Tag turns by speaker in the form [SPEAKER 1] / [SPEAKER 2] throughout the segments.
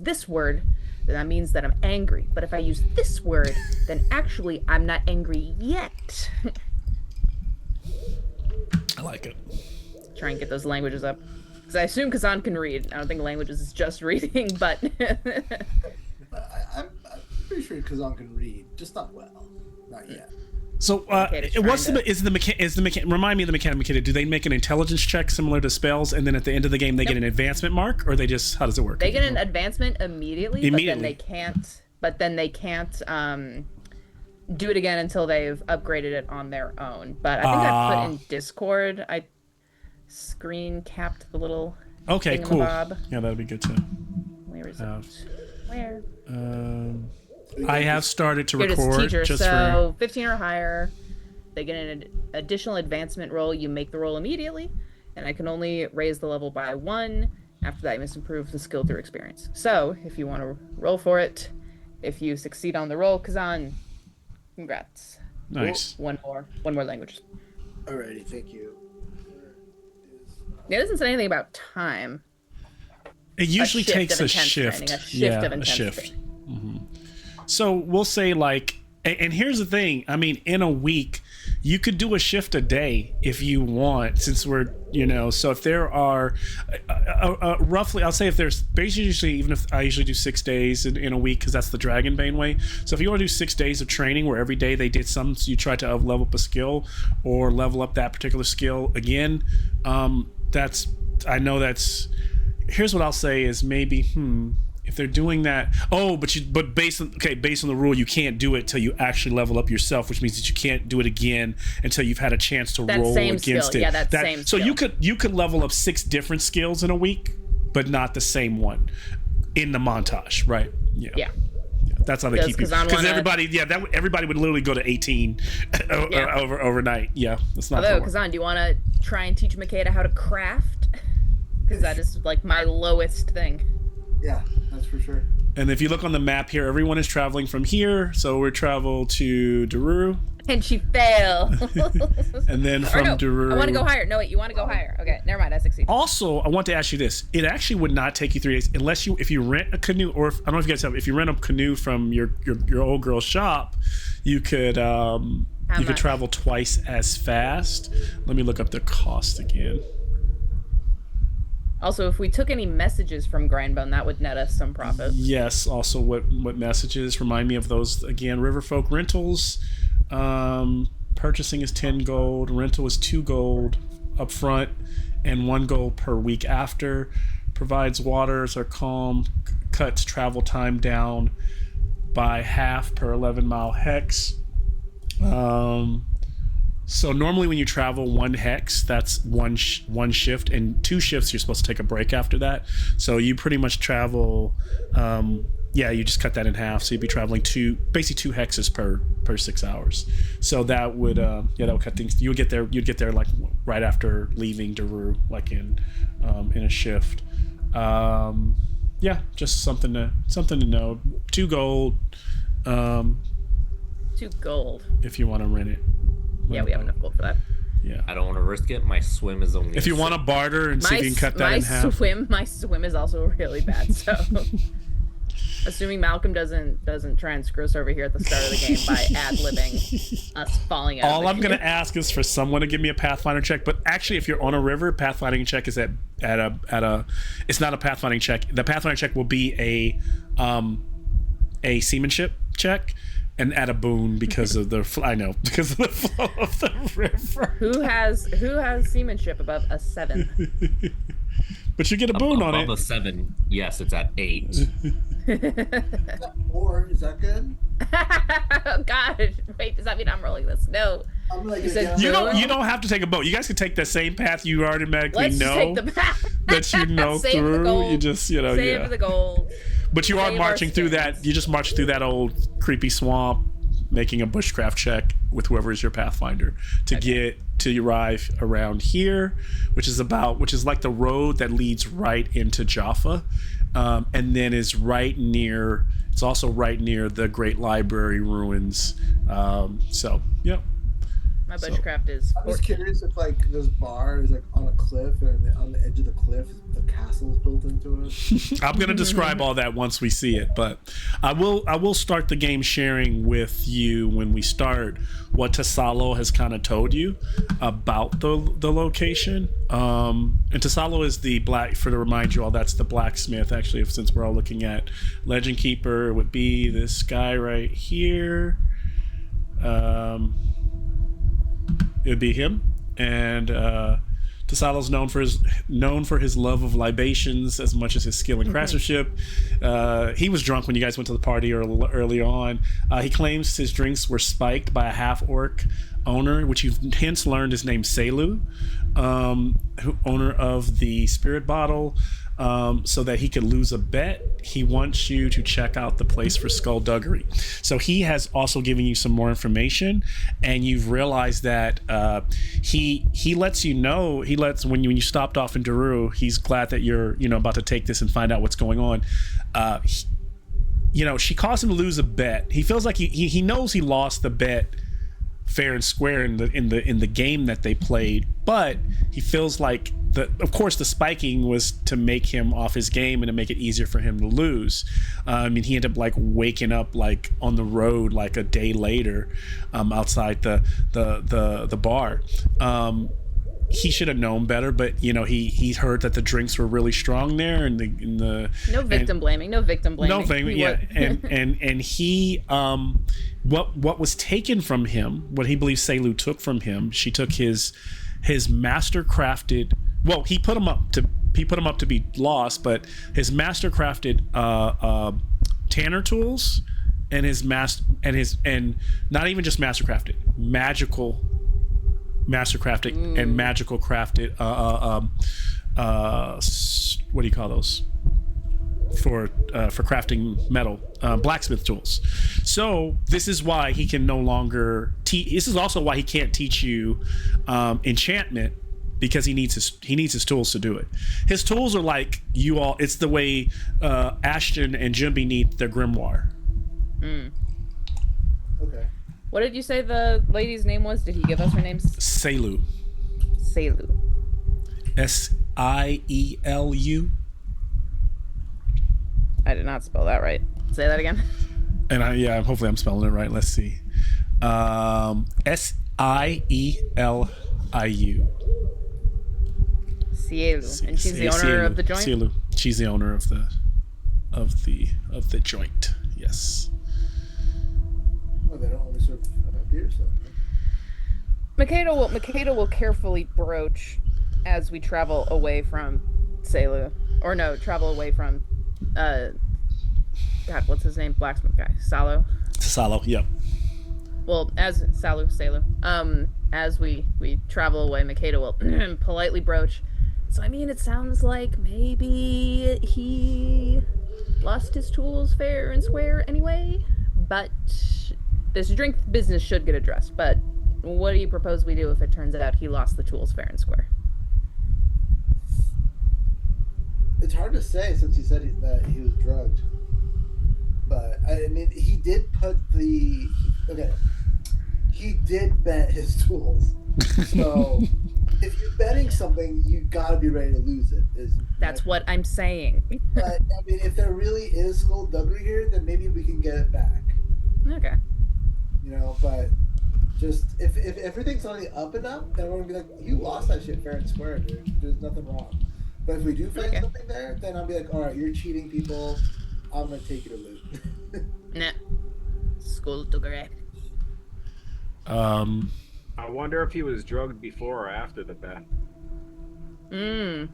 [SPEAKER 1] this word, then that means that I'm angry. But if I use this word, then actually I'm not angry yet.
[SPEAKER 2] I like it.
[SPEAKER 1] Try and get those languages up. Because I assume Kazan can read. I don't think languages is just reading, but
[SPEAKER 3] I'm pretty sure Kazan can read, just not well. Not yet.
[SPEAKER 2] So, what's
[SPEAKER 1] to-
[SPEAKER 2] remind me of the mechanic. Do they make an intelligence check similar to spells, and then at the end of the game they get an advancement mark, or they just, how does it work?
[SPEAKER 1] They get an advancement immediately,
[SPEAKER 2] Immediately.
[SPEAKER 1] but then they can't do it again until they've upgraded it on their own. But I think I put in Discord, I screen capped the little
[SPEAKER 2] Okay, cool.
[SPEAKER 1] thingamabob.
[SPEAKER 2] Yeah, that'd be good too.
[SPEAKER 1] Where is it? Where?
[SPEAKER 2] I have started to
[SPEAKER 1] Here it is,
[SPEAKER 2] record
[SPEAKER 1] teacher.
[SPEAKER 2] just
[SPEAKER 1] So 15 or higher, they get an additional advancement roll. You make the roll immediately, and I can only raise the level by 1. After that, you must improve the skill through experience. So if you want to roll for it, if you succeed on the roll, Kazan, congrats.
[SPEAKER 2] for nice.
[SPEAKER 1] One more language.
[SPEAKER 3] Alrighty, thank you.
[SPEAKER 1] It doesn't say anything about time.
[SPEAKER 2] It usually
[SPEAKER 1] shift
[SPEAKER 2] takes
[SPEAKER 1] of
[SPEAKER 2] a
[SPEAKER 1] intense
[SPEAKER 2] shift.
[SPEAKER 1] training, a shift
[SPEAKER 2] Yeah,
[SPEAKER 1] of
[SPEAKER 2] a
[SPEAKER 1] intense
[SPEAKER 2] shift.
[SPEAKER 1] training.
[SPEAKER 2] So we'll say like, and here's the thing. I mean, in a week, you could do a shift a day if you want, since we're, so if there are roughly, I'll say if there's basically, even if I usually do 6 days in a week, because that's the Dragonbane way. So if you want to do 6 days of training where every day they did some, so you try to level up a skill or level up that particular skill again, here's what I'll say is maybe, if they're doing that, but based on the rule, you can't do it till you actually level up yourself, which means that you can't do it again until you've had a chance to roll against
[SPEAKER 1] skill.
[SPEAKER 2] it.
[SPEAKER 1] Yeah, that same
[SPEAKER 2] so
[SPEAKER 1] skill.
[SPEAKER 2] you could level up 6 different skills in a week, but not the same one in the montage, right?
[SPEAKER 1] Yeah.
[SPEAKER 2] That's how they keep you, because everybody would literally go to 18 overnight. Yeah, that's not.
[SPEAKER 1] Although, Kazan, do you want to try and teach Makeda how to craft? Because that is like my lowest thing.
[SPEAKER 3] Yeah, that's for sure.
[SPEAKER 2] And if you look on the map here, everyone is traveling from here. So we travel to Daru.
[SPEAKER 1] And she failed.
[SPEAKER 2] And then from Daru.
[SPEAKER 1] I want to go higher. No, wait, you want to go higher. Okay, never mind. I succeeded.
[SPEAKER 2] Also, I want to ask you this. It actually would not take you 3 days unless if you rent a canoe, or I don't know if you guys have, if you rent a canoe from your old girl's shop, you could travel twice as fast. Let me look up the cost again.
[SPEAKER 1] Also, if we took any messages from Grindbone, that would net us some profit.
[SPEAKER 2] Yes. Also, what messages? Remind me of those again. Riverfolk rentals. Purchasing is 10 gold. Rental is 2 gold up front, and 1 gold per week after. Provides waters are calm. Cuts travel time down by half per 11-mile hex. So normally when you travel 1 hex, that's one shift, and 2 shifts you're supposed to take a break after that. So you pretty much travel, you just cut that in half. So you'd be traveling basically 2 hexes per 6 hours. So that would cut things. You'd get there like right after leaving Daru, like in a shift. Just something to know. 2 gold.
[SPEAKER 1] 2 gold.
[SPEAKER 2] If you want to rent it.
[SPEAKER 1] Yeah, we have enough gold for that.
[SPEAKER 2] Yeah.
[SPEAKER 4] I don't want to risk it. My swim is only.
[SPEAKER 2] If you want to barter and see if you can cut that in half.
[SPEAKER 1] My swim is also really bad. So, assuming Malcolm doesn't try and screw us over here at the start of the game by ad-libbing us falling out.
[SPEAKER 2] All I'm gonna ask is for someone to give me a Pathfinder check. But actually, if you're on a river, pathfinding check is at a. It's not a pathfinding check. The pathfinding check will be a seamanship check. And add a boon because of the flow of the river.
[SPEAKER 1] Who has seamanship above a 7?
[SPEAKER 2] But you get a boon on it.
[SPEAKER 4] Above a 7, yes, it's at 8.
[SPEAKER 3] 4, is that good?
[SPEAKER 1] Oh God! Wait, does that mean I'm rolling this? No.
[SPEAKER 3] I'm like,
[SPEAKER 1] You said
[SPEAKER 2] You don't have to take a boat. You guys can take the same path you automatically
[SPEAKER 1] Let's just
[SPEAKER 2] know
[SPEAKER 1] take the path
[SPEAKER 2] that you know
[SPEAKER 1] Save
[SPEAKER 2] through.
[SPEAKER 1] The gold.
[SPEAKER 2] You just
[SPEAKER 1] Save the gold.
[SPEAKER 2] But you are
[SPEAKER 1] Save
[SPEAKER 2] marching
[SPEAKER 1] our
[SPEAKER 2] through
[SPEAKER 1] skins.
[SPEAKER 2] that. You just march through that old creepy swamp, making a bushcraft check with whoever is your pathfinder to get to arrive around here, which is like the road that leads right into Jaffa, and then is right near. It's also right near the Great Library ruins.
[SPEAKER 1] My
[SPEAKER 2] So-
[SPEAKER 1] bushcraft is
[SPEAKER 3] I'm just
[SPEAKER 1] 14.
[SPEAKER 3] curious if like this bar is like on a cliff and on the edge of the cliff the castle's built into it.
[SPEAKER 2] I'm gonna describe all that once we see it, but I will start the game sharing with you when we start what Tasalo has kind of told you about the location. And Tasalo is the black, for to remind you all, that's the blacksmith. Actually, since we're all looking at Legend Keeper, it would be this guy right here. It would be him, and Tasalo's known for his love of libations as much as his skill in craftsmanship. He was drunk when you guys went to the party early on. He claims his drinks were spiked by a half-orc owner, which you've hence learned is named Selu, owner of the spirit bottle. So that he could lose a bet, he wants you to check out the place for skullduggery. So he has also given you some more information, and you've realized that he lets you know, when you stopped off in Daru, he's glad that you're about to take this and find out what's going on. She caused him to lose a bet. He feels like he knows he lost the bet fair and square in the game that they played, but he feels like of course the spiking was to make him off his game and to make it easier for him to lose. He ended up like waking up like on the road like a day later, outside the bar. He should have known better, but he heard that the drinks were really strong there, and
[SPEAKER 1] No victim blaming. No victim blaming.
[SPEAKER 2] no thing, yeah, and he what was taken from him, what he believes Selu took from him, she took his master crafted. Well, he put him up to be lost, but his master crafted tanner tools and and not even just master crafted, magical master crafted and magical crafted what do you call those for crafting metal, blacksmith tools. So this is why he can no longer this is also why he can't teach you enchantment, because he needs his tools to do it. His tools are like you all. It's the way Ashton and Jimby need their grimoire.
[SPEAKER 3] Okay.
[SPEAKER 1] What did you say the lady's name was? Did he give us her name?
[SPEAKER 2] Selu.
[SPEAKER 1] Selu.
[SPEAKER 2] Sielu.
[SPEAKER 1] I did not spell that right. Say that again.
[SPEAKER 2] And hopefully I'm spelling it right. Let's see. Sieliu.
[SPEAKER 1] Cielu. And she's the owner of the joint?
[SPEAKER 2] Cielu. She's the owner of the joint. Yes.
[SPEAKER 3] Well, they don't only serve beers then.
[SPEAKER 1] Makeda will carefully broach as we travel away from Selu. Or no, travel away from God, what's his name? Blacksmith guy.
[SPEAKER 2] Salo, yep.
[SPEAKER 1] Well, as Selu. As we travel away, Makeda will politely broach. So it sounds like maybe he lost his tools fair and square anyway, but this drink business should get addressed. But what do you propose we do if it turns out he lost the tools fair and square?
[SPEAKER 3] It's hard to say since he said that he was drugged. But he did put he did bet his tools. So if you're betting something, you gotta be ready to lose it.
[SPEAKER 1] That's what I'm saying.
[SPEAKER 3] But if there really is skullduggery here, then maybe we can get it back.
[SPEAKER 1] Okay.
[SPEAKER 3] But just if everything's on the up and up, then we're gonna be like, you lost that shit fair and square, dude. There's nothing wrong. But if we do find something there, then I'll be like, all right, you're cheating people. I'm gonna take you to loot.
[SPEAKER 1] Nah. Skullduggery.
[SPEAKER 5] I wonder if he was drugged before or after the bet.
[SPEAKER 3] Good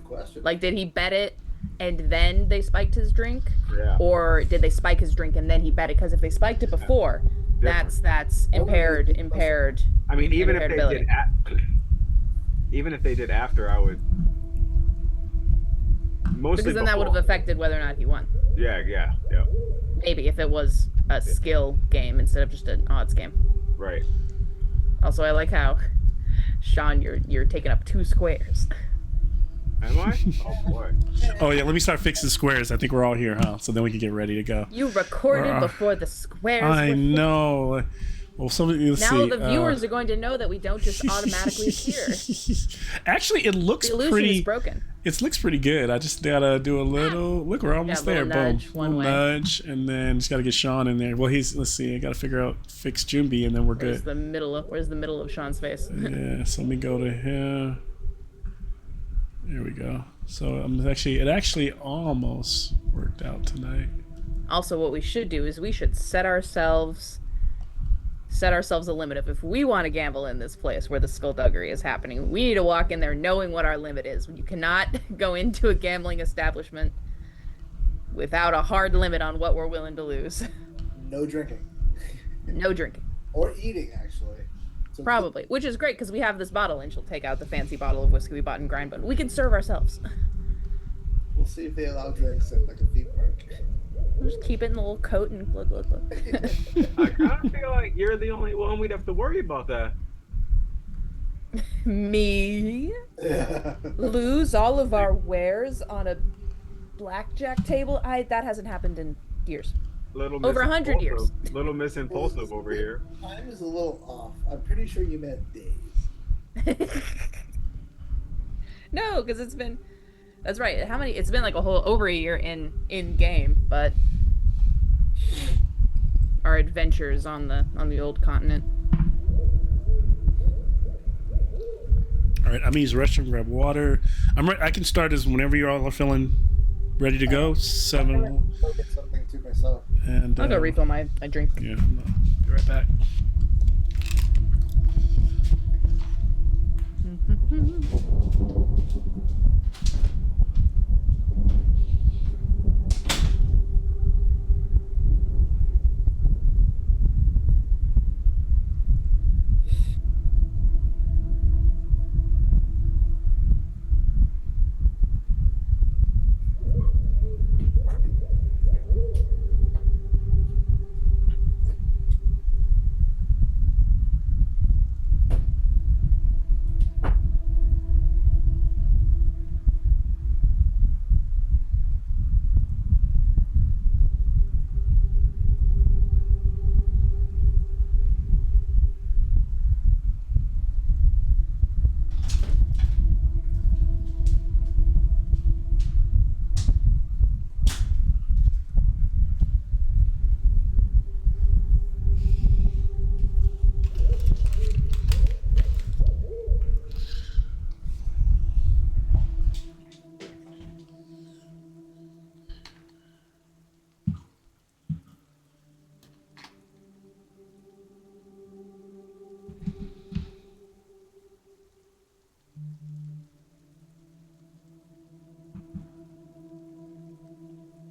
[SPEAKER 3] question.
[SPEAKER 1] Like, did he bet it and then they spiked his drink?
[SPEAKER 5] Yeah.
[SPEAKER 1] Or did they spike his drink and then he bet it? Because if they spiked it before, that's impaired.
[SPEAKER 5] Even if they did after, I would. Mostly
[SPEAKER 1] because then that would have affected whether or not he won.
[SPEAKER 5] Yeah.
[SPEAKER 1] Maybe if it was a skill game instead of just an odds game.
[SPEAKER 5] Right.
[SPEAKER 1] Also, I like how, Sean, you're taking up 2 squares.
[SPEAKER 5] Am I? Oh boy.
[SPEAKER 2] Oh yeah, let me start fixing squares. I think we're all here, huh? So then we can get ready to go.
[SPEAKER 1] You recorded before the squares.
[SPEAKER 2] I know. Well, let's
[SPEAKER 1] Now
[SPEAKER 2] see.
[SPEAKER 1] the viewers are going to know that we don't just automatically appear.
[SPEAKER 2] Actually, it looks
[SPEAKER 1] The illusion
[SPEAKER 2] pretty.
[SPEAKER 1] is broken.
[SPEAKER 2] It looks pretty good. I just gotta do a little. Look, we're almost
[SPEAKER 1] Yeah, a
[SPEAKER 2] there.
[SPEAKER 1] little
[SPEAKER 2] Boom.
[SPEAKER 1] nudge one
[SPEAKER 2] Little
[SPEAKER 1] way.
[SPEAKER 2] nudge, and then just gotta get Sean in there. Well, let's see. I gotta figure out fix Jumbi, and then we're
[SPEAKER 1] Where's
[SPEAKER 2] good.
[SPEAKER 1] where's the middle of Sean's face?
[SPEAKER 2] Yeah. So let me go to here. There we go. So it actually almost worked out tonight.
[SPEAKER 1] Also, what we should do is we should set ourselves a limit of if we want to gamble in this place where the skullduggery is happening, we need to walk in there knowing what our limit is. You cannot go into a gambling establishment without a hard limit on what we're willing to lose.
[SPEAKER 3] No drinking.
[SPEAKER 1] No drinking.
[SPEAKER 3] Or eating, actually. So
[SPEAKER 1] Probably. Which is great because we have this bottle and she'll take out the fancy bottle of whiskey we bought in Grindbone. We can serve ourselves.
[SPEAKER 3] We'll see if they allow drinks at like a theme park.
[SPEAKER 1] We'll just keep it in the little coat and look.
[SPEAKER 5] I kind of feel like you're the only one we'd have to worry about that.
[SPEAKER 1] Me? Lose all of our wares on a blackjack table? That hasn't happened in years. Over 100 years.
[SPEAKER 5] Little Miss Impulsive over here.
[SPEAKER 3] Time is a little off. I'm pretty sure you meant days.
[SPEAKER 1] No, because that's right. It's been like over a year in game, but our adventures on the old continent.
[SPEAKER 2] All right, I'm gonna use the restroom, grab water. I can start as whenever you all are feeling ready to go. 7.
[SPEAKER 3] I'll get something to myself.
[SPEAKER 2] And
[SPEAKER 1] I'll go refill my drink.
[SPEAKER 2] Yeah, be right back.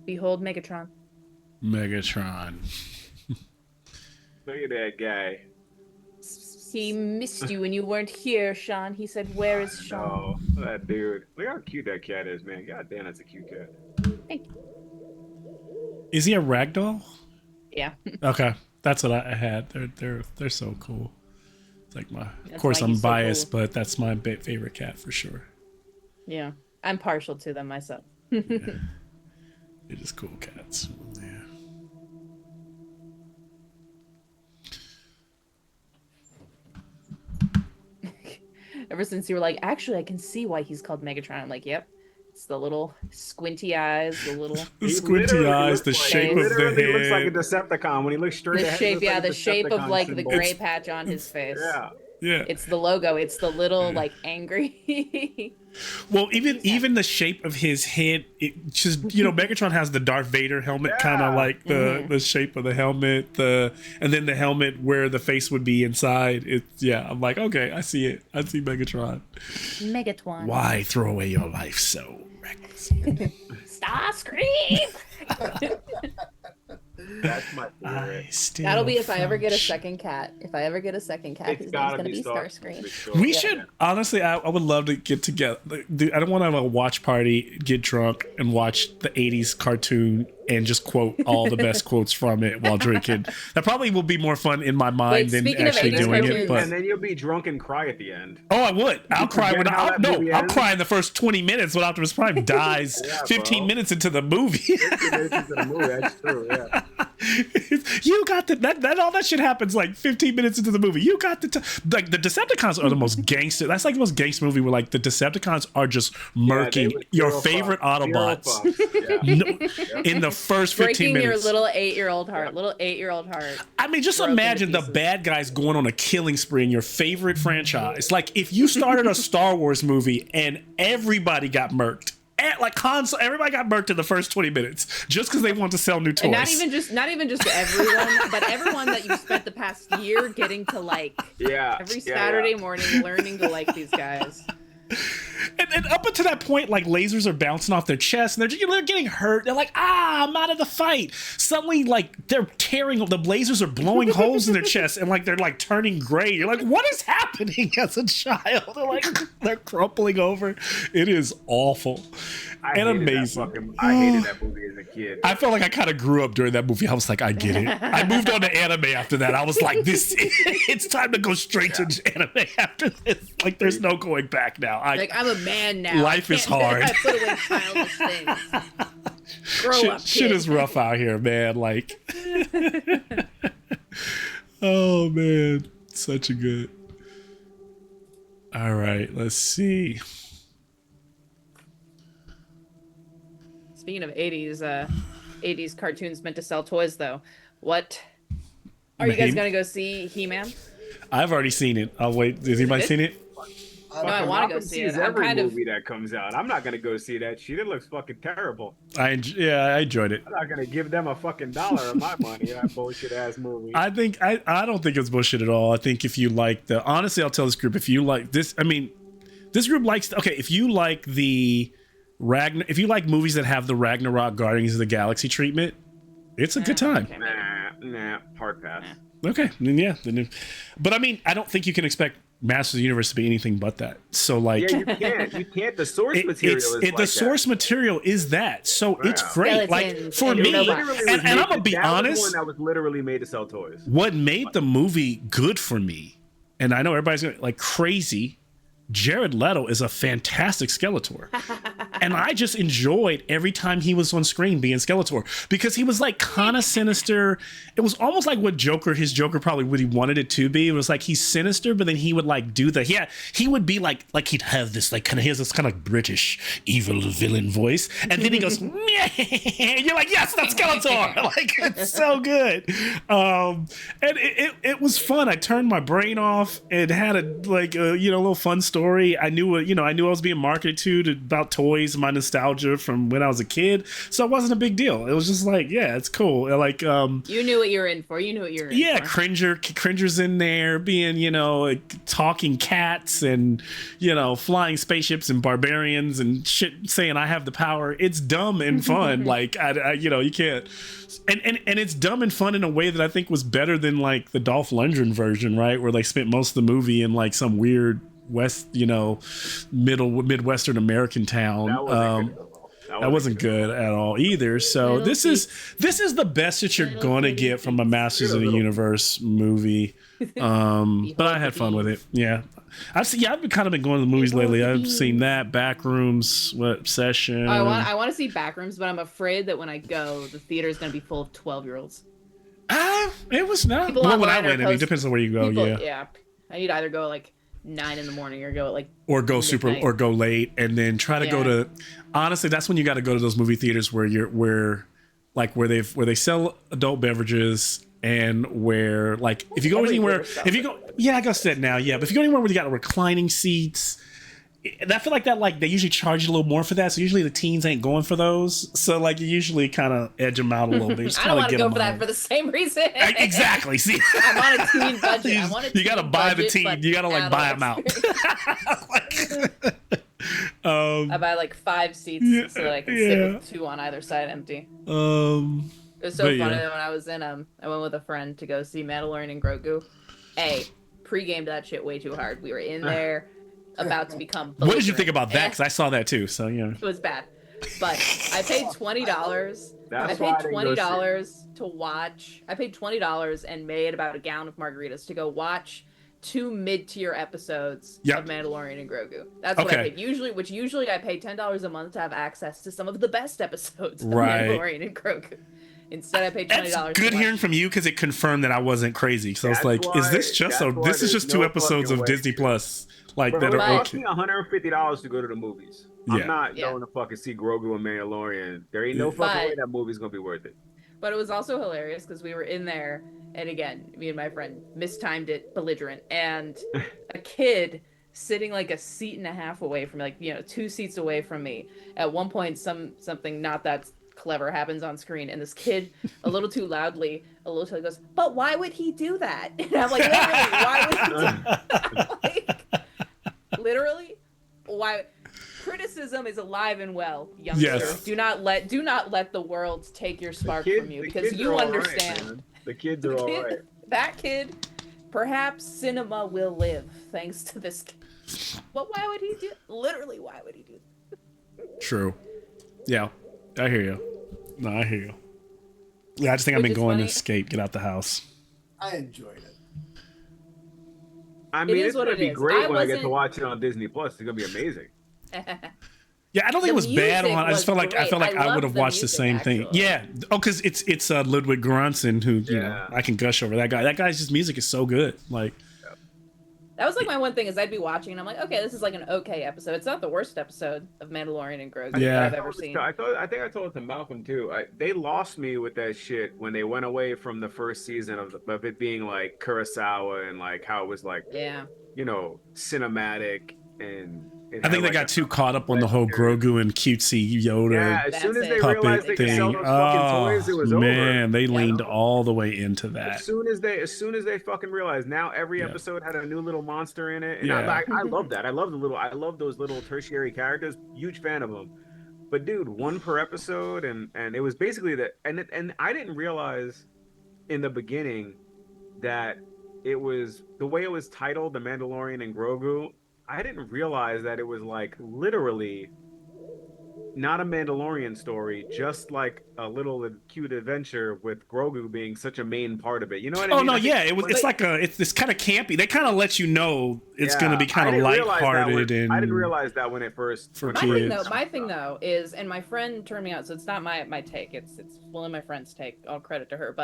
[SPEAKER 1] Behold Megatron.
[SPEAKER 2] Megatron.
[SPEAKER 5] Look at that guy.
[SPEAKER 1] He missed you when you weren't here, Sean. He said, "Where is Sean?"
[SPEAKER 5] Oh, that dude. Look how cute that cat is, man. God damn, that's a cute cat.
[SPEAKER 1] Thank you.
[SPEAKER 2] Is he a ragdoll?
[SPEAKER 1] Yeah.
[SPEAKER 2] Okay, that's what I had. They're so cool. It's like of
[SPEAKER 1] That's
[SPEAKER 2] course
[SPEAKER 1] why
[SPEAKER 2] I'm
[SPEAKER 1] he's so
[SPEAKER 2] biased,
[SPEAKER 1] cool.
[SPEAKER 2] but that's my favorite cat for sure.
[SPEAKER 1] Yeah. I'm partial to them myself.
[SPEAKER 2] They're just cool cats. Yeah.
[SPEAKER 1] Ever since you were like, actually, I can see why he's called Megatron. I'm like, yep. It's the little squinty eyes, the little
[SPEAKER 2] The
[SPEAKER 5] He
[SPEAKER 2] squinty
[SPEAKER 5] literally
[SPEAKER 2] eyes,
[SPEAKER 5] looks
[SPEAKER 2] the
[SPEAKER 5] like-
[SPEAKER 2] shape
[SPEAKER 5] he
[SPEAKER 2] of the
[SPEAKER 5] literally looks like a
[SPEAKER 2] head.
[SPEAKER 5] Decepticon when he looks straight
[SPEAKER 1] the
[SPEAKER 5] ahead.
[SPEAKER 1] shape,
[SPEAKER 5] he looks
[SPEAKER 1] yeah,
[SPEAKER 5] like a
[SPEAKER 1] the shape of
[SPEAKER 5] Decepticon
[SPEAKER 1] like the
[SPEAKER 5] symbol.
[SPEAKER 1] gray patch on his face.
[SPEAKER 5] Yeah.
[SPEAKER 2] Yeah.
[SPEAKER 1] It's the logo. It's the little like angry.
[SPEAKER 2] Well, even the shape of his head, it just Megatron has the Darth Vader helmet, kind of
[SPEAKER 5] Yeah.
[SPEAKER 2] like the shape of the helmet, and then the helmet where the face would be inside. I'm like, okay, I see it. I see Megatron.
[SPEAKER 1] Megatron.
[SPEAKER 2] Why throw away your life so recklessly?
[SPEAKER 1] Starscream.
[SPEAKER 5] That's my favorite.
[SPEAKER 1] That'll be if I ever get a second cat. If I ever get a second cat,
[SPEAKER 5] It's
[SPEAKER 1] his name's
[SPEAKER 5] gotta
[SPEAKER 1] gonna be
[SPEAKER 5] Starscream.
[SPEAKER 1] Starscream.
[SPEAKER 5] Sure.
[SPEAKER 2] We should honestly. I would love to get together. Dude, I don't want to have a watch party, get drunk, and watch the '80s cartoon and just quote all the best quotes from it while drinking. That probably will be more fun in my mind
[SPEAKER 1] Wait,
[SPEAKER 2] than
[SPEAKER 1] speaking of
[SPEAKER 2] actually
[SPEAKER 1] 80s
[SPEAKER 2] doing it.
[SPEAKER 1] cartoons-
[SPEAKER 2] But
[SPEAKER 5] And then you'll be drunk and cry at the end.
[SPEAKER 2] oh, I would. I'll cry when
[SPEAKER 5] forget how that movie
[SPEAKER 2] I'll
[SPEAKER 5] ends?
[SPEAKER 2] cry in the first 20 minutes when Optimus Prime dies.
[SPEAKER 5] Yeah,
[SPEAKER 2] 15
[SPEAKER 5] bro.
[SPEAKER 2] minutes into the movie.
[SPEAKER 5] 50 minutes into the movie, that's true, yeah.
[SPEAKER 2] You got that all that shit happens like 15 minutes into the movie. You got like the Decepticons are the most gangster. That's like the most gangster movie where like the Decepticons are just murking your favorite Autobots in the first 15
[SPEAKER 1] Breaking
[SPEAKER 2] minutes.
[SPEAKER 1] your little 8-year-old heart.
[SPEAKER 2] I mean, just imagine the bad guys going on a killing spree in your favorite franchise. Like if you started a Star Wars movie and everybody got murked. Like everybody got murked in the first 20 minutes just because they want to sell new toys.
[SPEAKER 1] And not even just everyone, but everyone that you've spent the past year getting to like. Every Saturday morning, learning to like these guys.
[SPEAKER 2] And up until that point, like lasers are bouncing off their chest, and they're getting hurt. They're like, I'm out of the fight. Suddenly, like they're tearing. The lasers are blowing holes in their chest, and like they're like turning gray. You're like, what is happening as a child? They're crumpling over. It is awful and amazing.
[SPEAKER 5] I hated that movie as a kid.
[SPEAKER 2] I felt like I kind of grew up during that movie. I was like, I get it. I moved on to anime after that. I was like, it's time to go straight to anime after this. Like, there's no going back now.
[SPEAKER 1] I'm a man now.
[SPEAKER 2] Life is hard.
[SPEAKER 1] I put away childish things. Grow up, kid.
[SPEAKER 2] Shit is rough out here, man. Like, oh man, such a good. All right, let's see.
[SPEAKER 1] Speaking of 80s cartoons meant to sell toys, though, what are you guys gonna go see? He-Man?
[SPEAKER 2] I've already seen it. I'll wait. Has anybody seen it?
[SPEAKER 1] No, I want to go see it.
[SPEAKER 5] Every movie that comes out, I'm not gonna go see that shit. It looks fucking terrible.
[SPEAKER 2] I enjoyed it.
[SPEAKER 5] I'm not gonna give them a fucking dollar of my money. That bullshit ass movie.
[SPEAKER 2] I don't think it's bullshit at all. I think if you like honestly, I'll tell this group, if you like this, I mean, this group likes. Okay, if you like if you like movies that have the Ragnarok Guardians of the Galaxy treatment, it's a good time.
[SPEAKER 1] Okay,
[SPEAKER 5] Nah, hard pass.
[SPEAKER 2] Okay, then yeah. But I mean, I don't think you can expect Masters of the Universe to be anything but that. So like,
[SPEAKER 5] yeah, you can't. The source material is like
[SPEAKER 2] the source material is that. So it's great. Like for
[SPEAKER 1] and
[SPEAKER 2] me, and I'm gonna be honest,
[SPEAKER 5] one that was literally made to sell toys.
[SPEAKER 2] What made the movie good for me, and I know everybody's gonna like crazy. Jared Leto is a fantastic Skeletor. And I just enjoyed every time he was on screen being Skeletor because he was like kind of sinister. It was almost like what his Joker probably what he wanted it to be. It was like he's sinister, but then he would like do he would be like he'd have this like he has this kind of British evil villain voice. And then he goes, and you're like, yes, that's Skeletor. Like it's so good. And it was fun. I turned my brain off and had a little fun story. I knew I was being marketed to about toys and my nostalgia from when I was a kid, so it wasn't a big deal. It was just like, yeah, it's cool. Like,
[SPEAKER 1] you knew what you were in for.
[SPEAKER 2] Yeah, Cringer's in there, being like, talking cats and flying spaceships and barbarians and shit, saying I have the power. It's dumb and fun. Like, you can't. And it's dumb and fun in a way that I think was better than like the Dolph Lundgren version, right? Where they spent most of the movie in like some weird Midwestern American town. That wasn't good at all either. So this is the best that you're gonna get from a Masters of the Universe movie. But I had fun with it. Yeah. I've kind of been going to the movies lately. I've seen that Backrooms, Session.
[SPEAKER 1] I want to see Backrooms, but I'm afraid that when I go, the theater is going to be full of 12-year-olds.
[SPEAKER 2] It was not. Well, when I went, it depends on where you go.
[SPEAKER 1] Yeah. I need to either go like 9 in the morning or go at like
[SPEAKER 2] or go late and then try to go to. Honestly, that's when you got to go to those movie theaters where they sell adult beverages and where like if you go anywhere, I go sit now, but if you go anywhere where you got reclining seats. I feel like that, like they usually charge you a little more for that, so usually the teens ain't going for those. So like you usually kind of edge them out a little bit.
[SPEAKER 1] I don't want to go for that for the same reason.
[SPEAKER 2] Exactly. See,
[SPEAKER 1] I'm on a teen budget.
[SPEAKER 2] You gotta buy the teen. You gotta like buy them out.
[SPEAKER 1] I buy like 5 seats so that I can sit with 2 on either side empty. It was so funny that when I was in I went with a friend to go see Mandalorian and Grogu. Pre-gamed that shit way too hard. We were in there. About to become.
[SPEAKER 2] What did you think about that? Because I saw that too. So
[SPEAKER 1] it was bad, but I paid $20. I paid $20 to watch. I paid $20 and made about a gallon of margaritas to go watch 2 mid-tier episodes of Mandalorian and Grogu. That's what I paid. Usually I pay $10 a month to have access to some of the best episodes of Mandalorian and Grogu. Instead, I paid $20.
[SPEAKER 2] That's good hearing from you because it confirmed that I wasn't crazy. So it's like, is this just this is just 2 episodes of Disney Plus like
[SPEAKER 5] Bro,
[SPEAKER 2] that are
[SPEAKER 5] it cost
[SPEAKER 2] okay?
[SPEAKER 5] me $150 to go to the movies.
[SPEAKER 2] Yeah.
[SPEAKER 5] I'm not going to fucking see Grogu and Mandalorian. There ain't no fucking way that movie's gonna be worth it.
[SPEAKER 1] But it was also hilarious because we were in there, and again, me and my friend mistimed it, belligerent, and a kid sitting like a seat and a half away from me, like, you know, 2 seats away from me. At one point, something not that clever happens on screen, and this kid, a little too loudly, goes, "But why would he do that?" And I'm like, literally, why would he do that? Like, literally, why? Criticism is alive and well, youngster.
[SPEAKER 2] Yes.
[SPEAKER 1] Do not let the world take your spark from you, because you understand.
[SPEAKER 5] Right, the kids are all right.
[SPEAKER 1] That kid, perhaps cinema will live thanks to this kid. But why would he do? Literally, why would he do?
[SPEAKER 2] True. Yeah, I hear you. No, I hear you. Yeah, I just think I've been going to escape, get out the house.
[SPEAKER 3] I enjoyed it.
[SPEAKER 5] I mean, it's
[SPEAKER 1] what
[SPEAKER 5] gonna
[SPEAKER 1] it
[SPEAKER 5] be
[SPEAKER 1] is.
[SPEAKER 5] great
[SPEAKER 1] I
[SPEAKER 5] when I get to
[SPEAKER 1] wasn't-
[SPEAKER 5] watch it on Disney Plus. It's gonna be amazing.
[SPEAKER 2] Yeah, I don't think it was bad.
[SPEAKER 1] music
[SPEAKER 2] I just felt like
[SPEAKER 1] was great. I
[SPEAKER 2] I would have
[SPEAKER 1] loved the
[SPEAKER 2] watched the
[SPEAKER 1] music,
[SPEAKER 2] same thing.
[SPEAKER 1] actually.
[SPEAKER 2] Yeah. Oh, because it's Ludwig Göransson, who you know,
[SPEAKER 5] Yeah.
[SPEAKER 2] I can gush over that guy. That guy's just music is so good. Like,
[SPEAKER 1] That was like my one thing, is I'd be watching and I'm like, okay, this is like an okay episode. It's not the worst episode of Mandalorian and Grogu
[SPEAKER 2] Yeah.
[SPEAKER 1] that I've ever seen.
[SPEAKER 5] I think I told it to Malcolm too. They lost me with that shit when they went away from the first season of it being like Kurosawa and like how it was like,
[SPEAKER 1] Yeah.
[SPEAKER 5] you know, cinematic, and
[SPEAKER 2] I think they got too caught up on the whole Grogu and cutesy Yoda
[SPEAKER 5] Yeah, as soon as they
[SPEAKER 2] puppet
[SPEAKER 5] realized they could sell
[SPEAKER 2] thing.
[SPEAKER 5] those fucking toys, it was over.
[SPEAKER 2] Man, they
[SPEAKER 1] Yeah.
[SPEAKER 2] leaned all the way into
[SPEAKER 5] As
[SPEAKER 2] that.
[SPEAKER 5] soon as they fucking realized, now every
[SPEAKER 2] Yeah.
[SPEAKER 5] episode had a new little monster in it, and
[SPEAKER 2] Yeah.
[SPEAKER 5] I love that. I love those little tertiary characters. Huge fan of them. But dude, 1 per episode, and it was basically that. And I didn't realize in the beginning that it was the way it was titled, The Mandalorian and Grogu. I didn't realize that it was like literally not a Mandalorian story, just like a little cute adventure with Grogu being such a main part of it. You know what I
[SPEAKER 2] Oh
[SPEAKER 5] mean?
[SPEAKER 2] no,
[SPEAKER 5] I think
[SPEAKER 2] yeah, it's this kind of campy. They kind of let you know it's going to be kind of lighthearted and
[SPEAKER 5] I didn't realize that when it first.
[SPEAKER 2] For
[SPEAKER 1] My
[SPEAKER 2] kids.
[SPEAKER 1] thing though is, and my friend turned me out, so it's not my take. It's one of my friend's take. All credit to her,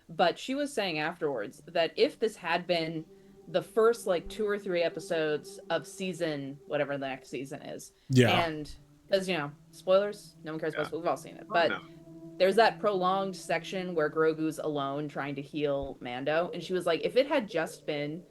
[SPEAKER 1] but she was saying afterwards that if this had been the first like 2 or 3 episodes of season whatever the next season is,
[SPEAKER 2] Yeah.
[SPEAKER 1] and because, you know, spoilers, no one cares about spoilers, we've all seen it, but
[SPEAKER 5] no.
[SPEAKER 1] there's that prolonged section where Grogu's alone trying to heal Mando, and she was like, if it had just been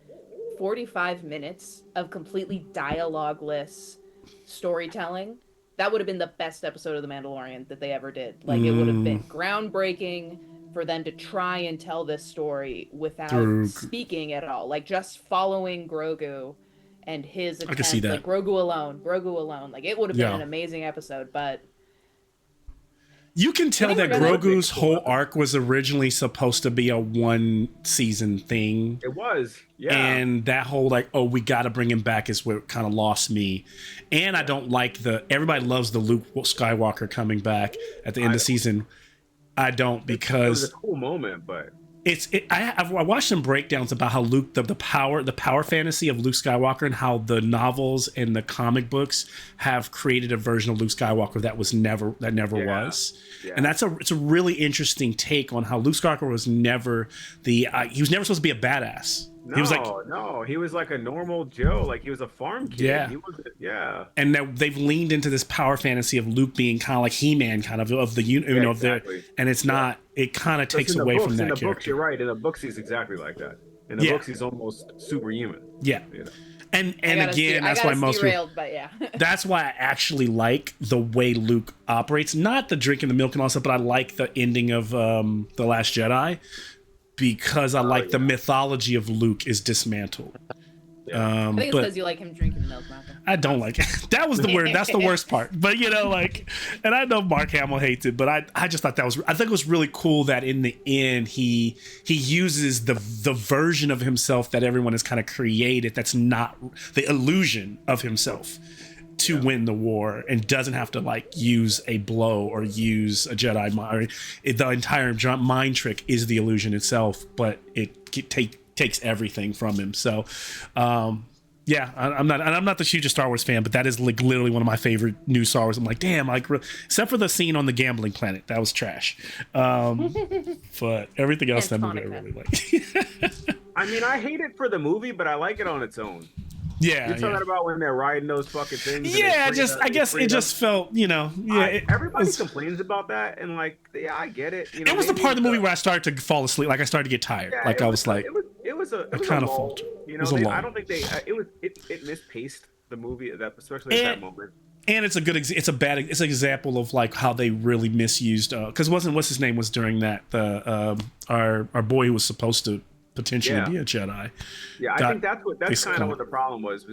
[SPEAKER 1] 45 minutes of completely dialogue-less storytelling, that would have been the best episode of The Mandalorian that they ever did. Like, it would have been groundbreaking for them to try and tell this story without speaking at all, like just following Grogu and his attempt,
[SPEAKER 2] I can see that.
[SPEAKER 1] like Grogu alone. Like, it would have been an amazing episode, but
[SPEAKER 2] you can tell
[SPEAKER 1] I
[SPEAKER 2] that
[SPEAKER 1] think we're gonna-
[SPEAKER 2] Grogu's whole arc was originally supposed to be a 1-season thing.
[SPEAKER 5] It was, yeah.
[SPEAKER 2] And that whole like, oh, we got to bring him back is what kind of lost me. And I don't like everybody loves the Luke Skywalker coming back at the end of the season. I don't,
[SPEAKER 5] it
[SPEAKER 2] because
[SPEAKER 5] was a cool moment, but
[SPEAKER 2] I watched some breakdowns about how Luke the power fantasy of Luke Skywalker and how the novels and the comic books have created a version of Luke Skywalker that never was.
[SPEAKER 5] Yeah.
[SPEAKER 2] And it's a really interesting take on how Luke Skywalker was never he was never supposed to be a badass.
[SPEAKER 5] No,
[SPEAKER 2] he was like
[SPEAKER 5] a normal Joe. Like, he was a farm kid.
[SPEAKER 2] Yeah.
[SPEAKER 5] He was, yeah.
[SPEAKER 2] And they've leaned into this power fantasy of Luke being kind of like He-Man, kind of the
[SPEAKER 5] Exactly.
[SPEAKER 2] and it's not. It kind of takes away from that
[SPEAKER 5] in the
[SPEAKER 2] character.
[SPEAKER 5] books, you're right. In the books, he's exactly like that. In the books, he's almost superhuman.
[SPEAKER 2] Yeah.
[SPEAKER 5] You know?
[SPEAKER 2] And again, that's why most
[SPEAKER 1] derailed, but yeah.
[SPEAKER 2] that's why I actually like the way Luke operates. Not the drinking the milk and all stuff, but I like the ending of The Last Jedi, because I like the mythology of Luke is dismantled.
[SPEAKER 1] I think it's because you like him drinking the milk, Malcolm.
[SPEAKER 2] I don't like it. That was the word. That's the worst part. But and I know Mark Hamill hates it, but I just thought I think it was really cool that in the end he uses the version of himself that everyone has kind of created. That's not the illusion of himself to win the war, and doesn't have to like use a blow or use a Jedi mind. The entire mind trick is the illusion itself, but it takes everything from him. So Yeah, I'm not the hugest Star Wars fan, but that is like literally one of my favorite new Star Wars. I'm like, damn, like except for the scene on the gambling planet, that was trash. But everything else that movie I really like.
[SPEAKER 5] I mean, I hate it for the movie, but I like it on its own.
[SPEAKER 2] Yeah,
[SPEAKER 5] You're talking about when they're riding those fucking things. And
[SPEAKER 2] yeah, I guess it just felt,
[SPEAKER 5] everybody complains about that, and like, yeah, I get it.
[SPEAKER 2] It was the part of the movie where I started to fall asleep, like I started to get tired,
[SPEAKER 5] yeah,
[SPEAKER 2] like I was like,
[SPEAKER 5] it was a
[SPEAKER 2] kind of
[SPEAKER 5] lull.
[SPEAKER 2] faltered.
[SPEAKER 5] You know, I don't think it mispaced the movie especially at that moment.
[SPEAKER 2] And it's an example of like how they really misused. Because what's his name was during that our boy who was supposed to potentially be a Jedi.
[SPEAKER 5] Yeah, I think that's kind of what the problem was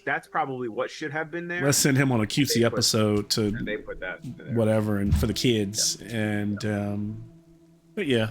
[SPEAKER 5] that's probably what should have been there.
[SPEAKER 2] Let's send him on a cutesy episode
[SPEAKER 5] and they put that
[SPEAKER 2] whatever and for the kids but yeah.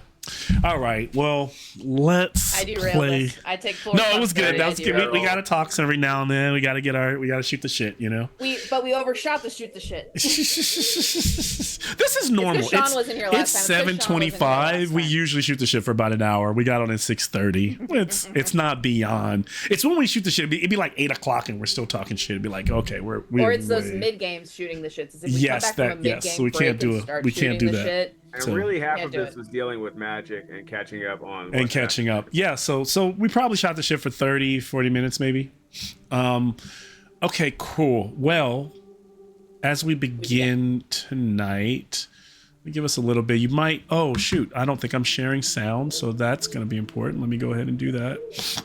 [SPEAKER 2] All right. Well, let's play.
[SPEAKER 1] I take 4.
[SPEAKER 2] No, it was good. That was good. We gotta talk every now and then. We gotta shoot the shit, you know.
[SPEAKER 1] We overshot the shoot the shit.
[SPEAKER 2] This is normal.
[SPEAKER 1] Sean wasn't here last
[SPEAKER 2] it's
[SPEAKER 1] time.
[SPEAKER 2] 7:25. We usually shoot the shit for about an hour. We got on at 6:30. It's not beyond. It's when we shoot the shit. It'd be like 8:00 and we're still talking shit. It'd be like, okay, we're
[SPEAKER 1] or it's those mid games shooting the shit. It's if we come back from a mid-game
[SPEAKER 2] so we can't do it. We can't do that.
[SPEAKER 1] Shit.
[SPEAKER 5] And really, half of this was dealing with magic and catching up on.
[SPEAKER 2] And catching up. Yeah, so we probably shot the shit for 30, 40 minutes maybe. Okay, cool. Well, as we begin tonight, give us a little bit. You might... Oh, shoot. I don't think I'm sharing sound, so that's going to be important. Let me go ahead and do that. So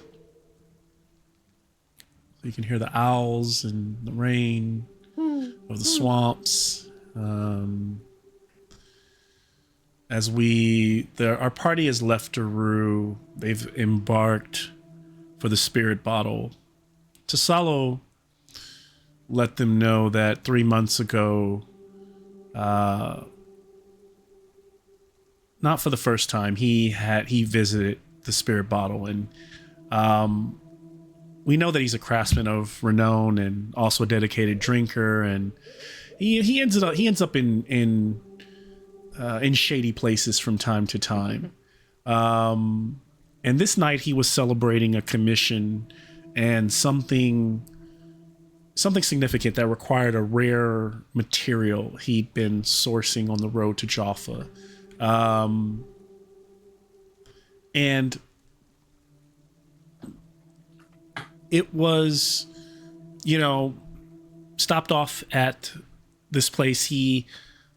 [SPEAKER 2] you can hear the owls and the rain of the swamps. As our party has left Daru, they've embarked for the spirit bottle. Tasalo let them know that 3 months ago, not for the first time, he visited the spirit bottle, and we know that he's a craftsman of renown and also a dedicated drinker, and he ends up in shady places from time to time. And this night he was celebrating a commission and something significant that required a rare material he'd been sourcing on the road to Jaffa. And it was, stopped off at this place. He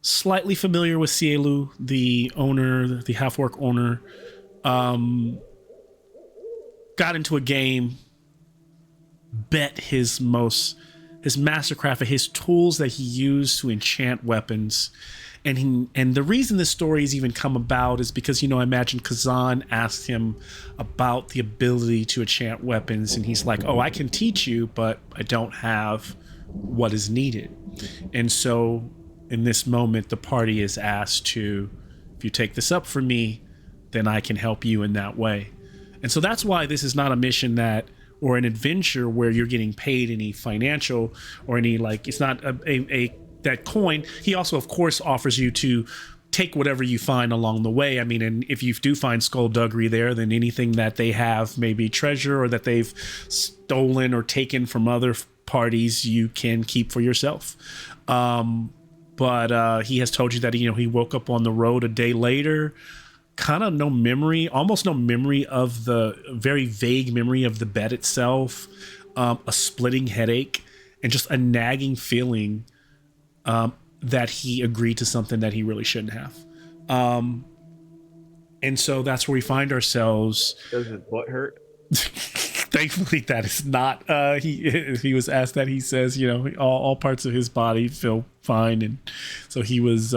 [SPEAKER 2] slightly familiar with Cielu, the owner, the half-orc owner, got into a game, bet his mastercraft, his tools that he used to enchant weapons. And the reason this story has even come about is because, I imagine Kazan asked him about the ability to enchant weapons, and he's like, oh, I can teach you, but I don't have what is needed. And so in this moment, the party is asked to, if you take this up for me, then I can help you in that way. And so that's why this is not a mission or an adventure where you're getting paid any financial or any, it's not that coin. He also, of course, offers you to take whatever you find along the way. I mean, and if you do find skullduggery there, then anything that they have, maybe treasure or that they've stolen or taken from other parties, you can keep for yourself. But he has told you that, he woke up on the road a day later, kind of almost no memory of very vague memory of the bed itself, a splitting headache, and just a nagging feeling that he agreed to something that he really shouldn't have. And so that's where we find ourselves.
[SPEAKER 5] Does his butt hurt?
[SPEAKER 2] Thankfully, that is not. He was asked that. He says, all parts of his body feel fine, and so he's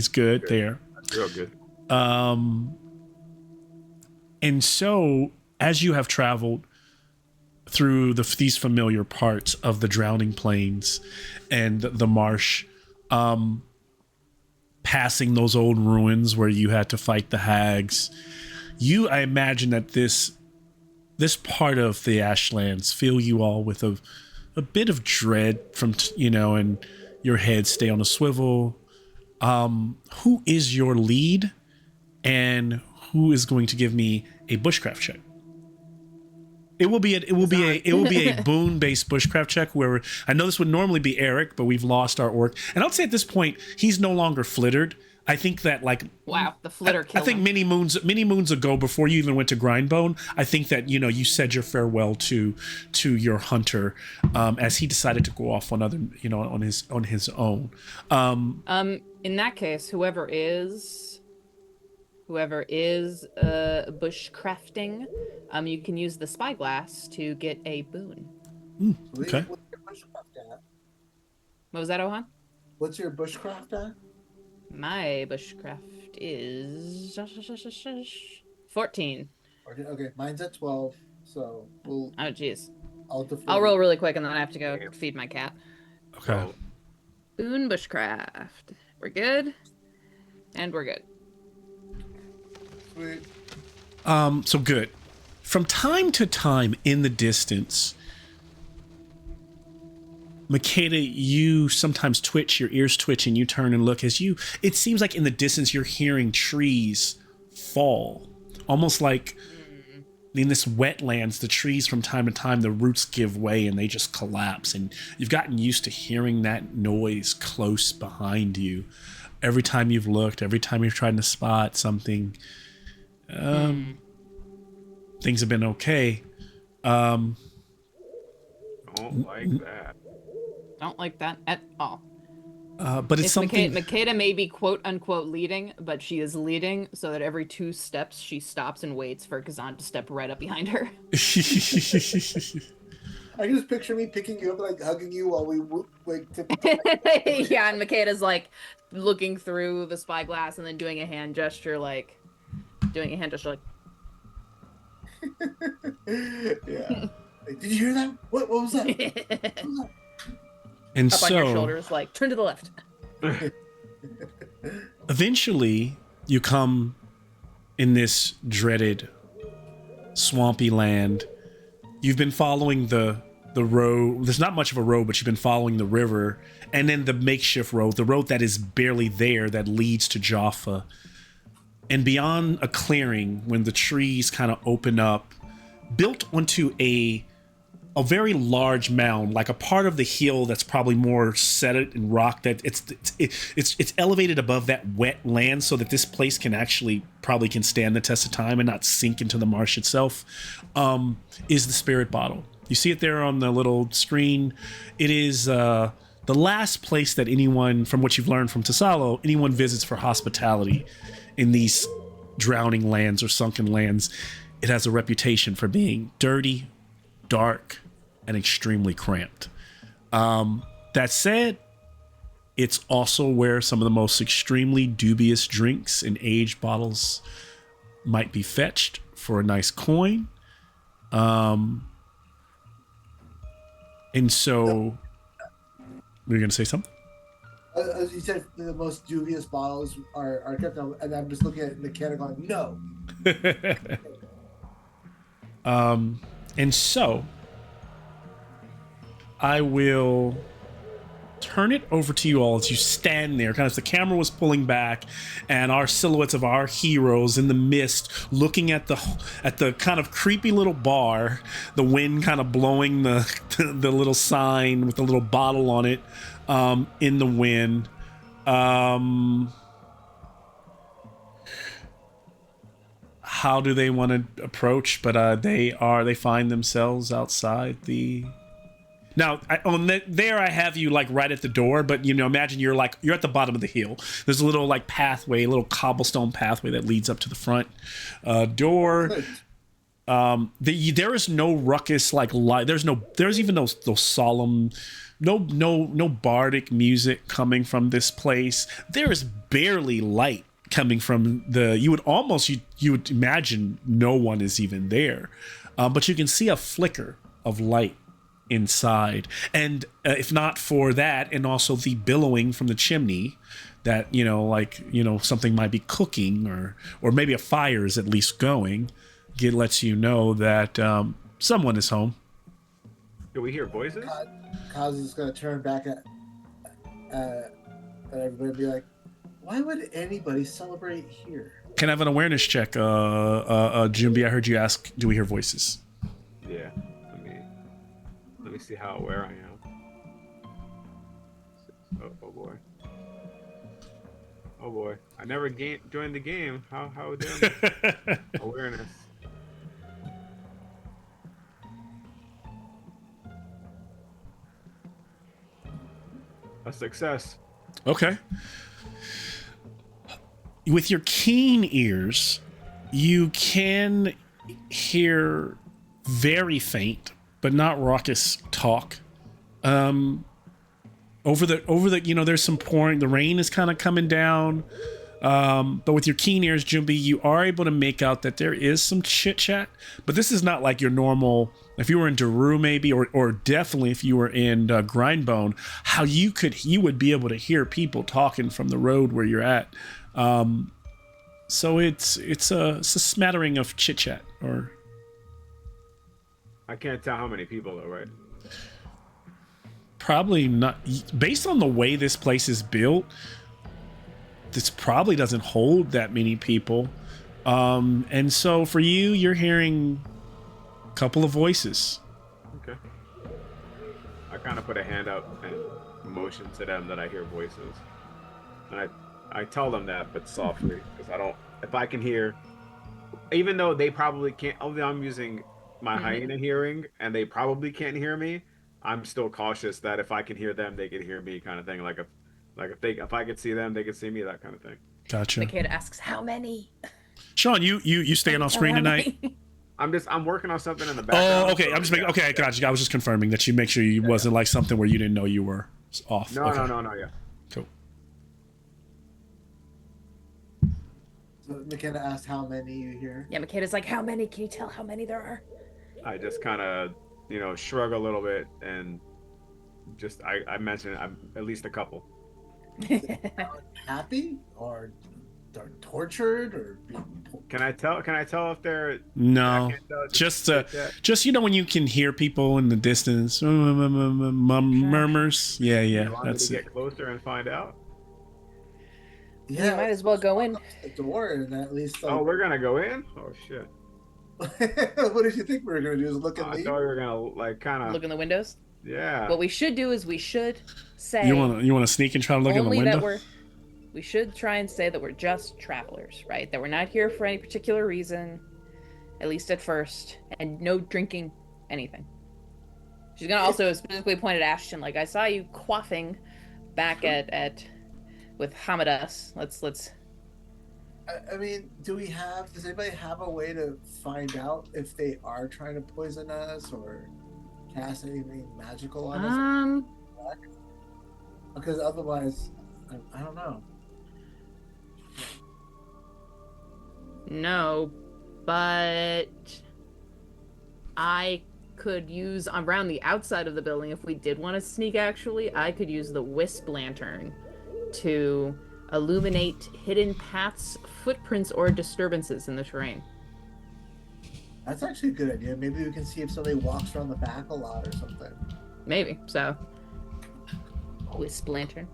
[SPEAKER 2] good there.
[SPEAKER 5] That's real good.
[SPEAKER 2] And so as you have traveled through these familiar parts of the Drowning Plains and the marsh, passing those old ruins where you had to fight the hags, I imagine that this part of the Ashlands fill you all with a bit of dread from, and your head stay on a swivel. Who is your lead, and who is going to give me a bushcraft check? It will be a boon based bushcraft check where I know this would normally be Eric, but we've lost our orc. And I'll say at this point he's no longer flittered. I think that
[SPEAKER 1] wow, the flitter
[SPEAKER 2] I
[SPEAKER 1] killed
[SPEAKER 2] think
[SPEAKER 1] him.
[SPEAKER 2] many moons ago, before you even went to Grindbone, I think that you said your farewell to your hunter, as he decided to go off on on his own.
[SPEAKER 1] In that case, whoever is bushcrafting, you can use the spyglass to get a boon.
[SPEAKER 2] Okay.
[SPEAKER 3] What's your bushcraft at?
[SPEAKER 1] What was that, Ohan?
[SPEAKER 3] What's your bushcraft at?
[SPEAKER 1] My bushcraft is 14.
[SPEAKER 3] Okay, mine's at 12. So
[SPEAKER 1] Oh, jeez.
[SPEAKER 3] defer.
[SPEAKER 1] I'll roll really quick and then I have to go feed my cat.
[SPEAKER 2] Okay.
[SPEAKER 1] Boon bushcraft. We're good. And we're good.
[SPEAKER 3] Sweet.
[SPEAKER 2] So good. From time to time in the distance, Makeda, you sometimes twitch, your ears twitch, and you turn and look it seems like in the distance you're hearing trees fall. Almost like in this wetlands, the trees from time to time, the roots give way and they just collapse. And you've gotten used to hearing that noise close behind you. Every time you've looked, every time you're trying to spot something, things have been okay.
[SPEAKER 5] Don't like that.
[SPEAKER 1] Don't like that at all.
[SPEAKER 2] But it's something.
[SPEAKER 1] Makeda may be quote unquote leading, but she is leading so that every 2 steps she stops and waits for Kazan to step right up behind her.
[SPEAKER 3] I can just picture me picking you up, like hugging you while we
[SPEAKER 1] Yeah, and Makeda's like looking through the spyglass and then doing a hand gesture like.
[SPEAKER 3] Yeah. Like, did you hear that? What was that? What was that?
[SPEAKER 2] And
[SPEAKER 1] Up on your shoulders, like turn to the left.
[SPEAKER 2] Eventually, you come in this dreaded swampy land. You've been following the road. There's not much of a road, but you've been following the river, and then the makeshift road, the road that is barely there, that leads to Jaffa. And beyond a clearing, when the trees kind of open up, built onto a very large mound, like a part of the hill that's probably more set in rock, that it's elevated above that wet land so that this place probably can stand the test of time and not sink into the marsh itself, is the spirit bottle. You see it there on the little screen. It is the last place that anyone, from what you've learned from Tasalo, anyone visits for hospitality in these drowning lands or sunken lands. It has a reputation for being dirty, dark, and extremely cramped. That said, it's also where some of the most extremely dubious drinks and aged bottles might be fetched for a nice coin. And so, were you going to say something?
[SPEAKER 3] As you said, the most dubious bottles are kept out, and I'm just looking at Makeda going, no.
[SPEAKER 2] And so I will turn it over to you all as you stand there, kind of as the camera was pulling back, and our silhouettes of our heroes in the mist, looking at the kind of creepy little bar, the wind kind of blowing the little sign with the little bottle on it, in the wind. How do they want to approach? But they find themselves outside the. Now, there I have you like right at the door, but imagine you're at the bottom of the hill. There's a little like pathway, a little cobblestone pathway that leads up to the front door. There is no ruckus like light. There's even those solemn, no bardic music coming from this place. There is barely light coming from you would imagine no one is even there, but you can see a flicker of light inside, and if not for that, and also the billowing from the chimney, that something might be cooking, or maybe a fire is at least going. It lets you know that someone is home.
[SPEAKER 5] Do we hear voices?
[SPEAKER 3] Kaz is going to turn back at everybody and be like, why would anybody celebrate here?
[SPEAKER 2] Can I have an awareness check, Jumbi? I heard you ask, do we hear voices?
[SPEAKER 5] Yeah. me see how aware I am. Oh boy. Oh boy. I never joined the game. How damn awareness. A success.
[SPEAKER 2] Okay. With your keen ears, you can hear very faint, but not raucous talk. Over the there's some pouring. The rain is kind of coming down. But with your keen ears, Jumbi, you are able to make out that there is some chit chat. But this is not like your normal. If you were in Daru, maybe, or definitely if you were in Grindbone, how you would be able to hear people talking from the road where you're at. So it's a smattering of chit chat. Or
[SPEAKER 5] I can't tell how many people though, right?
[SPEAKER 2] Probably not. Based on the way this place is built, this probably doesn't hold that many people. And so for you, you're hearing a couple of voices.
[SPEAKER 5] Okay. I kind of put a hand up and motion to them that I hear voices. And I tell them that, but softly, because if I can hear, even though they probably can't, although I'm using my hyena hearing and they probably can't hear me, I'm still cautious that if I can hear them, they can hear me, kind of thing. If I could see them, they could see me, that kind of thing.
[SPEAKER 2] Gotcha.
[SPEAKER 1] The kid asks, "How many?"
[SPEAKER 2] Sean, you staying off screen tonight?
[SPEAKER 5] I'm working on something in the background.
[SPEAKER 2] Oh, okay. I'm just making. Okay, gotcha. I was just confirming that you make sure you wasn't like something where you didn't know you were off.
[SPEAKER 5] No,
[SPEAKER 2] okay.
[SPEAKER 5] no. Yeah.
[SPEAKER 2] Cool.
[SPEAKER 3] So McKenna asked how many you hear.
[SPEAKER 1] Yeah, Makeda's like, "How many? Can you tell how many there are?"
[SPEAKER 5] I just kind of, shrug a little bit and just I mentioned I'm at least a couple.
[SPEAKER 3] Happy or tortured or
[SPEAKER 5] Can I tell if they're
[SPEAKER 2] No,
[SPEAKER 5] I can't tell,
[SPEAKER 2] just when you can hear people in the distance, murmurs. Yeah,
[SPEAKER 5] you want me
[SPEAKER 2] that's
[SPEAKER 5] to
[SPEAKER 2] it.
[SPEAKER 5] get closer and find out.
[SPEAKER 3] yeah,
[SPEAKER 1] You might as well go in.
[SPEAKER 3] the door and at least.
[SPEAKER 5] Oh, we're gonna go in. Oh shit!
[SPEAKER 3] What did you think we were gonna do? Is look and
[SPEAKER 5] I
[SPEAKER 3] leave?
[SPEAKER 5] thought we were gonna kind of
[SPEAKER 1] Look in the windows.
[SPEAKER 5] Yeah.
[SPEAKER 1] What we should do is we should say
[SPEAKER 2] You want to sneak and try to look in the
[SPEAKER 1] only
[SPEAKER 2] window?
[SPEAKER 1] that we should try and say that we're just travelers, right? That we're not here for any particular reason, at least at first, and no drinking anything. She's gonna also specifically point at Ashton, like, I saw you quaffing back at with Hamadas. Let's
[SPEAKER 3] I mean, does anybody have a way to find out if they are trying to poison us or cast anything magical on us? Because otherwise, I don't know.
[SPEAKER 1] No, but I could use around the outside of the building if we did want to sneak. Actually, I could use the wisp lantern to illuminate hidden paths, footprints, or disturbances in the terrain.
[SPEAKER 3] That's actually a good idea. Maybe we can see if somebody walks around the back a lot or something.
[SPEAKER 1] Maybe so. Wisp lantern.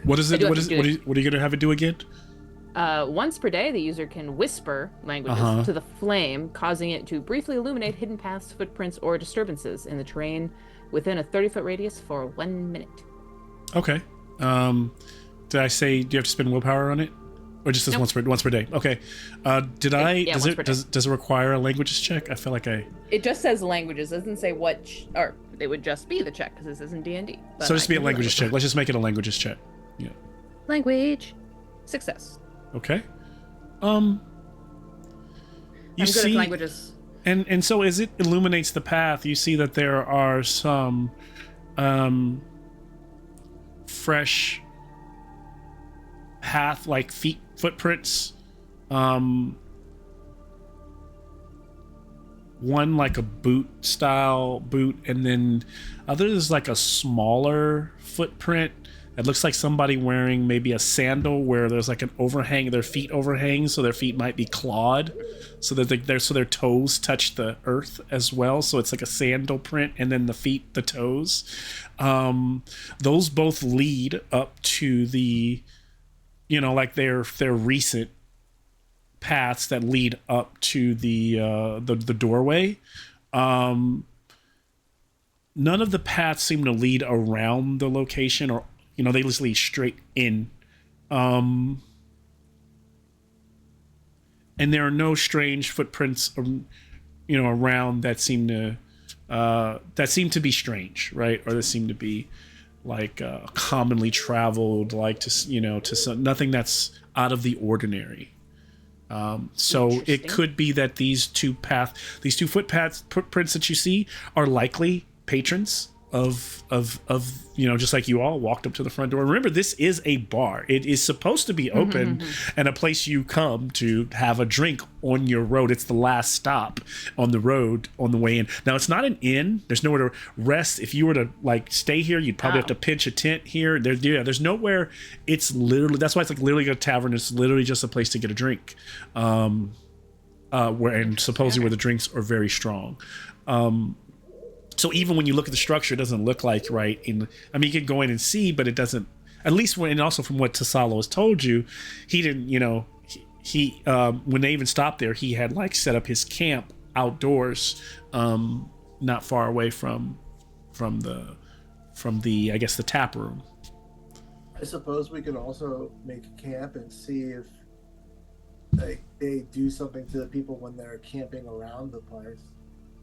[SPEAKER 2] What is it?
[SPEAKER 1] I do
[SPEAKER 2] What
[SPEAKER 1] have
[SPEAKER 2] is
[SPEAKER 1] to do
[SPEAKER 2] what are you gonna have it do again?
[SPEAKER 1] Once per day, the user can whisper languages to the flame, causing it to briefly illuminate hidden paths, footprints, or disturbances in the terrain within a 30-foot radius for 1 minute.
[SPEAKER 2] Okay. Did I say do you have to spend willpower on it, or just
[SPEAKER 1] Nope.
[SPEAKER 2] once per day? Okay. Did I?
[SPEAKER 1] Yeah,
[SPEAKER 2] does
[SPEAKER 1] once
[SPEAKER 2] it
[SPEAKER 1] per day.
[SPEAKER 2] does it require a languages check? I feel like I.
[SPEAKER 1] It just says languages. It doesn't say what, or it would just be the check because this isn't D&D. but
[SPEAKER 2] So just
[SPEAKER 1] I
[SPEAKER 2] be a
[SPEAKER 1] can do
[SPEAKER 2] languages check. Let's just make it a languages check. Yeah.
[SPEAKER 1] Language. Success.
[SPEAKER 2] Okay. You
[SPEAKER 1] I'm good
[SPEAKER 2] see,
[SPEAKER 1] at languages.
[SPEAKER 2] and so as it illuminates the path, you see that there are some fresh path like footprints. One like a boot, and then others like a smaller footprint. It looks like somebody wearing maybe a sandal where there's like an overhang, their feet overhang, so their feet might be clawed, so that their toes touch the earth as well. So it's like a sandal print, and then the toes. Those both lead up to the, like their recent paths that lead up to the doorway. none of the paths seem to lead around the location, or they just lead straight in. And there are no strange footprints, around that seem to be strange, right? Or that seem to be like commonly traveled, like to nothing that's out of the ordinary. So it could be that these two footprints that you see are likely patrons of just like you all walked up to the front door. Remember, this is a bar. It is supposed to be open and a place you come to have a drink on your road. It's the last stop on the road on the way in. Now, it's not an inn. There's nowhere to rest. If you were to stay here, you'd probably have to pitch a tent here. There's nowhere. It's literally, that's why it's literally a tavern. It's literally just a place to get a drink. Supposedly where the drinks are very strong. So even when you look at the structure, it doesn't look like you can go in and see, but it doesn't, at least and also from what Tasalo has told you, he didn't, he when they even stopped there, he had set up his camp outdoors, not far away from the I guess the tap room.
[SPEAKER 3] I suppose we could also make a camp and see if they do something to the people when they're camping around the place.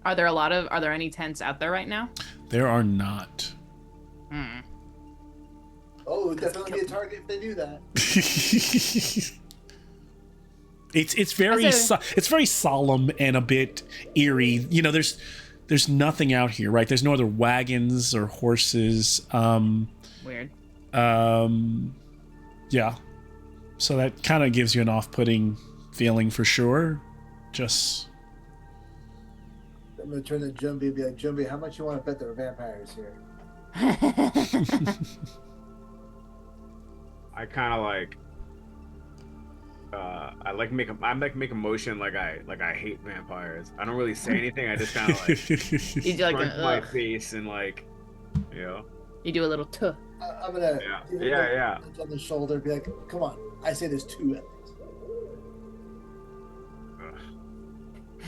[SPEAKER 1] Are there any tents out there right now?
[SPEAKER 2] There are not.
[SPEAKER 3] Oh, it would definitely be a target if they do that.
[SPEAKER 2] It's very solemn and a bit eerie. There's nothing out here, right? There's no other wagons or horses.
[SPEAKER 1] Weird.
[SPEAKER 2] Yeah. So that kind of gives you an off-putting feeling for sure. Just.
[SPEAKER 3] I'm gonna turn to Jumbie and be like, Jumbie, how much you want to bet there are vampires here?
[SPEAKER 5] I kind of I make a motion like I hate vampires. I don't really say anything. I just kind of
[SPEAKER 1] You do
[SPEAKER 5] front my face and
[SPEAKER 1] You do a little tuh.
[SPEAKER 3] I'm gonna
[SPEAKER 5] yeah.
[SPEAKER 3] on the shoulder and be like, come on, I say there's two at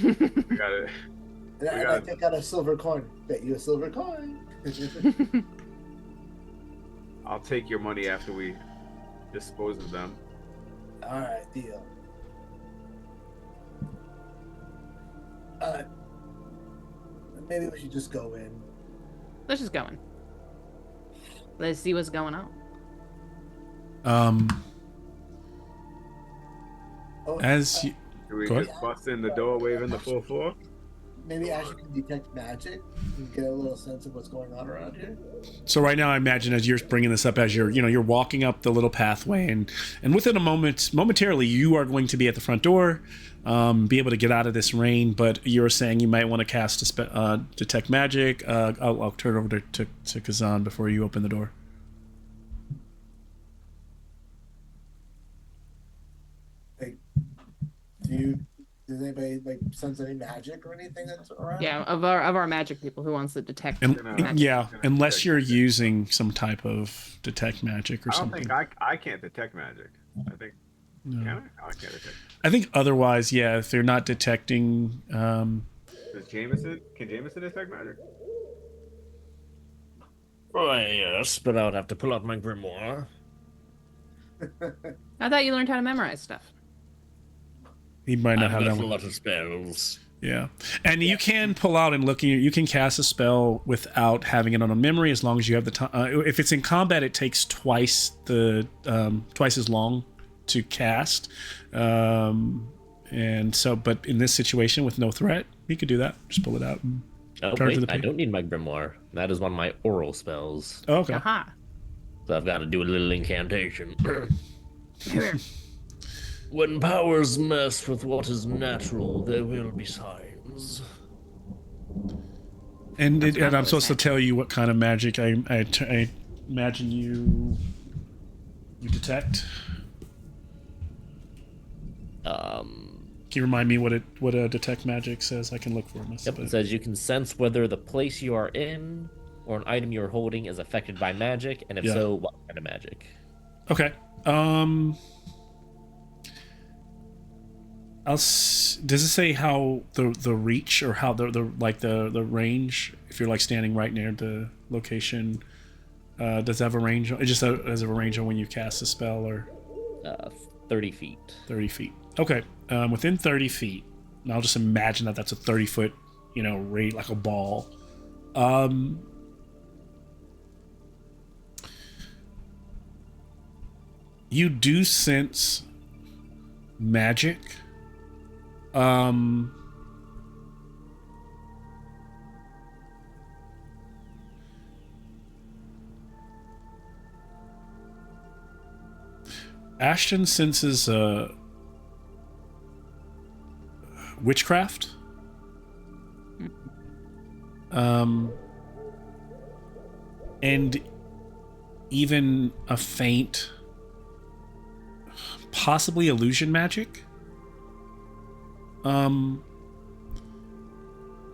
[SPEAKER 3] least.
[SPEAKER 5] We got it.
[SPEAKER 3] And I take out a silver coin. Bet you a silver coin.
[SPEAKER 5] I'll take your money after we dispose of them.
[SPEAKER 3] All right, deal. Maybe we should just go in.
[SPEAKER 1] Let's just go in. Let's see what's going on.
[SPEAKER 2] As you
[SPEAKER 5] Do we just bust in the door, waving the full floor?
[SPEAKER 3] Maybe Ashley can detect magic and get a little sense of what's going on around here.
[SPEAKER 2] So right now, I imagine as you're bringing this up, as you're walking up the little pathway, and within a momentarily, you are going to be at the front door, be able to get out of this rain. But you're saying you might want to cast detect magic. I'll turn it over to Kazan before you open the door.
[SPEAKER 3] Does anybody sense any magic or anything that's around?
[SPEAKER 1] Yeah, of our magic people, who wants to detect magic?
[SPEAKER 2] Yeah, unless you're using some type of detect magic or something.
[SPEAKER 5] I don't think I can't detect magic. I think can I? I can't detect.
[SPEAKER 2] I think otherwise, yeah. If they're not detecting,
[SPEAKER 5] Can Jameson detect magic?
[SPEAKER 6] Why, yes, but I would have to pull out my grimoire.
[SPEAKER 1] I thought you learned how to memorize stuff.
[SPEAKER 2] he might not have
[SPEAKER 6] I've
[SPEAKER 2] that
[SPEAKER 6] got a
[SPEAKER 2] one.
[SPEAKER 6] lot of spells.
[SPEAKER 2] Yeah, and you can pull out and look. You can cast a spell without having it on a memory, as long as you have the time. If it's in combat, it takes twice as long to cast. And so, but in this situation with no threat, you could do that. Just pull it out. And
[SPEAKER 6] Oh,
[SPEAKER 2] turn it to
[SPEAKER 6] wait,
[SPEAKER 2] the
[SPEAKER 6] I
[SPEAKER 2] page.
[SPEAKER 6] don't need my grimoire. That is one of my oral spells.
[SPEAKER 2] Oh, okay.
[SPEAKER 1] Aha.
[SPEAKER 6] So I've got to do a little incantation. When powers mess with what is natural, there will be signs.
[SPEAKER 2] And I'm supposed to tell you what kind of magic I imagine you detect. Can you remind me what a detect magic says? I can look for it myself.
[SPEAKER 6] Yep, it says you can sense whether the place you are in or an item you are holding is affected by magic, and if so, what kind of magic?
[SPEAKER 2] Okay. Does it say how the reach or how the range? If you're like standing right near the location, does it have a range? It just has a range on when you cast a spell or
[SPEAKER 6] 30 feet.
[SPEAKER 2] 30 feet. Okay, within 30 feet. And I'll just imagine that that's a 30-foot, rate like a ball. You do sense magic. Ashton senses witchcraft. And even a faint, possibly illusion magic.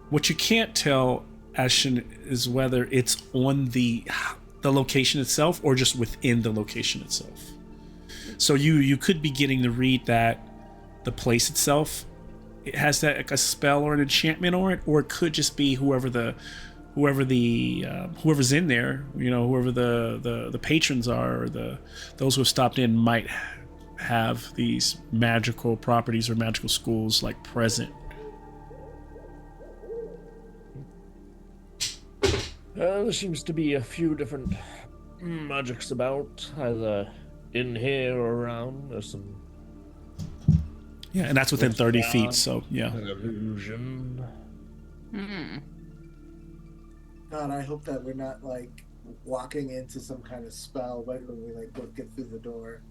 [SPEAKER 2] What you can't tell, Ashton, is whether it's on the location itself or just within the location itself. So you could be getting the read that the place itself, it has that like a spell or an enchantment on it, or it could just be whoever's in there, whoever the patrons are, or those who have stopped in might have these magical properties or magical schools like present.
[SPEAKER 6] There seems to be a few different magics about, either in here or around. There's some.
[SPEAKER 2] Yeah, and that's within 30 feet, so yeah.
[SPEAKER 6] An illusion.
[SPEAKER 3] God, I hope that we're not like walking into some kind of spell right when we like get through the door.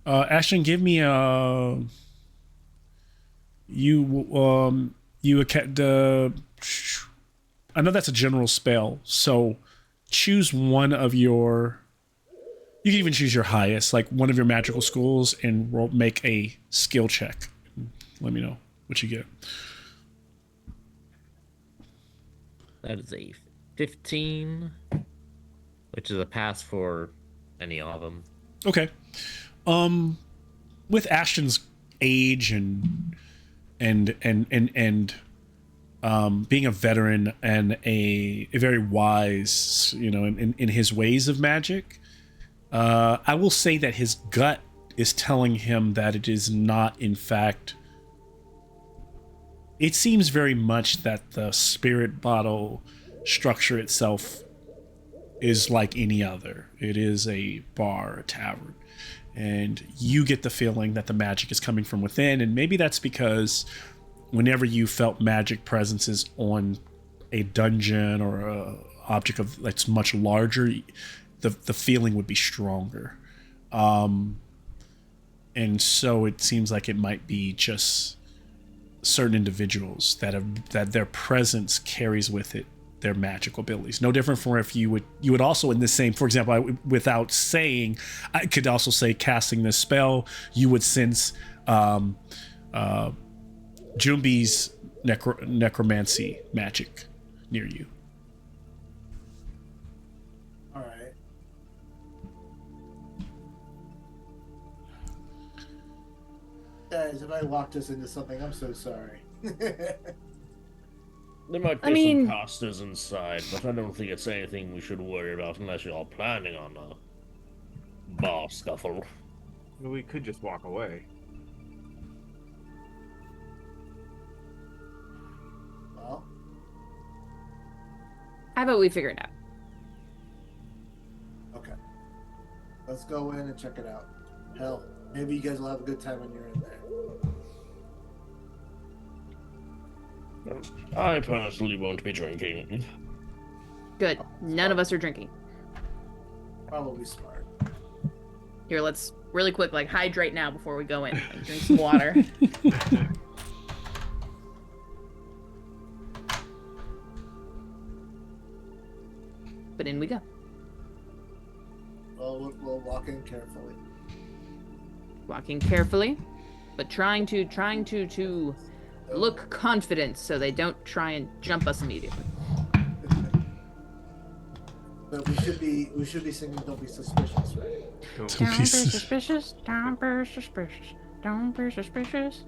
[SPEAKER 2] Ashton, give me I know that's a general spell, so choose one of your. You can even choose your highest, like one of your magical schools, and make a skill check. Let me know what you get.
[SPEAKER 6] That is a 15, which is a pass for any of them.
[SPEAKER 2] Okay. With Ashton's age and being a veteran and a very wise, in his ways of magic, I will say that his gut is telling him that it is not, in fact. It seems very much that the spirit bottle structure itself is like any other. It is a bar, a tavern. And you get the feeling that the magic is coming from within. And maybe that's because whenever you felt magic presences on a dungeon or a object that's much larger, the feeling would be stronger. And so it seems like it might be just certain individuals that their presence carries with it their magical abilities. No different from if you would also in the same, for example, without saying, I could also say casting this spell, you would sense Jumbi's necromancy magic near you.
[SPEAKER 3] All right. Guys, if I walked us into something, I'm so sorry.
[SPEAKER 6] There might be some casters inside, but I don't think it's anything we should worry about unless you're planning on a bar scuffle.
[SPEAKER 5] We could just walk away.
[SPEAKER 3] Well,
[SPEAKER 1] How about we figure it out?
[SPEAKER 3] okay. Let's go in and check it out. Hell, maybe you guys will have a good time when you're in there.
[SPEAKER 6] I personally won't be drinking.
[SPEAKER 1] Good. None of us are drinking.
[SPEAKER 3] Probably smart.
[SPEAKER 1] Here, let's really quick, hydrate now before we go in. Drink some water. But in we go.
[SPEAKER 3] Well, we'll walk in carefully.
[SPEAKER 1] Walking carefully, but trying to look confident so they don't try and jump us immediately.
[SPEAKER 3] But we should be singing "Don't Be Suspicious," right?
[SPEAKER 5] Don't-
[SPEAKER 1] Don't be suspicious. Don't be suspicious. Don't be suspicious.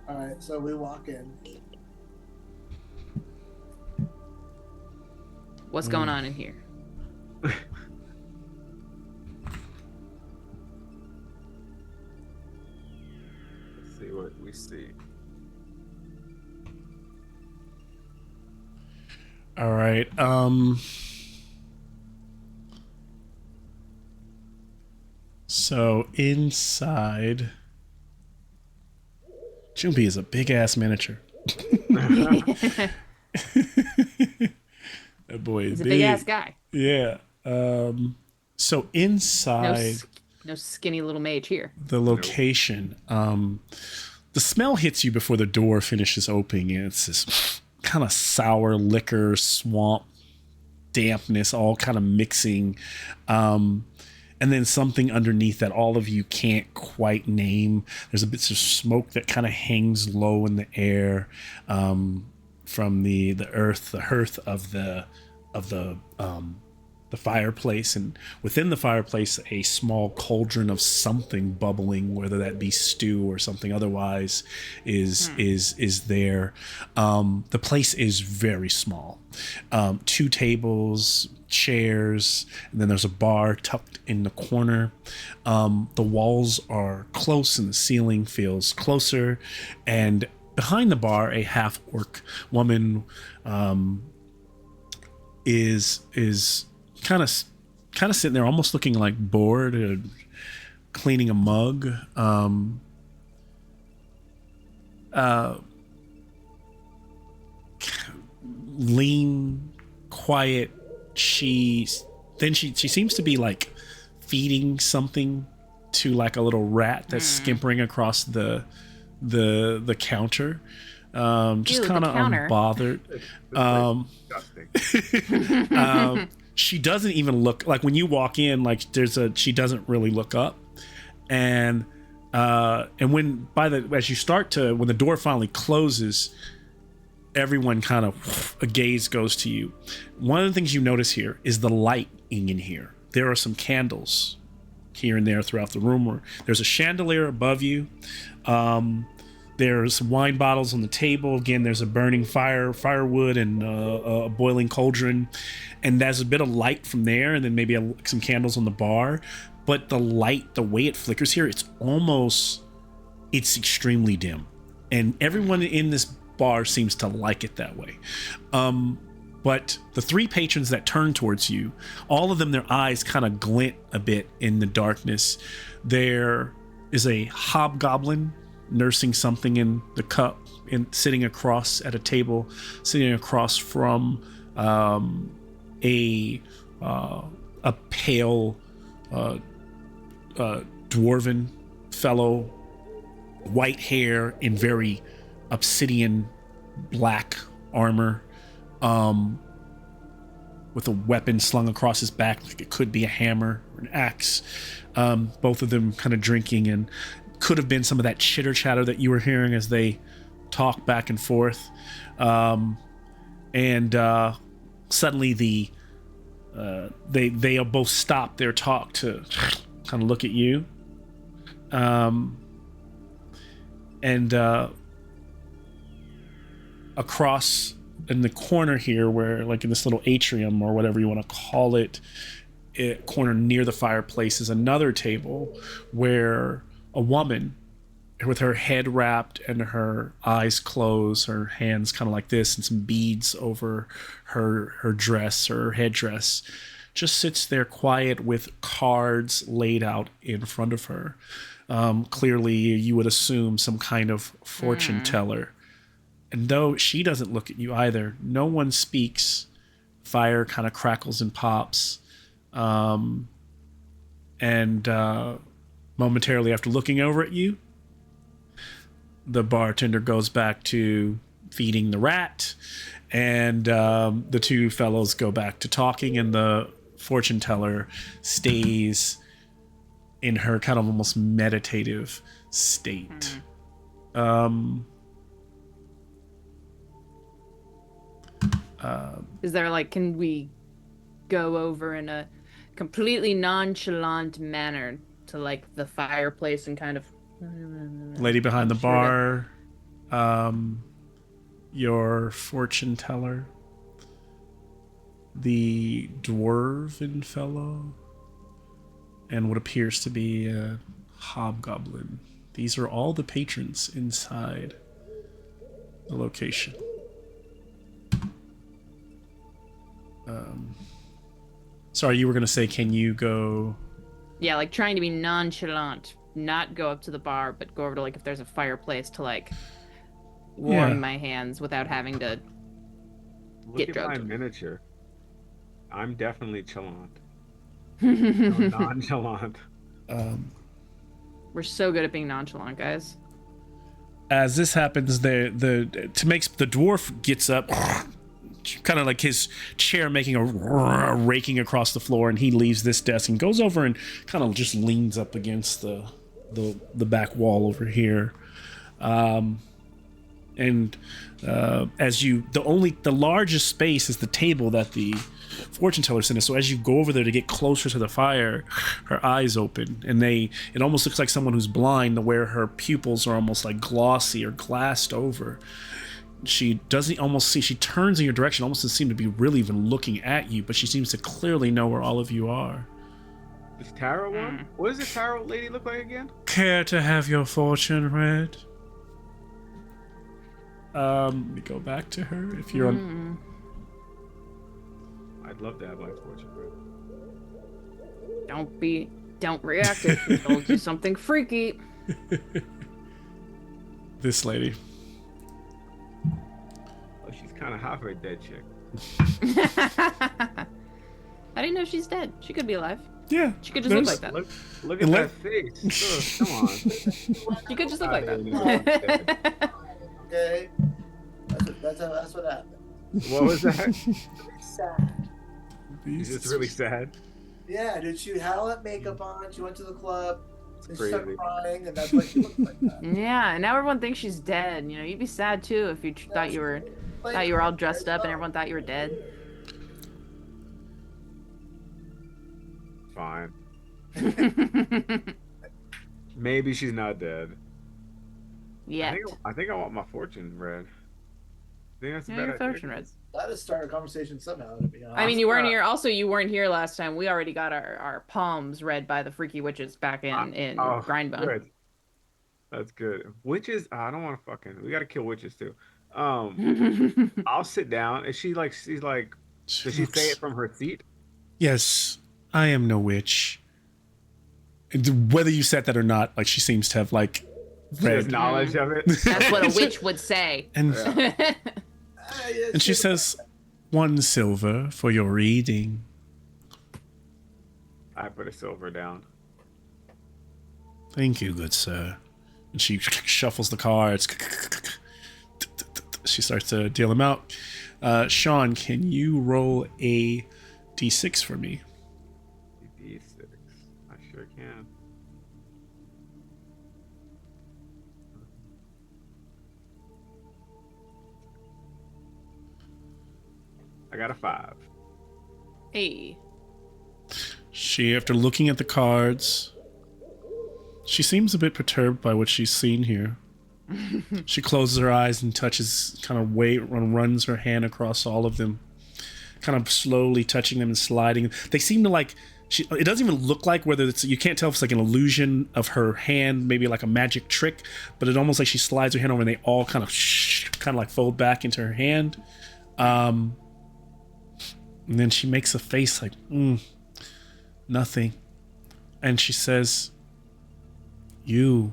[SPEAKER 3] All right, so we walk in.
[SPEAKER 1] What's going on in here?
[SPEAKER 5] Let's see what we see.
[SPEAKER 2] All right. So inside, Jumpy is a big ass miniature. That boy is
[SPEAKER 1] He's a big ass guy.
[SPEAKER 2] Yeah. So
[SPEAKER 1] No,
[SPEAKER 2] inside
[SPEAKER 1] no skinny little mage here.
[SPEAKER 2] the location, the smell hits you before the door finishes opening. And it's this kind of sour liquor, swamp, dampness, all kind of mixing. And then something underneath that all of you can't quite name. There's a bit of smoke that kind of hangs low in the air from the earth, the hearth of the fireplace, and within the fireplace a small cauldron of something bubbling, whether that be stew or something otherwise is there. The place is very small. 2 tables, chairs, and then there's a bar tucked in the corner. The walls are close and the ceiling feels closer, and behind the bar a half-orc woman is kind of sitting there, almost looking like bored, cleaning a mug. Lean, quiet. She seems to be like feeding something to like a little rat that's skimpering across the counter. Just kind of unbothered.
[SPEAKER 5] Disgusting.
[SPEAKER 2] She doesn't even look, like when you walk in, like she doesn't really look up, and when as you start to, when the door finally closes, everyone kind of, a gaze goes to you. One of the things you notice here is the lighting in here. There are some candles here and there throughout the room. There's a chandelier above you. There's wine bottles on the table. Again, there's a burning firewood, and a boiling cauldron. And there's a bit of light from there, and then maybe some candles on the bar. But the light, the way it flickers here, it's extremely dim. And everyone in this bar seems to like it that way. But the 3 patrons that turn towards you, all of them, their eyes kind of glint a bit in the darkness. There is a hobgoblin nursing something in the cup, and sitting across at a table, sitting across from a pale dwarven fellow, white hair in very obsidian black armor, with a weapon slung across his back like it could be a hammer or an axe. Both of them kind of drinking, and could have been some of that chitter chatter that you were hearing as they talk back and forth. Suddenly they both stop their talk to kind of look at you. Across in the corner here, where like in this little atrium or whatever you want to call it, corner near the fireplace, is another table where a woman with her head wrapped and her eyes closed, her hands kind of like this, and some beads over her dress or her headdress, just sits there quiet with cards laid out in front of her. Clearly, you would assume some kind of fortune teller. And though she doesn't look at you either, no one speaks. Fire kind of crackles and pops. Momentarily after looking over at you, the bartender goes back to feeding the rat, and the 2 fellows go back to talking, and the fortune teller stays in her kind of almost meditative state.
[SPEAKER 1] Is there like, can we go over in a completely nonchalant manner to like the fireplace and kind of
[SPEAKER 2] Lady behind the
[SPEAKER 1] I'm sure
[SPEAKER 2] bar, your fortune teller, the dwarven fellow, and what appears to be a hobgoblin. These are all the patrons inside the location. Sorry, you were gonna say, can you go?
[SPEAKER 1] Yeah, like trying to be nonchalant, not go up to the bar, but go over to like if there's a fireplace to like warm
[SPEAKER 2] Yeah.
[SPEAKER 1] my hands without having to
[SPEAKER 5] Look
[SPEAKER 1] get
[SPEAKER 5] at my
[SPEAKER 1] drugged.
[SPEAKER 5] miniature. I'm definitely chillant. No, nonchalant.
[SPEAKER 1] We're so good at being nonchalant, guys.
[SPEAKER 2] As this happens, the dwarf gets up, kind of like his chair making a raking across the floor, and he leaves this desk and goes over and kind of just leans up against the back wall over here. As you, the largest space is the table that the fortune teller's in. So as you go over there to get closer to the fire, her eyes open, and it almost looks like someone who's blind, to where her pupils are almost like glossy or glassed over. She doesn't almost see. She turns in your direction, almost doesn't seem to be really even looking at you, but she seems to clearly know where all of you are.
[SPEAKER 5] This tarot one? What does the tarot lady look like again?
[SPEAKER 2] Care to have your fortune read? Let me go back to her. If you're on.
[SPEAKER 5] I'd love to have my fortune read.
[SPEAKER 1] Don't react if she told you something freaky.
[SPEAKER 2] This lady.
[SPEAKER 5] Oh, she's kind of hot for a dead chick.
[SPEAKER 1] I didn't know she's dead. She could be alive.
[SPEAKER 2] Yeah.
[SPEAKER 1] She could just look like that.
[SPEAKER 5] Look at that face. Ugh, come on.
[SPEAKER 1] She could just look like
[SPEAKER 5] Outta
[SPEAKER 1] that.
[SPEAKER 3] Okay, that's what happened.
[SPEAKER 5] What was that?
[SPEAKER 3] Sad.
[SPEAKER 5] She's just really sad.
[SPEAKER 3] Yeah, dude, she had all that makeup on. She went to the club. And she
[SPEAKER 5] Crazy.
[SPEAKER 3] started crying, and that's why she looked like that.
[SPEAKER 1] Yeah, and now everyone thinks she's dead. You know, you'd be sad too if you thought you were all dressed up and everyone thought you were dead.
[SPEAKER 5] Fine. Maybe she's not dead.
[SPEAKER 1] Yet.
[SPEAKER 5] I think I want my fortune read. I think that's a
[SPEAKER 1] Yeah,
[SPEAKER 5] bad
[SPEAKER 1] your
[SPEAKER 5] idea.
[SPEAKER 1] fortune read.
[SPEAKER 3] Let us start a conversation somehow. To be honest.
[SPEAKER 1] I mean, you weren't here. Also, you weren't here last time. We already got our palms read by the freaky witches back in Grindbone.
[SPEAKER 5] Good. That's good. Witches, I don't want to fucking. We gotta kill witches too. I'll sit down. Is she like? She's like. Does she say it from her seat?
[SPEAKER 2] Yes, I am no witch. And whether you said that or not, like, she seems to have like
[SPEAKER 5] She has
[SPEAKER 2] read.
[SPEAKER 5] knowledge of it.
[SPEAKER 1] That's what a witch would say.
[SPEAKER 2] And
[SPEAKER 3] Yeah,
[SPEAKER 2] and she says, 1 silver for your reading.
[SPEAKER 5] I put a silver down.
[SPEAKER 2] Thank you, good sir. And she shuffles the cards. She starts to deal them out. Sean, can you roll a d6 for me?
[SPEAKER 5] D6. I sure can. I got a 5.
[SPEAKER 1] Hey.
[SPEAKER 2] She, after looking at the cards, she seems a bit perturbed by what she's seen here. She closes her eyes and runs her hand across all of them, kind of slowly touching them and sliding. They seem to like, it doesn't even look like whether it's, you can't tell if it's like an illusion of her hand, maybe like a magic trick, but it almost like she slides her hand over and they all kind of like fold back into her hand. And then she makes a face like, nothing. And she says, the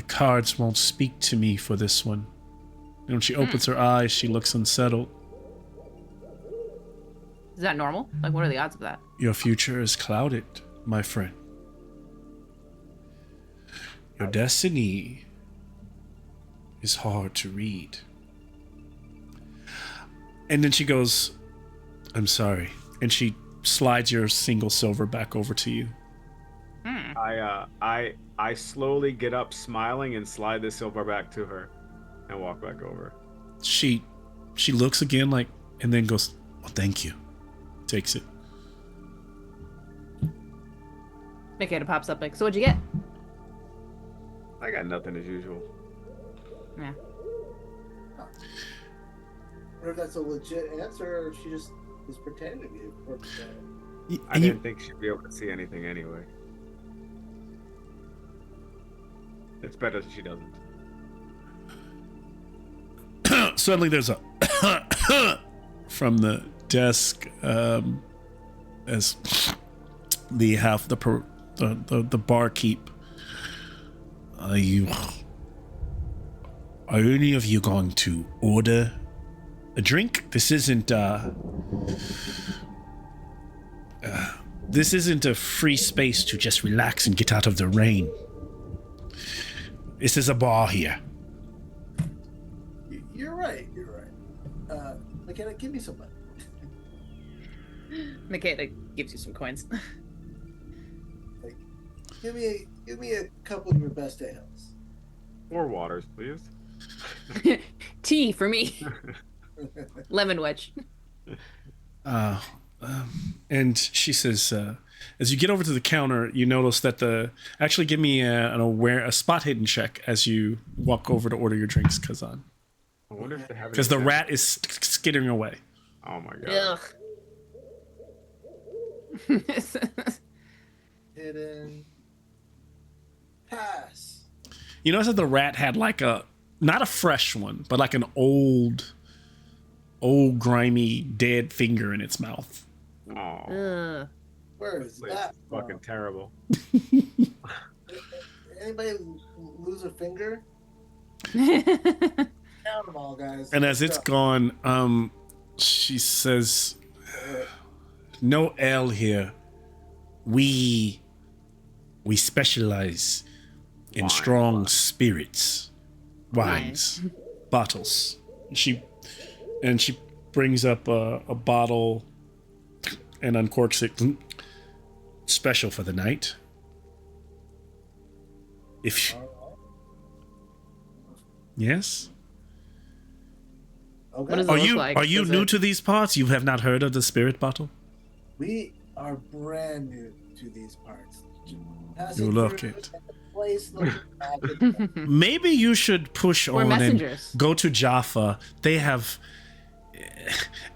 [SPEAKER 2] cards won't speak to me for this one. And when she opens her eyes, she looks unsettled.
[SPEAKER 1] Is that normal? Like, what are the odds of that?
[SPEAKER 2] Your future is clouded, my friend. Your destiny is hard to read. And then she goes, I'm sorry. And she slides your single silver back over to you.
[SPEAKER 5] I slowly get up smiling and slide the silver back to her and walk back over.
[SPEAKER 2] She looks again, like, and then goes, "Oh, thank you." Takes it.
[SPEAKER 1] Makeda pops up like, so what'd you get?
[SPEAKER 5] I got nothing as usual.
[SPEAKER 1] Yeah.
[SPEAKER 3] Or if that's a legit answer, or if she just was pretending to be.
[SPEAKER 5] I didn't think she'd be able to see anything anyway. It's better if she doesn't.
[SPEAKER 2] Suddenly there's a from the desk as the barkeep. Are any of you going to order a drink? This isn't a free space to just relax and get out of the rain. This is a bar here.
[SPEAKER 3] You're right. McKenna, give me some money.
[SPEAKER 1] Makeda gives you some coins.
[SPEAKER 3] Like, give me a couple of your best ales.
[SPEAKER 5] 4 waters, please.
[SPEAKER 1] Tea for me. Lemon wedge.
[SPEAKER 2] And she says, as you get over to the counter, you notice that actually give me a spot hidden check as you walk over to order your drinks, Kazan.
[SPEAKER 5] I wonder if they have
[SPEAKER 2] Because the rat is skittering away.
[SPEAKER 5] Oh my god.
[SPEAKER 1] Ugh.
[SPEAKER 3] Hidden. Pass.
[SPEAKER 2] You notice that the rat had like not a fresh one, but like an old, grimy, dead finger in its mouth.
[SPEAKER 5] Oh,
[SPEAKER 1] Ugh.
[SPEAKER 3] Where is that?
[SPEAKER 5] fucking terrible.
[SPEAKER 3] Anybody lose a finger? Count them all, guys.
[SPEAKER 2] And as it's gone, she says, "No ale here. We specialize in strong spirits, wines, bottles." She brings up a bottle and uncorks it. Special for the night. Yes.
[SPEAKER 3] Okay.
[SPEAKER 1] What does it
[SPEAKER 2] Are
[SPEAKER 1] look
[SPEAKER 2] you
[SPEAKER 1] like?
[SPEAKER 2] are you
[SPEAKER 1] Does
[SPEAKER 2] new
[SPEAKER 1] it-
[SPEAKER 2] to these parts? You have not heard of the spirit bottle?
[SPEAKER 3] We are brand new to these parts.
[SPEAKER 2] You look
[SPEAKER 3] through
[SPEAKER 2] it.
[SPEAKER 3] and the place looks magic.
[SPEAKER 2] Maybe you should push
[SPEAKER 1] We're
[SPEAKER 2] on
[SPEAKER 1] messengers.
[SPEAKER 2] and go to Jaffa. They have,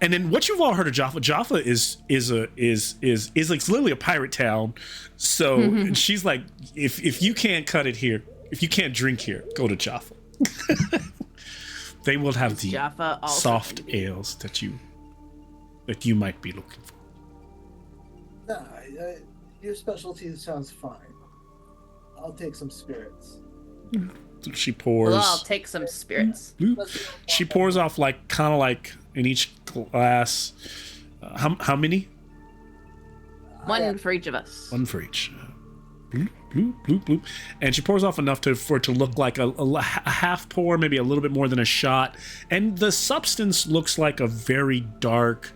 [SPEAKER 2] and then what you've all heard of Jaffa. Jaffa is like it's literally a pirate town. So she's like, if you can't cut it here, if you can't drink here, go to Jaffa. They will have the
[SPEAKER 1] Jaffa also
[SPEAKER 2] soft ales that you might be looking for.
[SPEAKER 3] Nah, your specialty sounds fine. I'll take some spirits.
[SPEAKER 2] She pours.
[SPEAKER 1] Well, I'll take some spirits.
[SPEAKER 2] She pours off like kind of like in each glass. How many?
[SPEAKER 1] One for each of us.
[SPEAKER 2] One for each. Bloop, bloop, bloop, bloop. And she pours off enough for it to look like a half pour, maybe a little bit more than a shot. And the substance looks like a very dark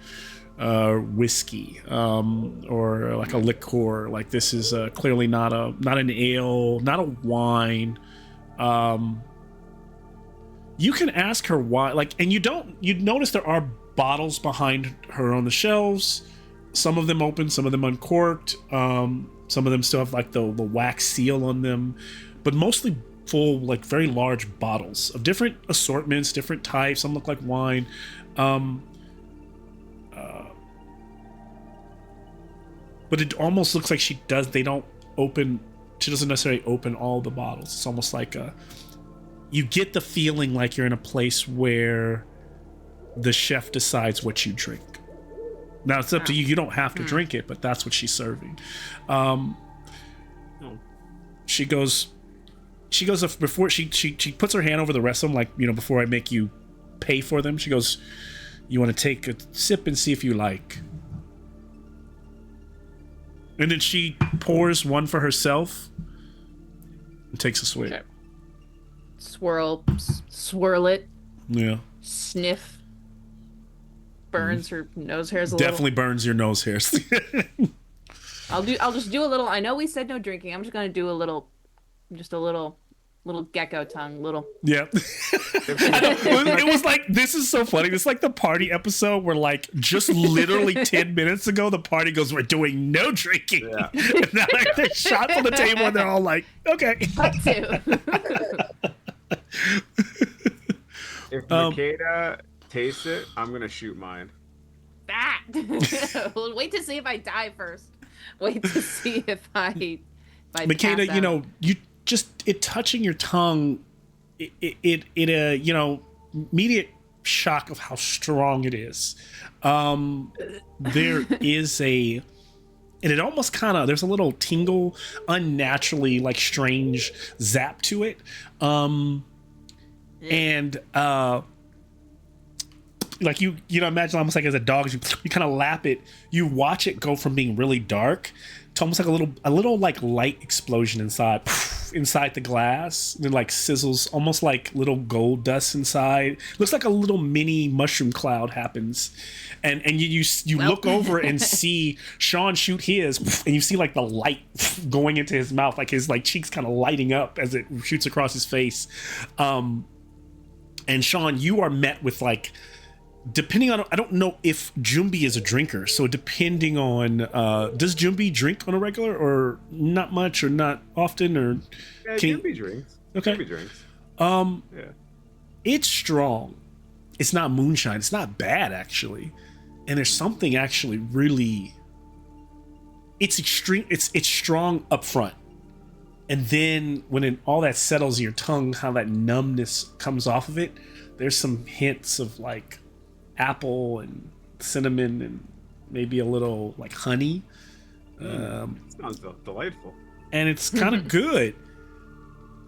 [SPEAKER 2] whiskey or like a liqueur. Like this is clearly not an ale, not a wine. You can ask her why, like, and you notice there are bottles behind her on the shelves. Some of them open, some of them uncorked. Some of them still have like the wax seal on them, but mostly full, like very large bottles of different assortments, different types. Some look like wine. But it almost looks like she doesn't necessarily open all the bottles. It's almost like you get the feeling like you're in a place where the chef decides what you drink. Now it's up to you. You don't have to drink it, but that's what she's serving. She goes before she puts her hand over the rest of them, like, you know, before I make you pay for them. She goes, "You want to take a sip and see if you like?" And then she pours one for herself and takes a swig.
[SPEAKER 1] Okay. Swirl it,
[SPEAKER 2] Yeah.
[SPEAKER 1] sniff. Burns her nose hairs a
[SPEAKER 2] Definitely burns your nose hairs.
[SPEAKER 1] little. I'll just do a little. I know we said no drinking. I'm just gonna do just a little Little gecko tongue, little.
[SPEAKER 2] Yeah. It was like, this is so funny. It's like the party episode where, like, just literally 10 minutes ago, the party goes, we're doing no drinking.
[SPEAKER 5] Yeah.
[SPEAKER 2] And now, like, there's shots on the table and they're all like, okay.
[SPEAKER 1] Up to.
[SPEAKER 5] If Makeda tastes it, I'm gonna shoot mine.
[SPEAKER 1] That. Well, wait to see if I die first. Wait to see if I
[SPEAKER 2] Makeda,
[SPEAKER 1] pass
[SPEAKER 2] you know,
[SPEAKER 1] out.
[SPEAKER 2] you just, it touching your tongue, you know, immediate shock of how strong it is. There is a, and it almost kind of, there's a little tingle, unnaturally, like, strange zap to it. And like, you know, imagine almost like as a dog, you kind of lap it, you watch it go from being really dark to almost like a little like light explosion inside the glass. And it like sizzles, almost like little gold dust inside. Looks like a little mini mushroom cloud happens, and you look over and see Sean shoot his, and you see like the light going into his mouth, like his like cheeks kind of lighting up as it shoots across his face. And Sean, you are met with, like, depending on, I don't know if Jumbi is a drinker, so depending on, does Jumbi drink on a regular, or not much, or not often, or?
[SPEAKER 5] Yeah, Jimmy drinks.
[SPEAKER 2] Okay.
[SPEAKER 5] Jimmy drinks.
[SPEAKER 2] Yeah. It's strong. It's not moonshine. It's not bad, actually. And there's something actually really, it's extreme. It's strong up front. And then when all that settles in your tongue, how that numbness comes off of it, there's some hints of like apple and cinnamon and maybe a little like honey.
[SPEAKER 5] Sounds delightful.
[SPEAKER 2] And it's kind of good.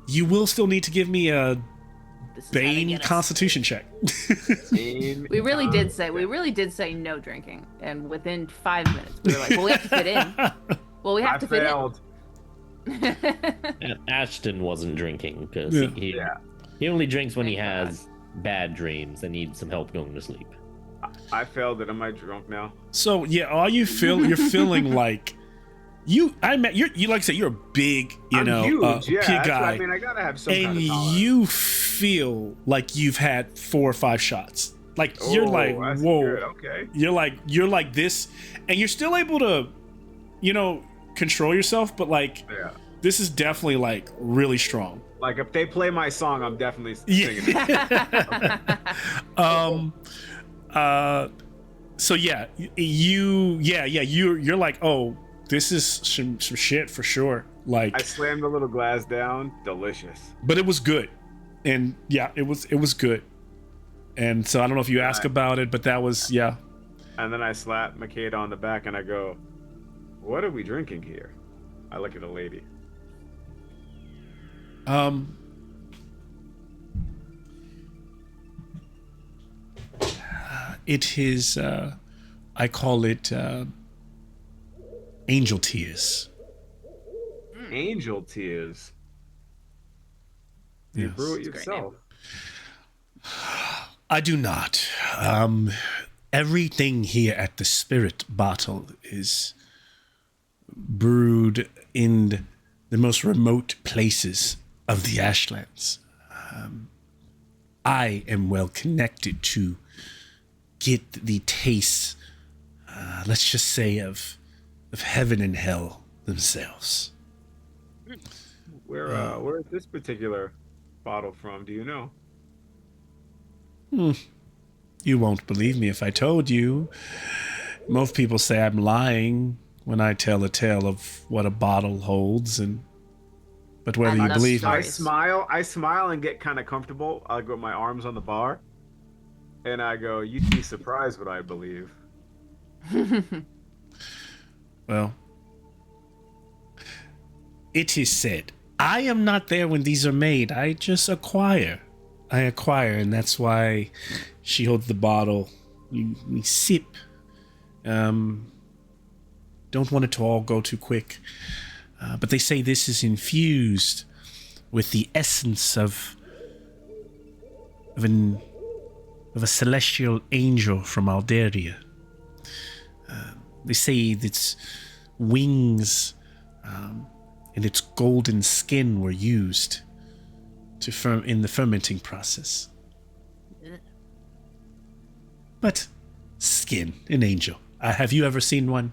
[SPEAKER 2] You will still need to give me a
[SPEAKER 1] This is how they
[SPEAKER 2] Bane
[SPEAKER 1] get us.
[SPEAKER 2] Constitution check.
[SPEAKER 1] We really did say no drinking, and within 5 minutes we were like, well, we have to fit in. Well, we have
[SPEAKER 5] I
[SPEAKER 1] to fit in.
[SPEAKER 5] failed.
[SPEAKER 6] And Ashton wasn't drinking because
[SPEAKER 2] Yeah.
[SPEAKER 6] he only drinks when he
[SPEAKER 1] Thank God.
[SPEAKER 6] has bad dreams and needs some help going to sleep.
[SPEAKER 5] I failed it. Am I drunk now?
[SPEAKER 2] So yeah, all you feel, you're feeling like you like I said, you're a big,
[SPEAKER 5] I'm huge. Yeah,
[SPEAKER 2] big
[SPEAKER 5] that's
[SPEAKER 2] guy,
[SPEAKER 5] what I mean, I gotta have some
[SPEAKER 2] and
[SPEAKER 5] kind of tolerance.
[SPEAKER 2] you feel like you've had 4 or 5 shots. Like you're like,
[SPEAKER 5] that's
[SPEAKER 2] whoa.
[SPEAKER 5] good. Okay.
[SPEAKER 2] You're like this, and you're still able to, control yourself, but like
[SPEAKER 5] Yeah.
[SPEAKER 2] this is definitely like really strong.
[SPEAKER 5] Like if they play my song, I'm definitely singing it.
[SPEAKER 2] So yeah, you're like, oh, this is some shit for sure. Like,
[SPEAKER 5] I slammed the little glass down. Delicious.
[SPEAKER 2] but it was good, and yeah, it was good. And so I don't know if you ask about it, but that was yeah.
[SPEAKER 5] And then I slap Makeda on the back and I go, "What are we drinking here?" I look at the lady.
[SPEAKER 2] It is I call it angel tears.
[SPEAKER 5] Angel tears. You
[SPEAKER 2] Yes.
[SPEAKER 5] brew it
[SPEAKER 1] a great
[SPEAKER 5] yourself.
[SPEAKER 2] I do not. Everything here at the Spirit Bottle is brewed in the most remote places of the Ashlands. I am well connected to get the taste, let's just say, of heaven and hell themselves.
[SPEAKER 5] Where is this particular bottle from? Do you know?
[SPEAKER 2] You won't believe me if I told you. Most people say I'm lying when I tell a tale of what a bottle holds, but whether you
[SPEAKER 1] love
[SPEAKER 2] believe
[SPEAKER 5] I
[SPEAKER 2] me,
[SPEAKER 1] stories.
[SPEAKER 5] smile and get kind of comfortable. I go with my arms on the bar, and I go, "You'd be surprised what I believe."
[SPEAKER 2] well, it is said, I am not there when these are made. I just acquire. And that's why she holds the bottle. We sip. Don't want it to all go too quick. But they say this is infused with the essence of a celestial angel from Alderia. They say its wings and its golden skin were used in the fermenting process. But skin, an angel. Have you ever seen one?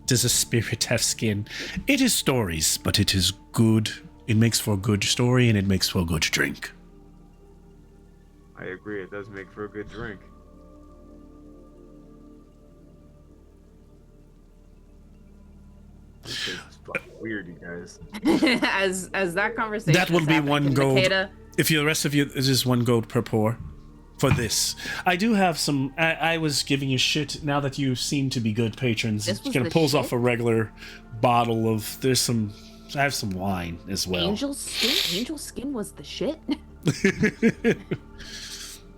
[SPEAKER 2] Does a spirit have skin? It is stories, but it is good. It makes for a good story, and it makes for a good drink.
[SPEAKER 5] I agree. It does make for a good drink. This is fucking weird, you guys.
[SPEAKER 1] as that conversation
[SPEAKER 2] That will
[SPEAKER 1] is
[SPEAKER 2] be
[SPEAKER 1] happening,
[SPEAKER 2] one
[SPEAKER 1] can
[SPEAKER 2] gold.
[SPEAKER 1] Makeda-
[SPEAKER 2] If you, the rest of you, is just 1 gold per pour for this. I do have some. I was giving you shit. Now that you seem to be good patrons,
[SPEAKER 1] This
[SPEAKER 2] it
[SPEAKER 1] was
[SPEAKER 2] kind
[SPEAKER 1] the
[SPEAKER 2] of pulls
[SPEAKER 1] shit?
[SPEAKER 2] off a regular bottle of. There's some. I have some wine as well.
[SPEAKER 1] Angel skin? Angel skin was the shit?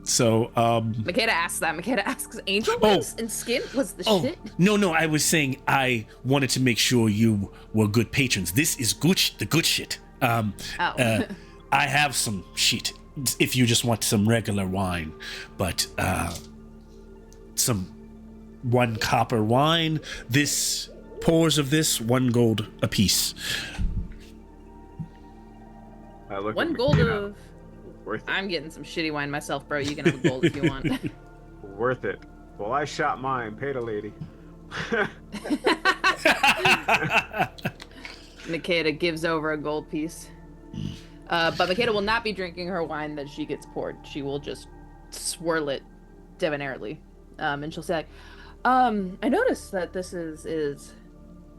[SPEAKER 2] So,
[SPEAKER 1] Makeda asks that. Makeda asks, Angel
[SPEAKER 2] Oh.
[SPEAKER 1] wings and skin was the
[SPEAKER 2] oh
[SPEAKER 1] shit?
[SPEAKER 2] no! I was saying I wanted to make sure you were good patrons. This is the good shit.
[SPEAKER 1] Oh.
[SPEAKER 2] I have some shit if you just want some regular wine, but some 1 copper wine. This pours of this 1 gold apiece.
[SPEAKER 5] I look
[SPEAKER 1] 1
[SPEAKER 5] at
[SPEAKER 1] gold
[SPEAKER 5] Makeda.
[SPEAKER 1] of...
[SPEAKER 5] Worth it.
[SPEAKER 1] I'm getting some shitty wine myself, bro. You can have a gold if you want.
[SPEAKER 5] Worth it. Well, I shot mine. Paid a lady.
[SPEAKER 1] Makeda gives over a gold piece. But Makeda will not be drinking her wine that she gets poured. She will just swirl it debonairly. And she'll say, like, I noticed that this is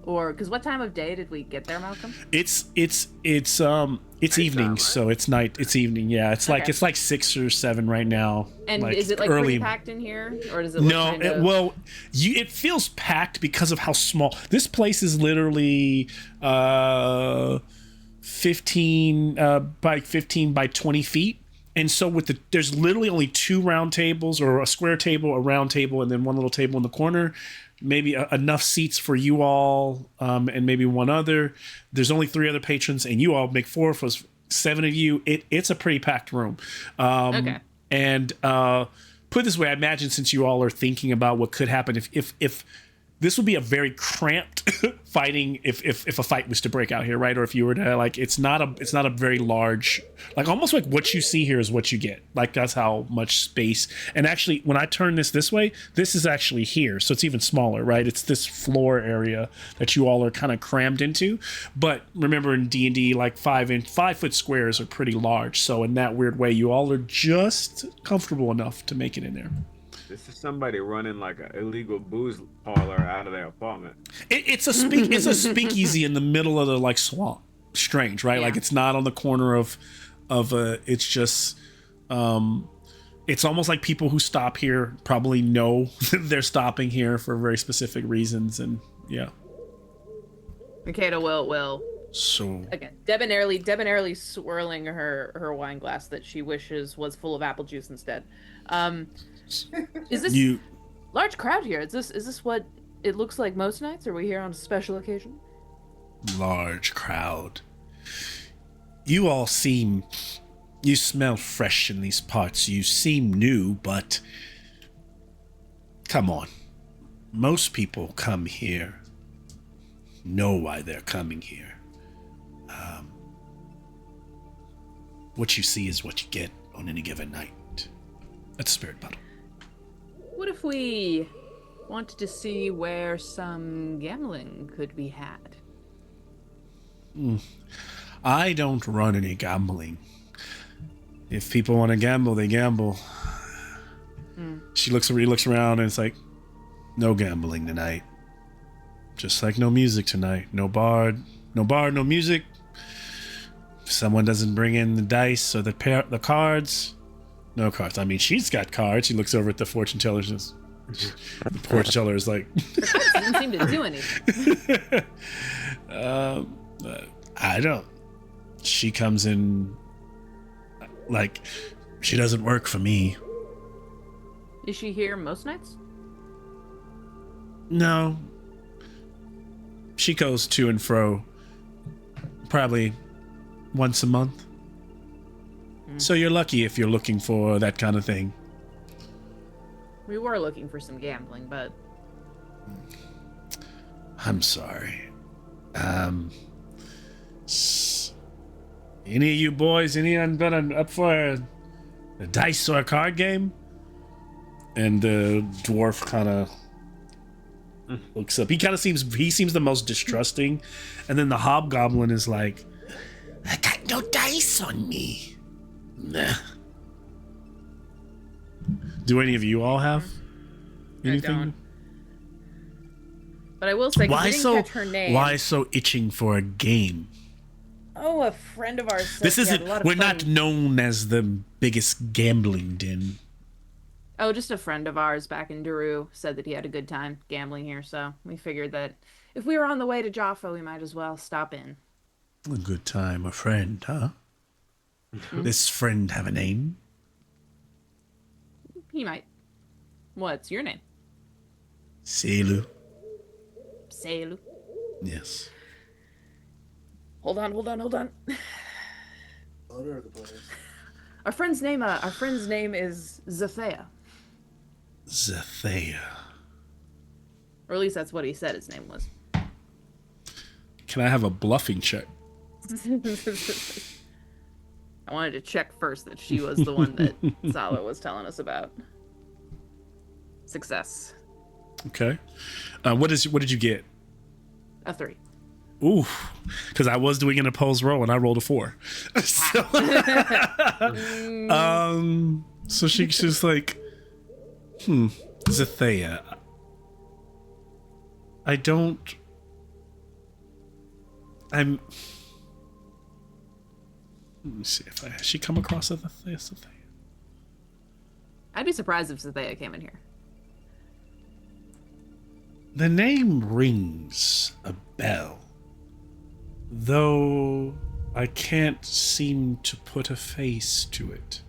[SPEAKER 1] or because what time of day did we get there, Malcolm?
[SPEAKER 2] It's evening,
[SPEAKER 5] right?
[SPEAKER 2] so it's night. It's evening. Yeah, it's like
[SPEAKER 1] Okay.
[SPEAKER 2] it's like 6 or 7 right now.
[SPEAKER 1] And is it like
[SPEAKER 2] early?
[SPEAKER 1] pretty packed in here, or does it? Look
[SPEAKER 2] No,
[SPEAKER 1] kind of...
[SPEAKER 2] well, it feels packed because of how small this place is. Literally, 15 by 20 feet. And so there's literally only 2 round tables, or a square table, a round table, and then 1 little table in the corner. Maybe enough seats for you all, and maybe 1 other. There's only 3 other patrons, and you all make 4 for 7 of you. It's a pretty packed room.
[SPEAKER 1] Okay.
[SPEAKER 2] And put it this way, I imagine since you all are thinking about what could happen if this would be a very cramped fighting if a fight was to break out here, right? Or if you were to like, it's not a very large, like almost like what you see here is what you get. Like that's how much space. And actually, when I turn this way, this is actually here, so it's even smaller, right? It's this floor area that you all are kind of crammed into. But remember, in D&D, like 5-foot squares are pretty large. So in that weird way, you all are just comfortable enough to make it in there.
[SPEAKER 5] This is somebody running like an illegal booze parlor out of their apartment.
[SPEAKER 2] It's a speakeasy in the middle of the like swamp. Strange, right?
[SPEAKER 1] Yeah.
[SPEAKER 2] Like it's not on the corner of it's just it's almost like people who stop here probably know they're stopping here for very specific reasons, and yeah.
[SPEAKER 1] Makeda will
[SPEAKER 2] So
[SPEAKER 1] again debonairly swirling her wine glass that she wishes was full of apple juice instead. Is this large crowd here? Is this what it looks like most nights? Are we here on a special occasion?
[SPEAKER 2] large crowd. You all you smell fresh in these parts. You seem new, but come on. Most people come here, know why they're coming here. What you see is what you get on any given night. That's a spirit bottle.
[SPEAKER 1] What if we wanted to see where some gambling could be had?
[SPEAKER 2] I don't run any gambling. If people want to gamble, they gamble. She looks around, and it's like, no gambling tonight. Just like no music tonight. No bar, no music. If someone doesn't bring in the dice or the cards, no cards. I mean, she's got cards. She looks over at the fortune teller. The fortune teller is like,
[SPEAKER 1] Doesn't seem to do anything.
[SPEAKER 2] I don't. She comes in like, she doesn't work for me.
[SPEAKER 1] Is she here most nights?
[SPEAKER 2] No. She goes to and fro probably once a month. So you're lucky if you're looking for that kind of thing.
[SPEAKER 1] We were looking for some gambling, but
[SPEAKER 2] I'm sorry. Any of you boys, anyone been up for a dice or a card game? And the dwarf kind of looks up. He seems the most distrusting. And then the hobgoblin is like, I got no dice on me. Nah. Do any of you all have anything?
[SPEAKER 1] I don't. But I will say, 'cause we didn't catch her name.
[SPEAKER 2] Why so itching for a game?
[SPEAKER 1] Oh, a friend of ours said
[SPEAKER 2] This
[SPEAKER 1] he had
[SPEAKER 2] isn't.
[SPEAKER 1] a lot of
[SPEAKER 2] We're
[SPEAKER 1] fun.
[SPEAKER 2] not known as the biggest gambling den.
[SPEAKER 1] Oh, just a friend of ours back in Daru said that he had a good time gambling here, so we figured that if we were on the way to Jaffa, we might as well stop in.
[SPEAKER 2] A good time, a friend, huh? This friend have a name?
[SPEAKER 1] He might. What's your name?
[SPEAKER 2] Selu.
[SPEAKER 1] Selu.
[SPEAKER 2] Yes.
[SPEAKER 1] Hold on.
[SPEAKER 3] Order of the place.
[SPEAKER 1] Our friend's name is Zathea.
[SPEAKER 2] Zathea.
[SPEAKER 1] Or at least that's what he said his name was.
[SPEAKER 2] Can I have a bluffing check?
[SPEAKER 1] I wanted to check first that she was the one that Sala was telling us about. Success.
[SPEAKER 2] Okay. What did you get?
[SPEAKER 1] A 3.
[SPEAKER 2] Ooh, because I was doing an opposed roll and I rolled a 4. So, so she's just like, Zathea. Let me see if has she come across Zathea?
[SPEAKER 1] I'd be surprised if Zathea came in here.
[SPEAKER 2] The name rings a bell, though I can't seem to put a face to it.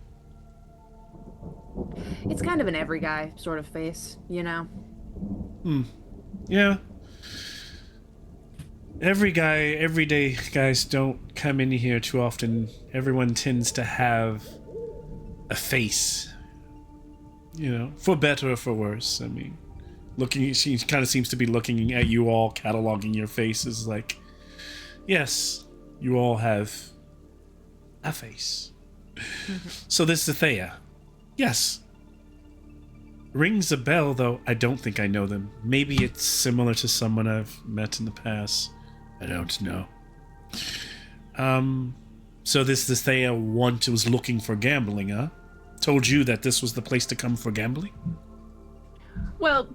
[SPEAKER 1] It's kind of an every guy sort of face, you know?
[SPEAKER 2] Yeah. Everyday guys don't come in here too often. Everyone tends to have a face. You know, for better or for worse. I mean, she kind of seems to be looking at you all, cataloging your faces like, yes, you all have a face. So this is Zathea. Yes. Rings a bell, though I don't think I know them. Maybe it's similar to someone I've met in the past. I don't know. So this Zathea was looking for gambling, huh? Told you that this was the place to come for gambling?
[SPEAKER 1] Well,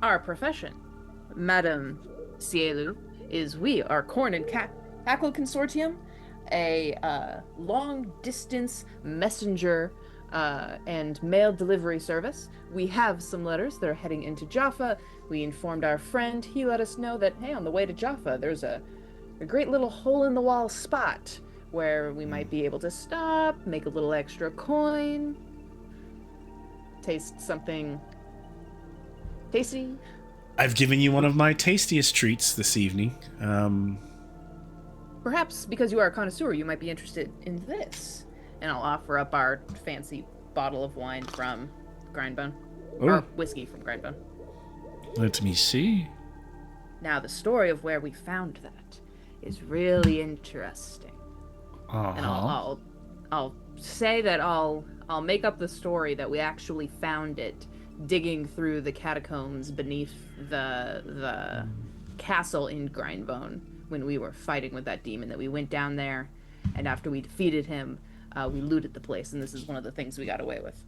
[SPEAKER 1] our profession, Madame Cielu, is our Corn and Cackle Consortium, a long-distance messenger and mail delivery service. We have some letters that are heading into Jaffa. We informed our friend. He let us know that, hey, on the way to Jaffa, there's a great little hole-in-the-wall spot where we might be able to stop, make a little extra coin, taste something tasty.
[SPEAKER 2] I've given you one of my tastiest treats this evening.
[SPEAKER 1] Perhaps because you are a connoisseur, you might be interested in this. And I'll offer up our fancy bottle of wine from Grindbone.
[SPEAKER 2] Oh.
[SPEAKER 1] Or whiskey from Grindbone.
[SPEAKER 2] Let me see.
[SPEAKER 1] Now, the story of where we found that is really interesting. And I'll say that I'll make up the story that we actually found it digging through the catacombs beneath the castle in Grindbone when we were fighting with that demon, that we went down there, and after we defeated him, we looted the place, and this is one of the things we got away with.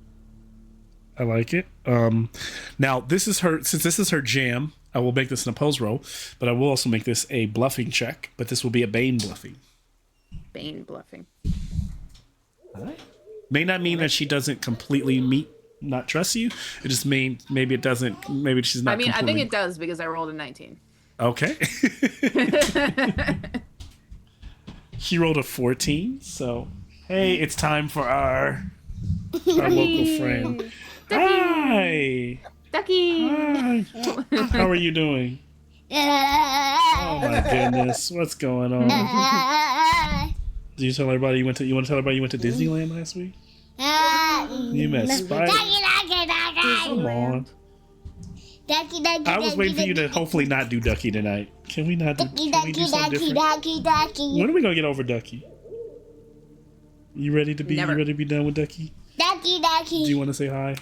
[SPEAKER 2] I like it. Now since this is her jam, I will make this an opposed roll, but I will also make this a bluffing check, but this will be a Bane bluffing.
[SPEAKER 1] Bane bluffing.
[SPEAKER 2] May not mean that she doesn't completely not trust you. It just means maybe she's not.
[SPEAKER 1] I mean, I think it does because I rolled a 19.
[SPEAKER 2] Okay. She rolled a 14, so hey, it's time for our local friend.
[SPEAKER 1] Ducky!
[SPEAKER 2] Hi.
[SPEAKER 1] Ducky!
[SPEAKER 2] Hi. How are you doing? Oh my goodness, what's going on? Did you tell everybody you want to tell everybody you went to Disneyland last week? You met Spider. Come on.
[SPEAKER 7] Ducky, ducky,
[SPEAKER 2] I was waiting for you to hopefully not do Ducky tonight. Can we not do?
[SPEAKER 7] Ducky,
[SPEAKER 2] Can we do
[SPEAKER 7] ducky,
[SPEAKER 2] something
[SPEAKER 7] ducky,
[SPEAKER 2] different?
[SPEAKER 7] ducky, ducky.
[SPEAKER 2] When are we gonna get over Ducky? You ready to be?
[SPEAKER 1] Never.
[SPEAKER 2] You ready to be done with Ducky?
[SPEAKER 7] Ducky,
[SPEAKER 2] Do
[SPEAKER 7] ducky.
[SPEAKER 2] you want to say hi?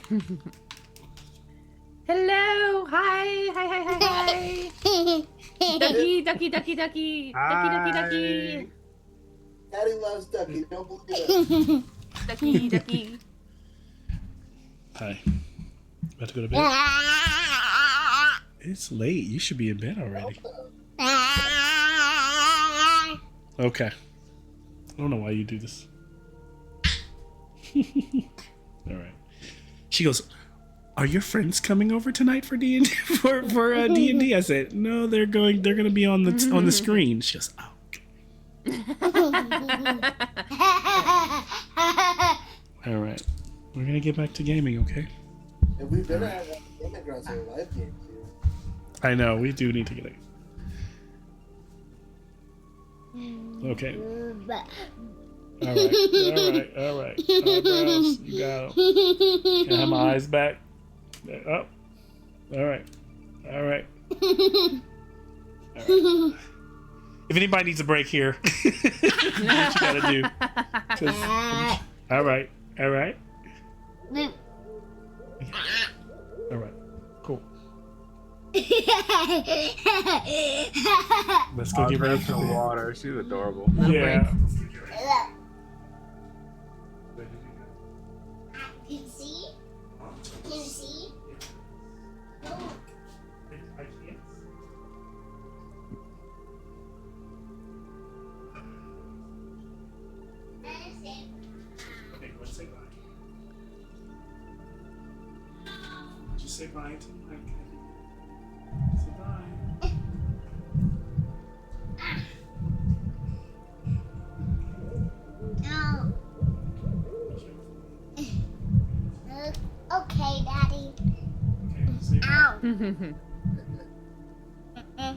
[SPEAKER 1] Hello. Hi. Hi. Hi. Hi. Hi. Ducky. Ducky. Ducky. Ducky. Ducky. Ducky. Ducky.
[SPEAKER 3] Daddy loves Ducky. Don't believe it.
[SPEAKER 1] Ducky. Ducky.
[SPEAKER 2] Hi. About to go to bed. It's late. You should be in bed already. Okay. I don't know why you do this. All right. She goes, "Are your friends coming over tonight for D&D for D&D?" I said, "No, they're gonna be on the screen." She goes, "Oh." All right. We're gonna get back to gaming, okay?
[SPEAKER 3] And we better have gaming grounds for live games here.
[SPEAKER 2] I know we do need to get it. Okay. All right. Eyebrows, you got 'em. Can I have my eyes back? Up. All right. If anybody needs a break here, what you gotta do? 'Cause- all right. All right. Cool. Let's go
[SPEAKER 5] I'll
[SPEAKER 2] get ready
[SPEAKER 5] drink
[SPEAKER 2] for
[SPEAKER 5] some
[SPEAKER 2] bed.
[SPEAKER 5] water. She's adorable.
[SPEAKER 2] Yeah.
[SPEAKER 7] Can you see? Can you see?
[SPEAKER 2] Okay, go say bye. Just say bye to Mike. Say bye.
[SPEAKER 7] No. Okay, Daddy.
[SPEAKER 2] Okay, say bye.
[SPEAKER 7] Ow.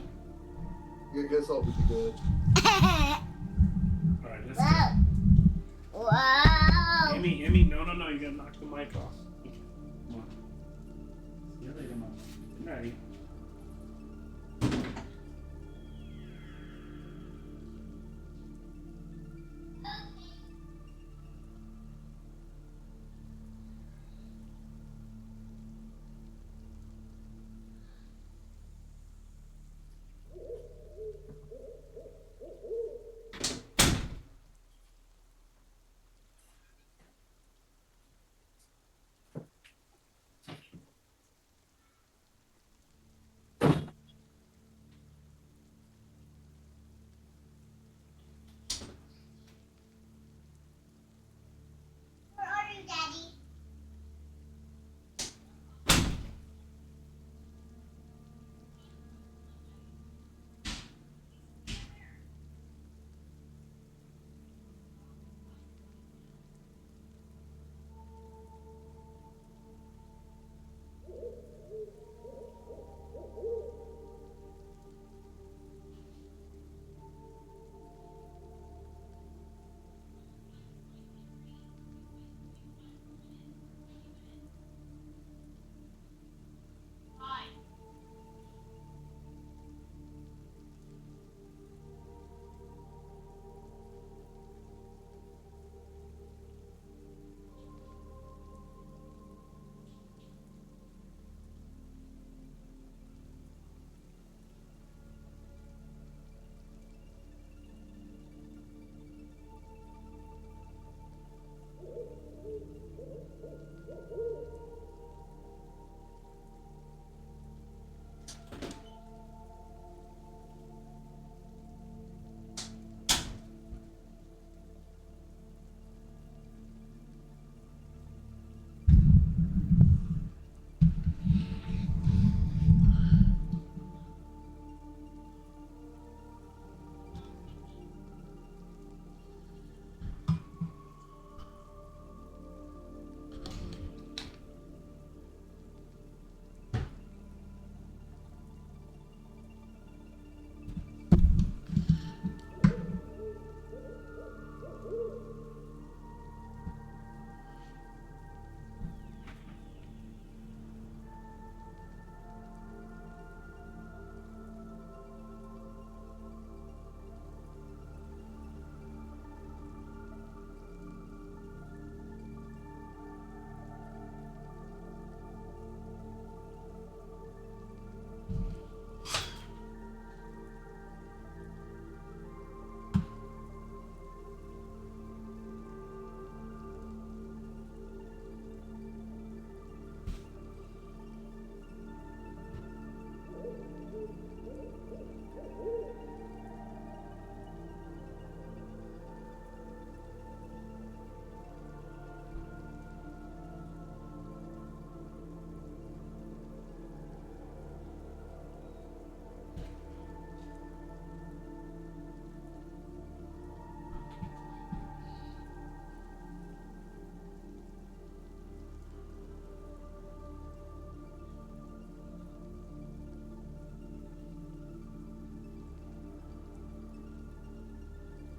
[SPEAKER 3] Your guess all would be good.
[SPEAKER 2] All right, let's go.
[SPEAKER 7] Whoa.
[SPEAKER 2] Emmy, no, you gotta knock the mic off. Okay, come on. See you later, Mom. Good night.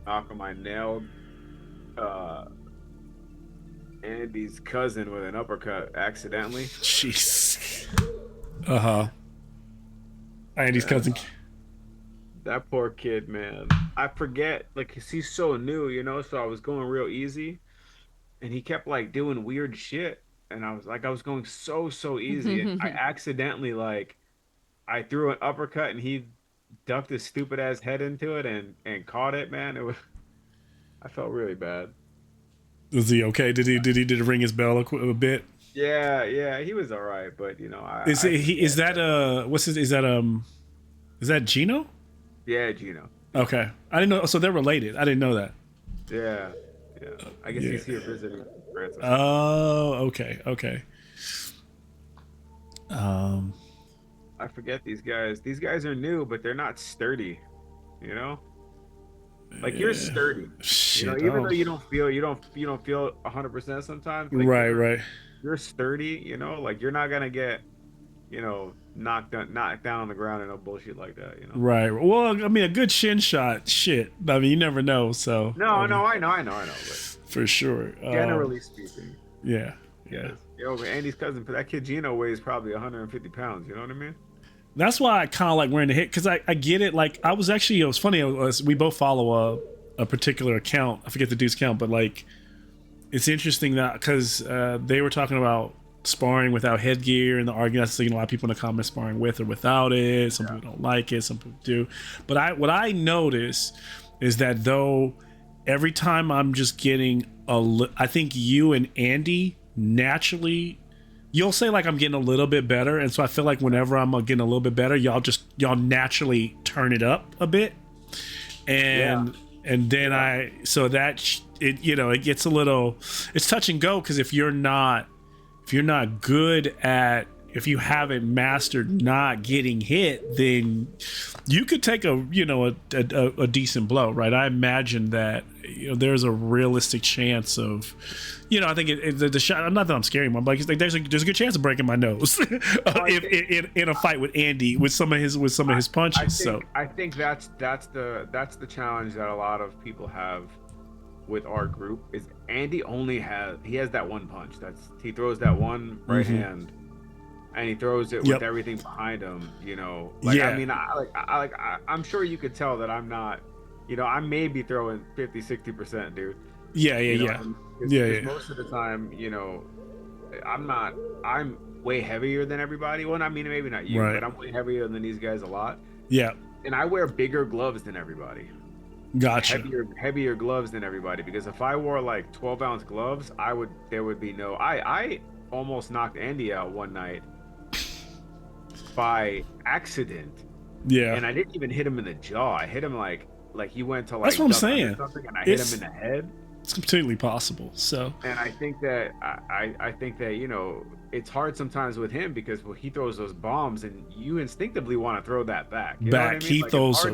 [SPEAKER 5] Malcolm, I nailed uh, Andy's cousin with an uppercut accidentally.
[SPEAKER 2] Jeez. Uh-huh. Andy's cousin.
[SPEAKER 5] That poor kid, man. I forget, like, 'cause he's so new, so I was going real easy, and he kept like doing weird shit, and I was going so easy, and I accidentally I threw an uppercut, and he ducked his stupid ass head into it and caught it, man. I felt really bad.
[SPEAKER 2] Was he okay? Did he ring his bell a bit?
[SPEAKER 5] Yeah, he was all right, but
[SPEAKER 2] Is that Gino?
[SPEAKER 5] Yeah, Gino.
[SPEAKER 2] Okay, I didn't know. So they're related. I didn't know that.
[SPEAKER 5] Yeah. I guess
[SPEAKER 2] Yeah.
[SPEAKER 5] he's here visiting Francis.
[SPEAKER 2] Oh, okay.
[SPEAKER 5] I forget these guys. These guys are new, but they're not sturdy. Like you're sturdy.
[SPEAKER 2] Shit.
[SPEAKER 5] Even though you don't feel 100% sometimes. Like,
[SPEAKER 2] Right.
[SPEAKER 5] You're sturdy. Like you're not gonna get knocked down on the ground and no bullshit like that.
[SPEAKER 2] Right. Well, I mean, a good shin shot. Shit. I mean, you never know. So.
[SPEAKER 5] No,
[SPEAKER 2] I mean,
[SPEAKER 5] I know. But
[SPEAKER 2] for sure.
[SPEAKER 5] generally speaking.
[SPEAKER 2] Yeah.
[SPEAKER 5] Andy's cousin, that kid Gino weighs probably 150 pounds. You know what I mean?
[SPEAKER 2] That's why I kind of like wearing the hit, because I get it. Like, it was funny. We both follow a particular account. I forget the dude's account, but like, it's interesting that because they were talking about sparring without headgear, and the argument, I've seen a lot of people in the comments sparring with or without it. Some people don't like it, some people do. But what I notice is that though every time I'm just getting I think you and Andy naturally, you'll say like I'm getting a little bit better, and so I feel like whenever I'm getting a little bit better, y'all naturally turn it up a bit, and then it gets a little, it's touch and go, because if you're not good at, if you haven't mastered not getting hit, then you could take a decent blow, right? I imagine that there's a realistic chance of, I think the shot. Not that I'm scaring him, but like, there's a good chance of breaking my nose if in a fight with Andy with some of his punches.
[SPEAKER 5] I think that's the challenge that a lot of people have with our group is Andy he has that one punch. He throws that one right hand, and he throws it with everything behind him. I mean, I'm sure you could tell that I'm not. I may be throwing 50-60%, dude.
[SPEAKER 2] Yeah.
[SPEAKER 5] Most of the time, I'm way heavier than everybody. Well, I mean, maybe not you,
[SPEAKER 2] right,
[SPEAKER 5] but I'm way heavier than these guys a lot.
[SPEAKER 2] Yeah.
[SPEAKER 5] And I wear bigger gloves than everybody.
[SPEAKER 2] Gotcha.
[SPEAKER 5] Heavier gloves than everybody, because if I wore like 12-ounce gloves, there would be no. I almost knocked Andy out one night by accident.
[SPEAKER 2] Yeah.
[SPEAKER 5] And I didn't even hit him in the jaw. I hit him like he went to like.
[SPEAKER 2] That's what I'm saying.
[SPEAKER 5] Something, and I hit him in the head.
[SPEAKER 2] It's completely possible. So.
[SPEAKER 5] And I think that I think that it's hard sometimes with him, because he throws those bombs, and you instinctively want to throw that back. You know what I mean?
[SPEAKER 2] He throws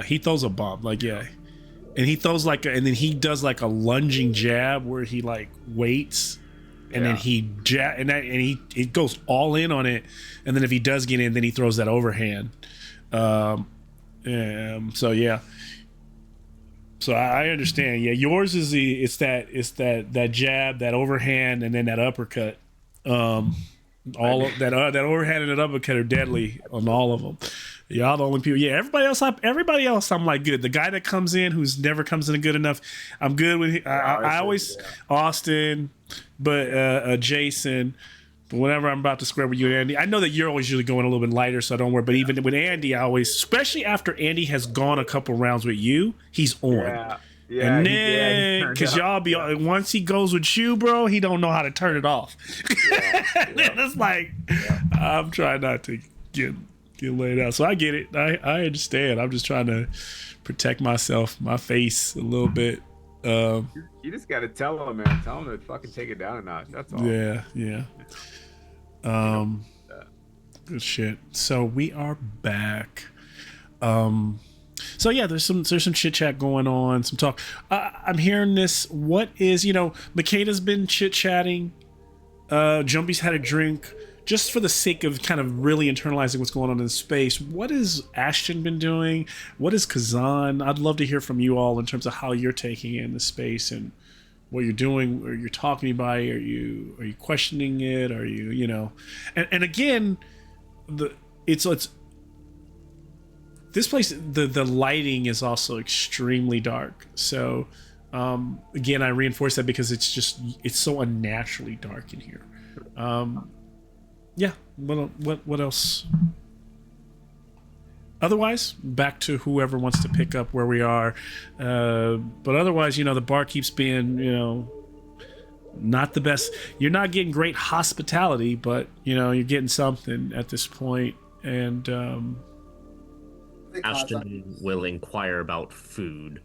[SPEAKER 2] he throws a bomb, like, and he throws and then he does like a lunging jab where he like waits, and then he it goes all in on it, and then if he does get in, then he throws that overhand. So I understand. Yeah, yours is that jab, that overhand, and then that uppercut. All of that overhand and that uppercut are deadly on all of them. Y'all the only people. Yeah, everybody else, I'm like good. The guy that comes in who's never comes in good enough, I'm good with. I always Austin, but Jason. But whenever I'm about to square with you and Andy, I know that you're always usually going a little bit lighter, so I don't worry. But even with Andy, I always, especially after Andy has gone a couple rounds with you, he's on. Yeah, and then because y'all be once he goes with you, bro, he don't know how to turn it off. It's like I'm trying not to get laid out. So I get it. I understand. I'm just trying to protect myself, my face a little bit.
[SPEAKER 5] You just gotta tell him, man. Tell him to fucking take it down a notch. That's all.
[SPEAKER 2] Yeah. Good shit. So we are back. So yeah, there's some chit chat going on, some talk. I'm hearing this. What is Makeda's been chit chatting. Jumpy's had a drink. just for the sake of kind of really internalizing what's going on in space, what has Ashton been doing? What is Kazan? I'd love to hear from you all in terms of how you're taking in the space and what you're doing. Are you talking about it? Are you questioning it? Are you know? And again, it's this place. The lighting is also extremely dark. So again, I reinforce that because it's so unnaturally dark in here. Yeah. What else? Otherwise, back to whoever wants to pick up where we are. But otherwise, the bar keeps being, not the best. You're not getting great hospitality, but you're getting something at this point. And
[SPEAKER 6] Ashton will inquire about food.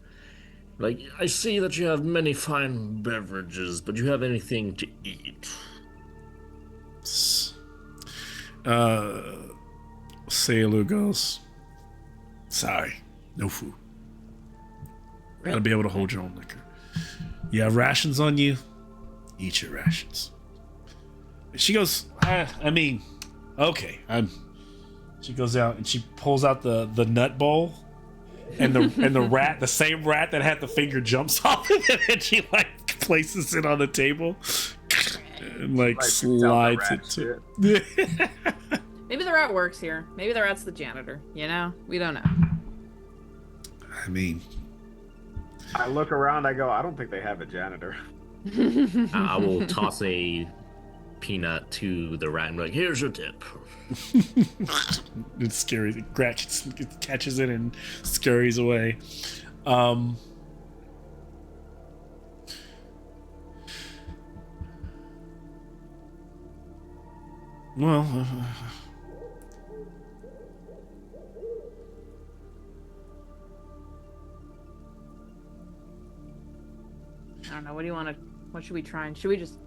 [SPEAKER 6] Like, I see that you have many fine beverages, but do you have anything to eat?
[SPEAKER 2] Seilu goes, sorry, no food. Gotta be able to hold your own liquor. You have rations on you, eat your rations. And she goes, okay. She goes out and she pulls out the nut bowl and the rat, the same rat that had the finger, jumps off of it, and she places it on the table and slides it to
[SPEAKER 1] Maybe the rat works here. Maybe the rat's the janitor. We don't know.
[SPEAKER 5] I look around. I go, I don't think they have a janitor.
[SPEAKER 6] I will toss a peanut to the rat and be like, here's your tip.
[SPEAKER 2] It's scary. It catches it and scurries away. Well,
[SPEAKER 1] I don't know. What do you want to? What should we try? And should we just?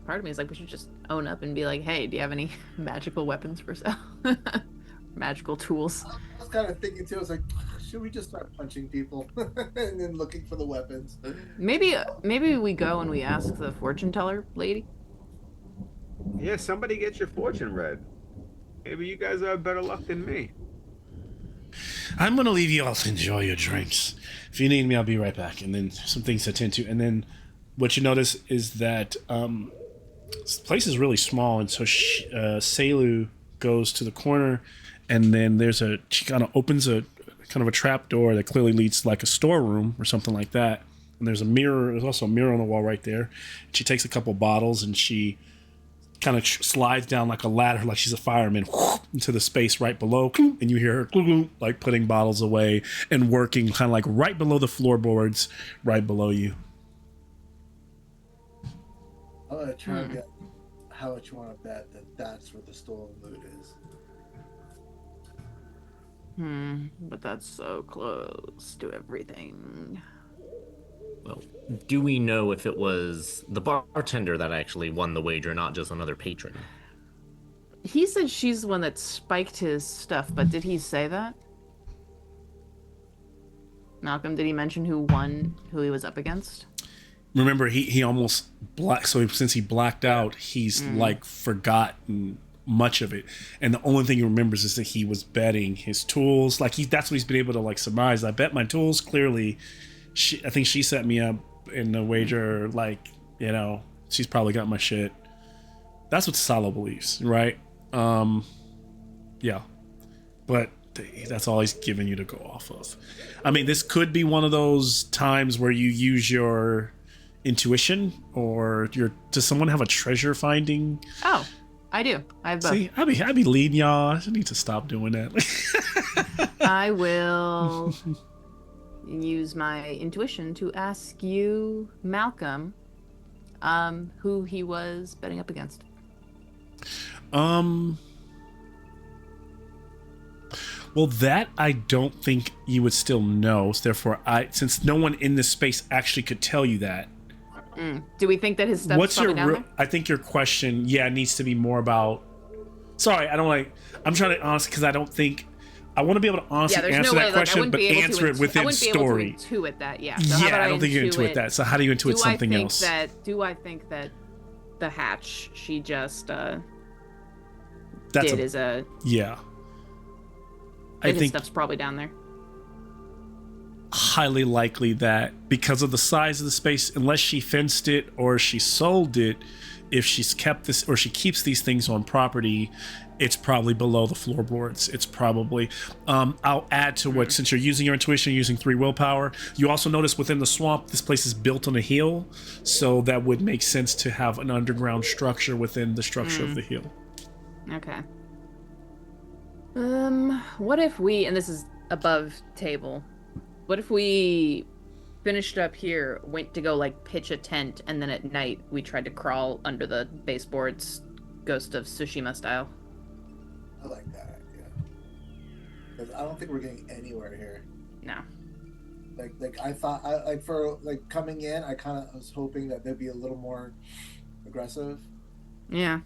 [SPEAKER 1] Part of me is like, we should just own up and be like, hey, do you have any magical weapons for sale? Magical tools.
[SPEAKER 3] I was kind of thinking too. I was like, should we just start punching people and then looking for the weapons?
[SPEAKER 1] Maybe we go and we ask the fortune teller lady.
[SPEAKER 5] Yeah, somebody get your fortune read. Maybe you guys have better luck than me.
[SPEAKER 2] I'm gonna leave you all to enjoy your drinks. If you need me, I'll be right back. And then some things to attend to. And then what you notice is that this place is really small, and so Seilu goes to the corner, and then she kind of opens a trap door that clearly leads to a storeroom or something like that. And there's also a mirror on the wall right there. She takes a couple bottles and she kind of slides down like a ladder, like she's a fireman, into the space right below, and you hear her putting bottles away and working kind of right below the floorboards, right below you.
[SPEAKER 3] I'm gonna try and get how much you want to bet that's where the stolen loot is.
[SPEAKER 1] But that's so close to everything.
[SPEAKER 4] Well, do we know if it was the bartender that actually won the wager, not just another patron?
[SPEAKER 1] He said she's the one that spiked his stuff, but did he say that? Malcolm, did he mention who won, who he was up against?
[SPEAKER 2] Remember, he almost blacked. So since he blacked out, he's forgotten much of it, and the only thing he remembers is that he was betting his tools. That's what he's been able to surmise. I bet my tools. Clearly, I think she set me up in the wager. She's probably got my shit. That's what Salo believes, right? Yeah, but that's all he's giving you to go off of. This could be one of those times where you use your intuition, or does someone have a treasure finding?
[SPEAKER 1] Oh, I do. I have both.
[SPEAKER 2] See, I'd be leading y'all. I need to stop doing that.
[SPEAKER 1] I will use my intuition to ask you, Malcolm, who he was betting up against.
[SPEAKER 2] Well, that I don't think you would still know. So therefore, since no one in this space actually could tell you that.
[SPEAKER 1] Do we think that his stuff's
[SPEAKER 2] What's your
[SPEAKER 1] down there?
[SPEAKER 2] I think your question, needs to be more about. Sorry, I don't I'm trying to honestly, because I don't think I want to be able to honestly answer that question, but answer it within story.
[SPEAKER 1] I wouldn't be able to intuit that. Yeah. So
[SPEAKER 2] I don't think you intuit that. So how do you intuit something else?
[SPEAKER 1] Do I think that the hatch she just
[SPEAKER 2] That's
[SPEAKER 1] did is a.
[SPEAKER 2] yeah. I
[SPEAKER 1] His
[SPEAKER 2] think
[SPEAKER 1] stuff's probably down there.
[SPEAKER 2] highly likely that because of the size of the space, unless she fenced it or she sold it, if she's kept this or she keeps these things on property, it's probably below the floorboards. It's probably I'll add to what, since you're using your intuition, you're using 3 willpower, you also notice within the swamp this place is built on a hill, so that would make sense to have an underground structure within the structure of the hill.
[SPEAKER 1] Okay. What if we, and this is above table, what if we finished up here, went to go like pitch a tent, and then at night we tried to crawl under the baseboards, Ghost of Tsushima style?
[SPEAKER 3] I like that idea. Because I don't think we're getting anywhere here.
[SPEAKER 1] No.
[SPEAKER 3] Like I thought, for coming in, I kind of was hoping that they'd be a little more aggressive.
[SPEAKER 1] Yeah.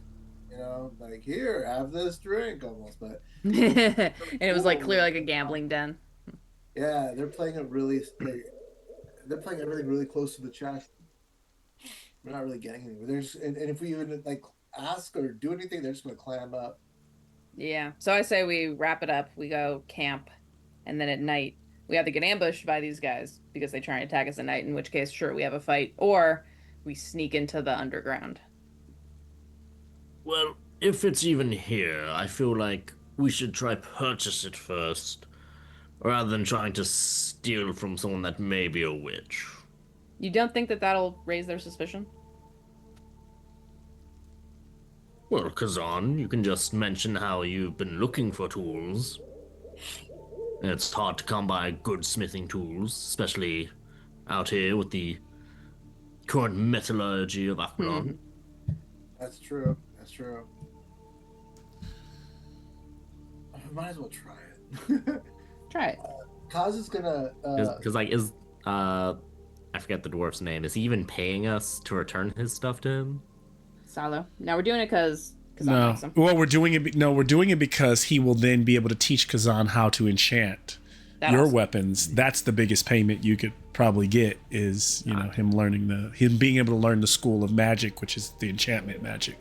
[SPEAKER 3] You know, like, here, have this drink almost, but
[SPEAKER 1] And it was like clear like a gambling den.
[SPEAKER 3] yeah, they're playing it really. They're playing everything really close to the chest. We're not really getting anywhere. There's and if we even like ask or do anything, they're just gonna clam up.
[SPEAKER 1] Yeah. So I say we wrap it up, we go camp, and then at night we either get ambushed by these guys because they try and attack us at night, in which case, sure, we have a fight, or we sneak into the underground.
[SPEAKER 6] Well, if it's even here, I feel like we should try purchase it first, rather than trying to steal from someone that may be a witch.
[SPEAKER 1] You don't think that that'll raise their suspicion?
[SPEAKER 6] Well, Kazan, you can just mention how you've been looking for tools. It's hard to come by good smithing tools, especially out here with the current metallurgy of Aquion.
[SPEAKER 3] That's true. That's true. I might as well try it.
[SPEAKER 1] Try it.
[SPEAKER 3] Kaz is gonna.
[SPEAKER 6] Because I forget the dwarf's name. Is he even paying us to return his stuff to him?
[SPEAKER 1] Salo. Now we're doing it because
[SPEAKER 2] No, well, we're doing it. No, we're doing it because he will then be able to teach Kazan how to enchant your weapons. That's the biggest payment you could probably get, is him being able to learn the school of magic, which is the enchantment magic.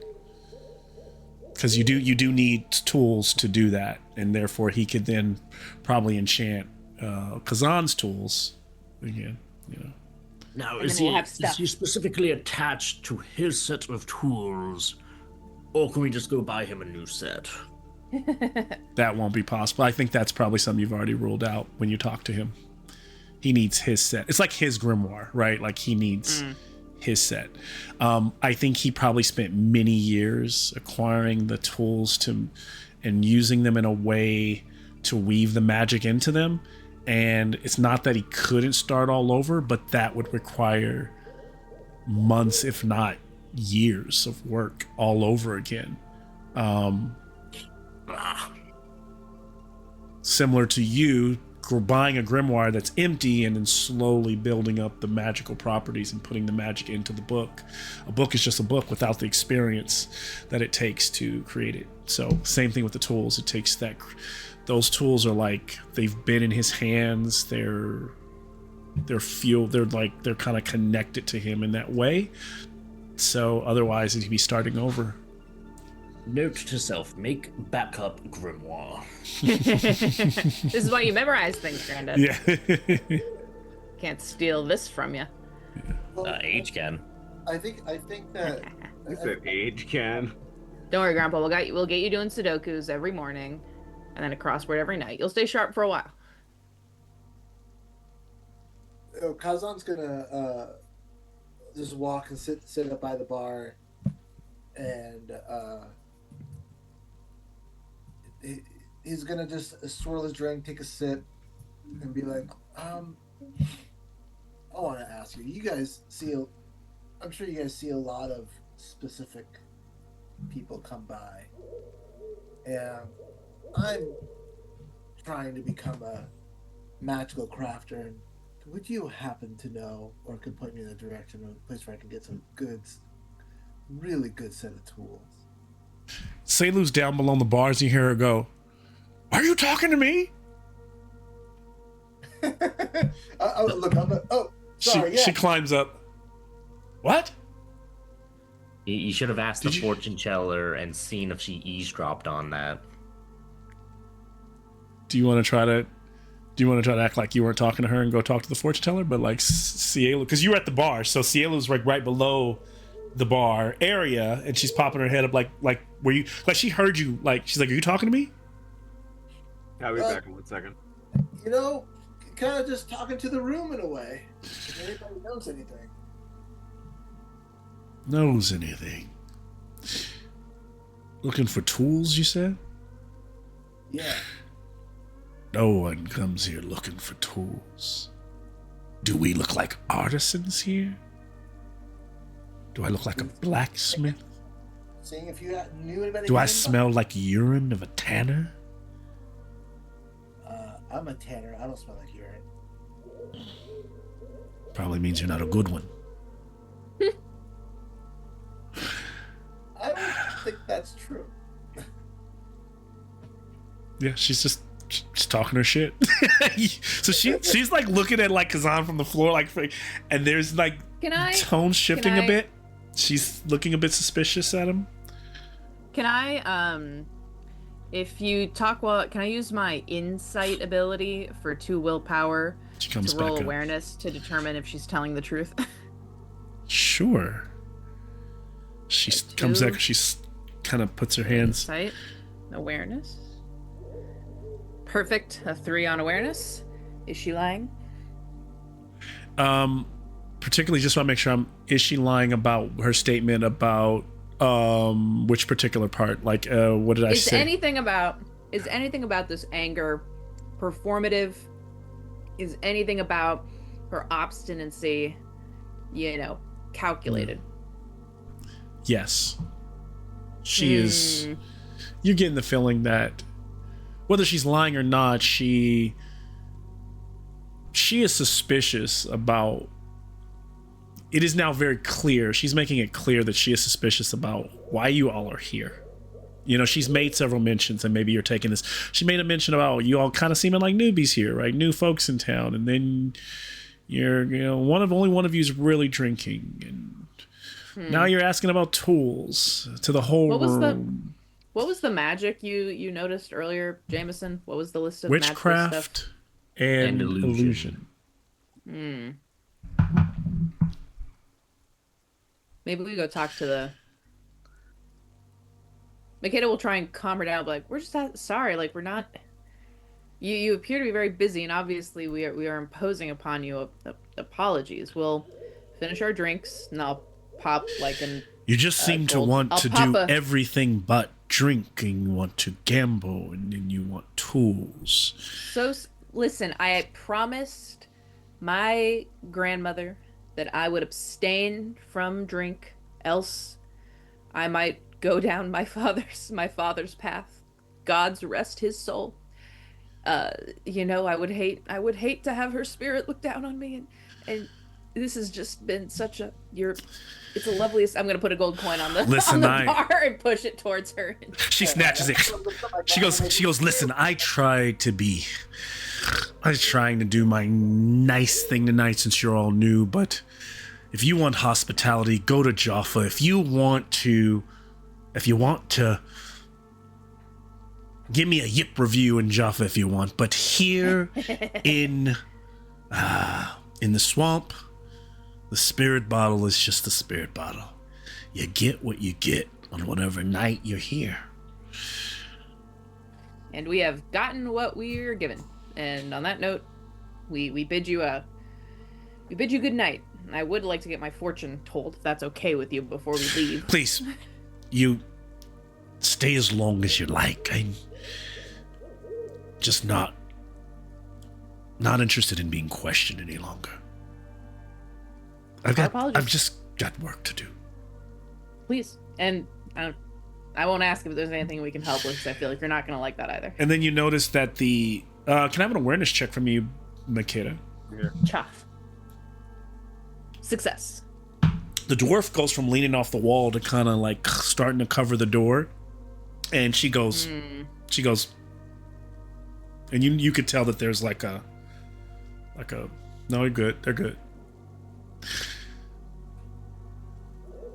[SPEAKER 2] Because you do need tools to do that, and therefore he could then probably enchant Kazan's tools again.
[SPEAKER 6] Now,
[SPEAKER 1] And
[SPEAKER 6] is
[SPEAKER 1] then we'll
[SPEAKER 6] he,
[SPEAKER 1] have
[SPEAKER 6] is
[SPEAKER 1] stuff.
[SPEAKER 6] he specifically attached to his set of tools, or can we just go buy him a new set?
[SPEAKER 2] That won't be possible. I think that's probably something you've already ruled out when you talk to him. He needs his set. It's like his grimoire, right? Like he needs his set. I think he probably spent many years acquiring the tools and using them in a way to weave the magic into them. And it's not that he couldn't start all over, but that would require months, if not years, of work all over again. Similar to you buying a grimoire that's empty and then slowly building up the magical properties and putting the magic into the book. A book is just a book without the experience that it takes to create it. So same thing with the tools. It takes that. Those tools are like, they've been in his hands. They're kind of connected to him in that way. So otherwise he'd be starting over.
[SPEAKER 6] Note to self, make backup grimoire.
[SPEAKER 1] This is why you memorize things, Granddad.
[SPEAKER 2] Yeah.
[SPEAKER 1] Can't steal this from you.
[SPEAKER 6] Age can.
[SPEAKER 3] I think that.
[SPEAKER 5] You said age can.
[SPEAKER 1] Don't worry, Grandpa. We'll get you doing Sudokus every morning, and then a crossword every night. You'll stay sharp for a while.
[SPEAKER 3] Kazan's gonna just walk and sit up by the bar, and he's gonna just swirl his drink, take a sip, and be like, I want to ask you. You guys I'm sure you guys see a lot of specific people come by, and I'm trying to become a magical crafter. And would you happen to know, or could point me in the direction of a place where I can get some really good set of tools?
[SPEAKER 2] Seilu's down below the bars. You hear her go, "Are you talking to me?"
[SPEAKER 3] Look, sorry.
[SPEAKER 2] She climbs up. What?
[SPEAKER 4] You should have asked the
[SPEAKER 2] Did you-
[SPEAKER 4] fortune teller and seen if she eavesdropped on that.
[SPEAKER 2] Do you want to try to act like you weren't talking to her and go talk to the fortune teller? But like Cielo, because you were at the bar, so Cielo's like right below the bar area, and she's popping her head up like were you like she heard you, like she's like, are you talking to me?
[SPEAKER 5] I'll be back in 1 second.
[SPEAKER 3] You know, kind of just talking to the room in a way. If anybody knows anything.
[SPEAKER 2] Knows anything? Looking for tools, you said?
[SPEAKER 3] Yeah.
[SPEAKER 2] No one comes here looking for tools. Do we look like artisans here? Do I look like a blacksmith?
[SPEAKER 3] Seeing if you knew anybody.
[SPEAKER 2] Do I smell like urine of a tanner?
[SPEAKER 3] I'm a tanner. I don't smell like urine.
[SPEAKER 2] Probably means you're not a good one.
[SPEAKER 3] I don't think that's true.
[SPEAKER 2] Yeah, she's just talking her shit. So she's like looking at like Kazan from the floor, like, and there's like tone shifting a bit. She's looking a bit suspicious at him.
[SPEAKER 1] Can I, if you talk well, can I use my insight ability for 2 willpower
[SPEAKER 2] She comes
[SPEAKER 1] to roll
[SPEAKER 2] back up.
[SPEAKER 1] awareness to determine if she's telling the truth?
[SPEAKER 2] Sure. She comes back. She kind of puts her hands.
[SPEAKER 1] Insight, awareness. Perfect. A 3 on awareness. Is she lying?
[SPEAKER 2] Particularly, just want to make sure is she lying about her statement about which particular part? Like, what did I say?
[SPEAKER 1] Is anything about this anger performative? Is anything about her obstinacy, calculated?
[SPEAKER 2] Yes. She is. You're getting the feeling that whether she's lying or not, she is suspicious about. It is now very clear. She's making it clear that she is suspicious about why you all are here. She's made several mentions, and maybe you're taking this. She made a mention about you all kind of seeming like newbies here, right? New folks in town, and then you're, only one of you is really drinking, and now you're asking about tools to the whole room.
[SPEAKER 1] What was the magic you noticed earlier, Jameson? What was the list of magical stuff?
[SPEAKER 2] Witchcraft and illusion.
[SPEAKER 1] Maybe we go talk to the. Makeda will try and calm her down, but we're just sorry, we're not. You appear to be very busy, and obviously we are imposing upon you. Apologies. We'll finish our drinks, and I'll pop an.
[SPEAKER 2] You just seem to want to do everything but drinking. You want to gamble, and then you want tools.
[SPEAKER 1] So listen, I promised my grandmother that I would abstain from drink, else I might go down my father's path. God's rest his soul. I would hate to have her spirit look down on me, and this has just been such a it's the loveliest. I'm gonna put a gold coin on the bar and push it towards her.
[SPEAKER 2] She snatches it. She goes. Listen, I'm trying to do my nice thing tonight since you're all new, but if you want hospitality, go to Jaffa. If you want to give me a yip review in Jaffa if you want, but here in the swamp, the spirit bottle is just the spirit bottle. You get what you get on whatever night you're here.
[SPEAKER 1] And we have gotten what we're given. And on that note, we bid you good night. I would like to get my fortune told, if that's okay with you, before we leave.
[SPEAKER 2] Please, you stay as long as you like. I'm just not interested in being questioned any longer. I've just got work to do.
[SPEAKER 1] Please. And I won't ask if there's anything we can help with, because I feel like you're not going to like that either.
[SPEAKER 2] And then you notice that can I have an awareness check from you, Makeda?
[SPEAKER 5] Yeah.
[SPEAKER 1] Chaff. Success.
[SPEAKER 2] The dwarf goes from leaning off the wall to kind of starting to cover the door, and she goes, and you could tell that there's no, they're good.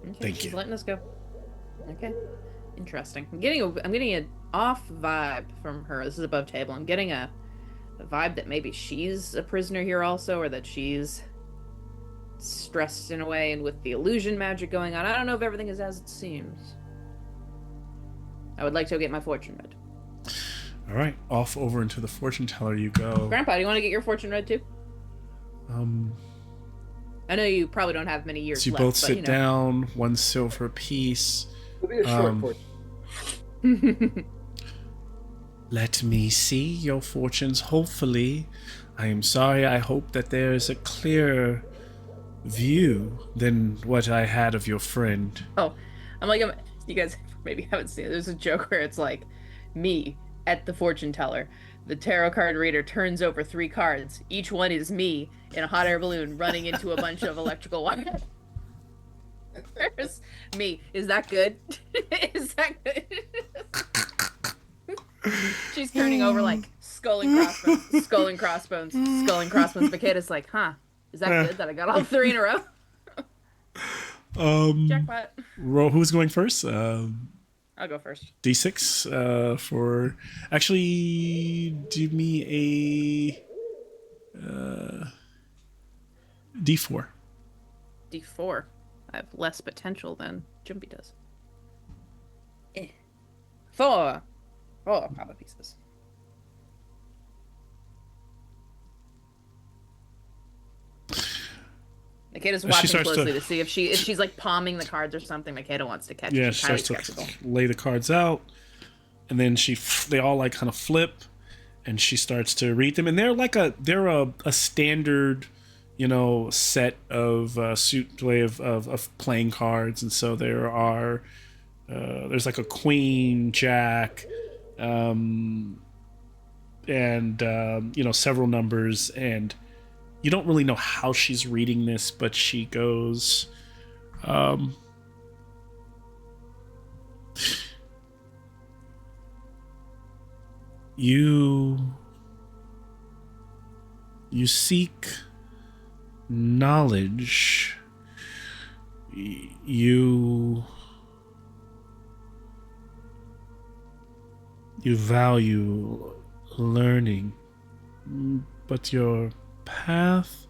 [SPEAKER 1] Okay,
[SPEAKER 2] Thank
[SPEAKER 1] she's
[SPEAKER 2] you.
[SPEAKER 1] letting us go. Okay. Interesting. I'm getting an off vibe from her. This is above table. I'm getting a vibe that maybe she's a prisoner here also, or that she's stressed in a way and with the illusion magic going on. I don't know if everything is as it seems. I would like to go get my fortune read.
[SPEAKER 2] All right, off over into the fortune teller you go.
[SPEAKER 1] Grandpa, do you want to get your fortune read too? I know you probably don't have many years
[SPEAKER 2] So you
[SPEAKER 1] left,
[SPEAKER 2] both
[SPEAKER 1] but,
[SPEAKER 2] sit down, 1 silver piece.
[SPEAKER 3] It'll be a short fortune.
[SPEAKER 2] Let me see your fortunes, hopefully. I am sorry, I hope that there is a clearer view than what I had of your friend.
[SPEAKER 1] Oh, you guys maybe haven't seen it. There's a joke where it's like me at the fortune teller. The tarot card reader turns over 3 cards. Each one is me in a hot air balloon running into a bunch of electrical wire. There's me. Is that good? Is that good? She's turning over like skull and crossbones, skull and crossbones, skull and crossbones. Vaqueda's like, huh? Is that good that I got all 3 in a row? Jackpot.
[SPEAKER 2] Who's going first?
[SPEAKER 1] I'll go first.
[SPEAKER 2] D6 for... Actually, do me a... D4.
[SPEAKER 1] D4. I have less potential than Jumpy does. 4 copper pieces. Makeda's watching closely to see if she's like palming the cards or something. Makeda wants to catch.
[SPEAKER 2] Yeah,
[SPEAKER 1] She's
[SPEAKER 2] she
[SPEAKER 1] highly
[SPEAKER 2] starts
[SPEAKER 1] skeptical.
[SPEAKER 2] to lay the cards out, and then they all like kind of flip, and she starts to read them, and they're a standard, set of suit way of playing cards, and so there's like a queen, jack, and several numbers, and you don't really know how she's reading this, but she goes, you seek knowledge. You value learning, but your path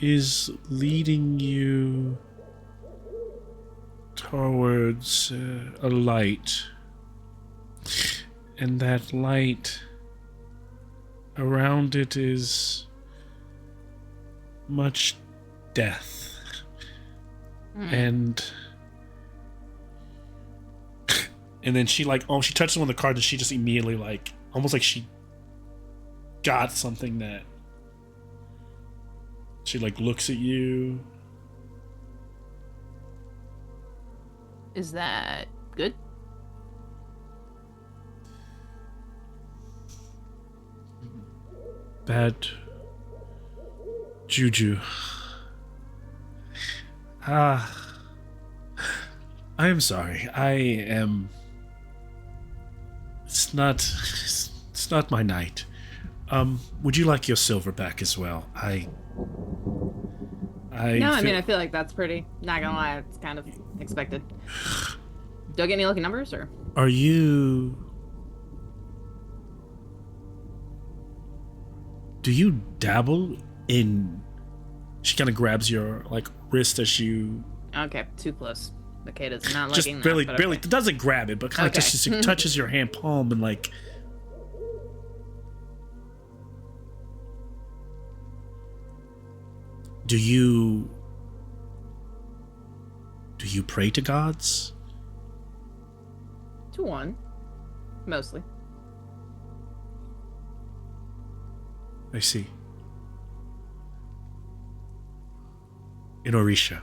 [SPEAKER 2] is leading you towards a light, and that light, around it is much death, and then she she touches one of the cards, and she just immediately almost like she got something that she looks at you.
[SPEAKER 1] Is that good?
[SPEAKER 2] Bad juju. I am sorry. It's not my night. Would you like your silver back as well? I
[SPEAKER 1] feel like that's pretty. Not gonna lie, it's kind of expected. Do I get any lucky numbers, or?
[SPEAKER 2] Are you... Do you dabble in... She kind of grabs your, wrist as you...
[SPEAKER 1] Okay, too close. Makeda's not
[SPEAKER 2] just
[SPEAKER 1] liking
[SPEAKER 2] barely,
[SPEAKER 1] that,
[SPEAKER 2] barely,
[SPEAKER 1] okay.
[SPEAKER 2] doesn't grab it, but kind of just touches your hand palm and Do you pray to gods?
[SPEAKER 1] To one. Mostly.
[SPEAKER 2] I see. In Orisha.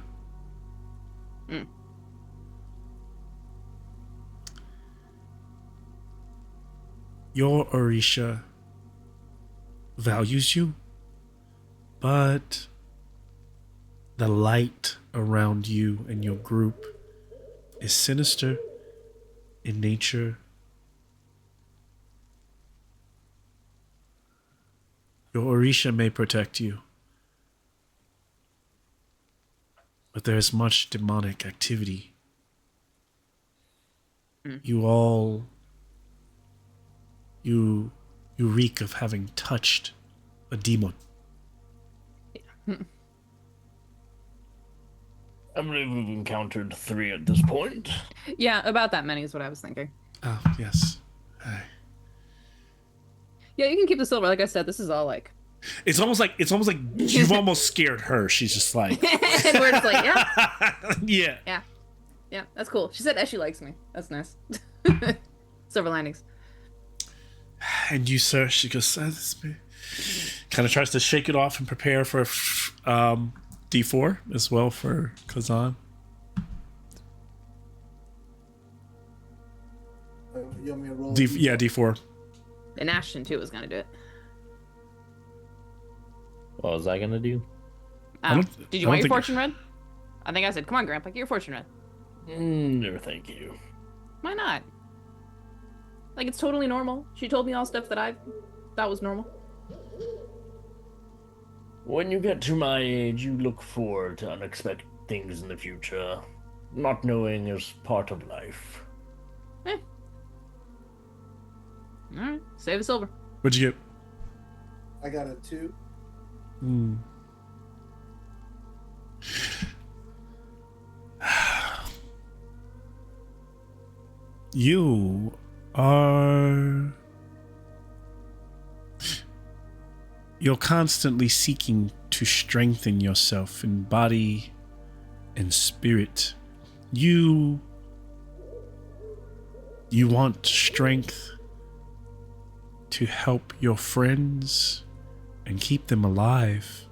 [SPEAKER 2] Your Orisha values you, but the light around you and your group is sinister in nature. Your Orisha may protect you, but there is much demonic activity.
[SPEAKER 1] Mm.
[SPEAKER 2] You reek of having touched a demon.
[SPEAKER 6] I believe we've encountered 3 at this point.
[SPEAKER 1] Yeah, about that many is what I was thinking.
[SPEAKER 2] Oh, yes.
[SPEAKER 1] Yeah, you can keep the silver. Like I said, this is all like.
[SPEAKER 2] It's almost like you've almost scared her. She's just like,
[SPEAKER 1] And we're just like, yeah,
[SPEAKER 2] yeah.
[SPEAKER 1] yeah, that's cool. She said that she likes me. That's nice. Silver linings.
[SPEAKER 2] And you, sir, she goes, kind of tries to shake it off and prepare for D4 as well for Kazan.
[SPEAKER 3] You want me to roll?
[SPEAKER 2] Yeah, D4.
[SPEAKER 1] And Ashton too was gonna do it.
[SPEAKER 4] What was I gonna do?
[SPEAKER 1] Did you want your fortune read? I think I said, come on, Grandpa, get your fortune read.
[SPEAKER 6] No, thank you.
[SPEAKER 1] Why not? Like, it's totally normal. She told me all stuff that I thought was normal.
[SPEAKER 6] When you get to my age, you look forward to unexpected things in the future. Not knowing is part of life.
[SPEAKER 1] Alright, save the silver.
[SPEAKER 2] What'd you get?
[SPEAKER 3] I got a 2.
[SPEAKER 2] You're constantly seeking to strengthen yourself in body and spirit. You want strength to help your friends and keep them alive.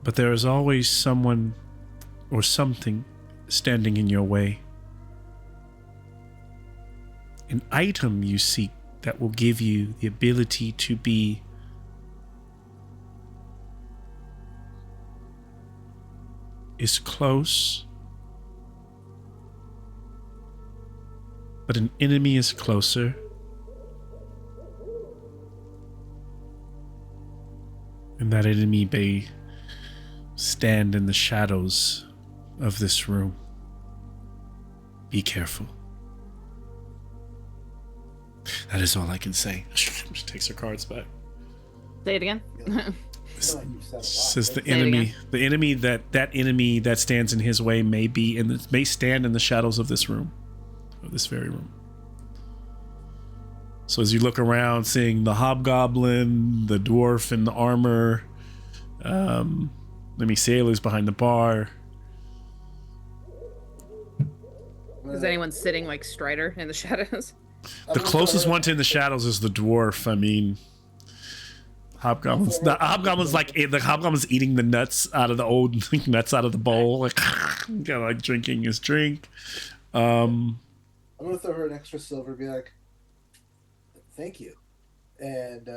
[SPEAKER 2] But there is always someone or something standing in your way. An item you seek that will give you the ability to be is close, but an enemy is closer. And that enemy may stand in the shadows of this room. Be careful. That is all I can say. She takes her cards back.
[SPEAKER 1] Say it again.
[SPEAKER 2] Says the enemy that enemy that stands in his way may stand in the shadows of this room, of this very room. So as you look around, seeing the hobgoblin, the dwarf in the armor, sailors behind the bar.
[SPEAKER 1] Is anyone sitting like Strider in the shadows?
[SPEAKER 2] The closest one to in the shadows is the dwarf. I mean, hobgoblins. The hobgoblin's eating the nuts out of the old nuts out of the bowl, like kind of like drinking his drink.
[SPEAKER 3] I'm gonna throw her an extra silver, be like, "Thank you," and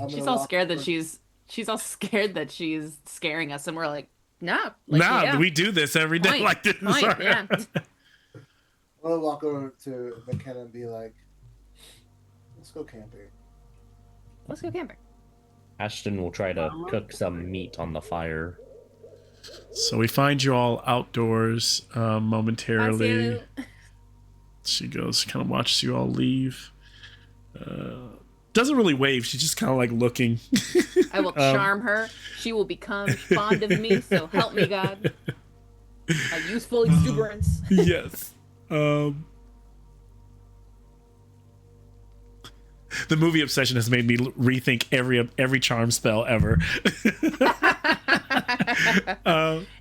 [SPEAKER 1] she's all scared that she's all scared that she's scaring us, and we're like, nah, yeah.
[SPEAKER 2] We do this every day
[SPEAKER 1] Point.
[SPEAKER 2] like this.
[SPEAKER 1] Yeah.
[SPEAKER 3] I'm gonna walk over to McKenna and be like, "Let's go camping."
[SPEAKER 1] Let's go camping.
[SPEAKER 4] Ashton will try to cook some meat on the fire.
[SPEAKER 2] So we find you all outdoors momentarily.
[SPEAKER 1] Bye,
[SPEAKER 2] She goes, kind of watches you all leave. Doesn't really wave. She's just kind of like looking.
[SPEAKER 1] I will charm her. She will become fond of me. So help me, God. A youthful exuberance.
[SPEAKER 2] Yes. The movie Obsession has made me rethink every charm spell ever.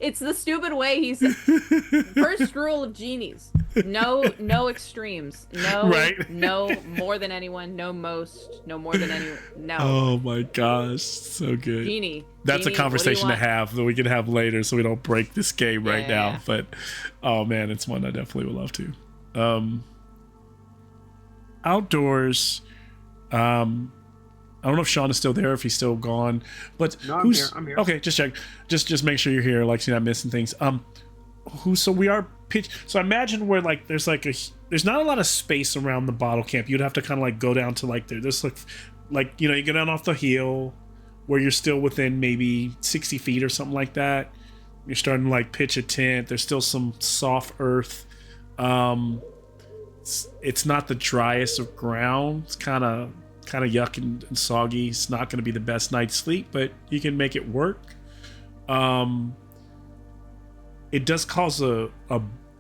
[SPEAKER 1] It's the stupid way he said. First rule of genies: no extremes. No,
[SPEAKER 2] right?
[SPEAKER 1] No more than anyone. No most. No more than anyone. No.
[SPEAKER 2] Oh my gosh, so good.
[SPEAKER 1] Genie.
[SPEAKER 2] That's
[SPEAKER 1] Genie,
[SPEAKER 2] a conversation to
[SPEAKER 1] what do you want?
[SPEAKER 2] have that we can have later, so we don't break this game right now.
[SPEAKER 1] Yeah.
[SPEAKER 2] But oh man, it's one I definitely would love to. Outdoors. I don't know if Sean is still there, if he's still gone, but
[SPEAKER 5] No, I'm here.
[SPEAKER 2] Okay, just check. Just make sure you're here, like so you're not missing things. So we are pitch. So imagine where like there's like there's not a lot of space around the bottle camp. You'd have to kind of like go down to like there's like you know, you go down off the hill where you're still within maybe 60 feet or something like that. You're starting to like pitch a tent. There's still some soft earth. It's not the driest of ground. It's kind of yuck and soggy. It's not going to be the best night's sleep, but you can make it work. It does cause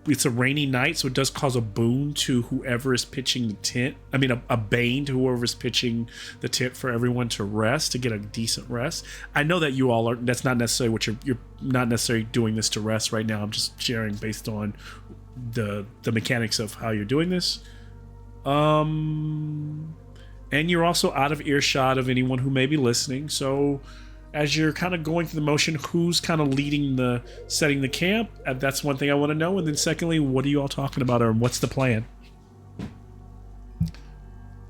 [SPEAKER 2] it's a rainy night, so it does cause a boon to whoever is pitching the tent. I mean, a bane to whoever is pitching the tent for everyone to rest, to get a decent rest. I know that you all are. That's not necessarily what you're not necessarily doing this to rest right now. I'm just sharing based on the mechanics of how you're doing this. And you're also out of earshot of anyone who may be listening. So as you're kind of going through the motion, who's kind of leading the setting the camp? That's one thing I want to know. And then secondly, what are you all talking about, or what's the plan?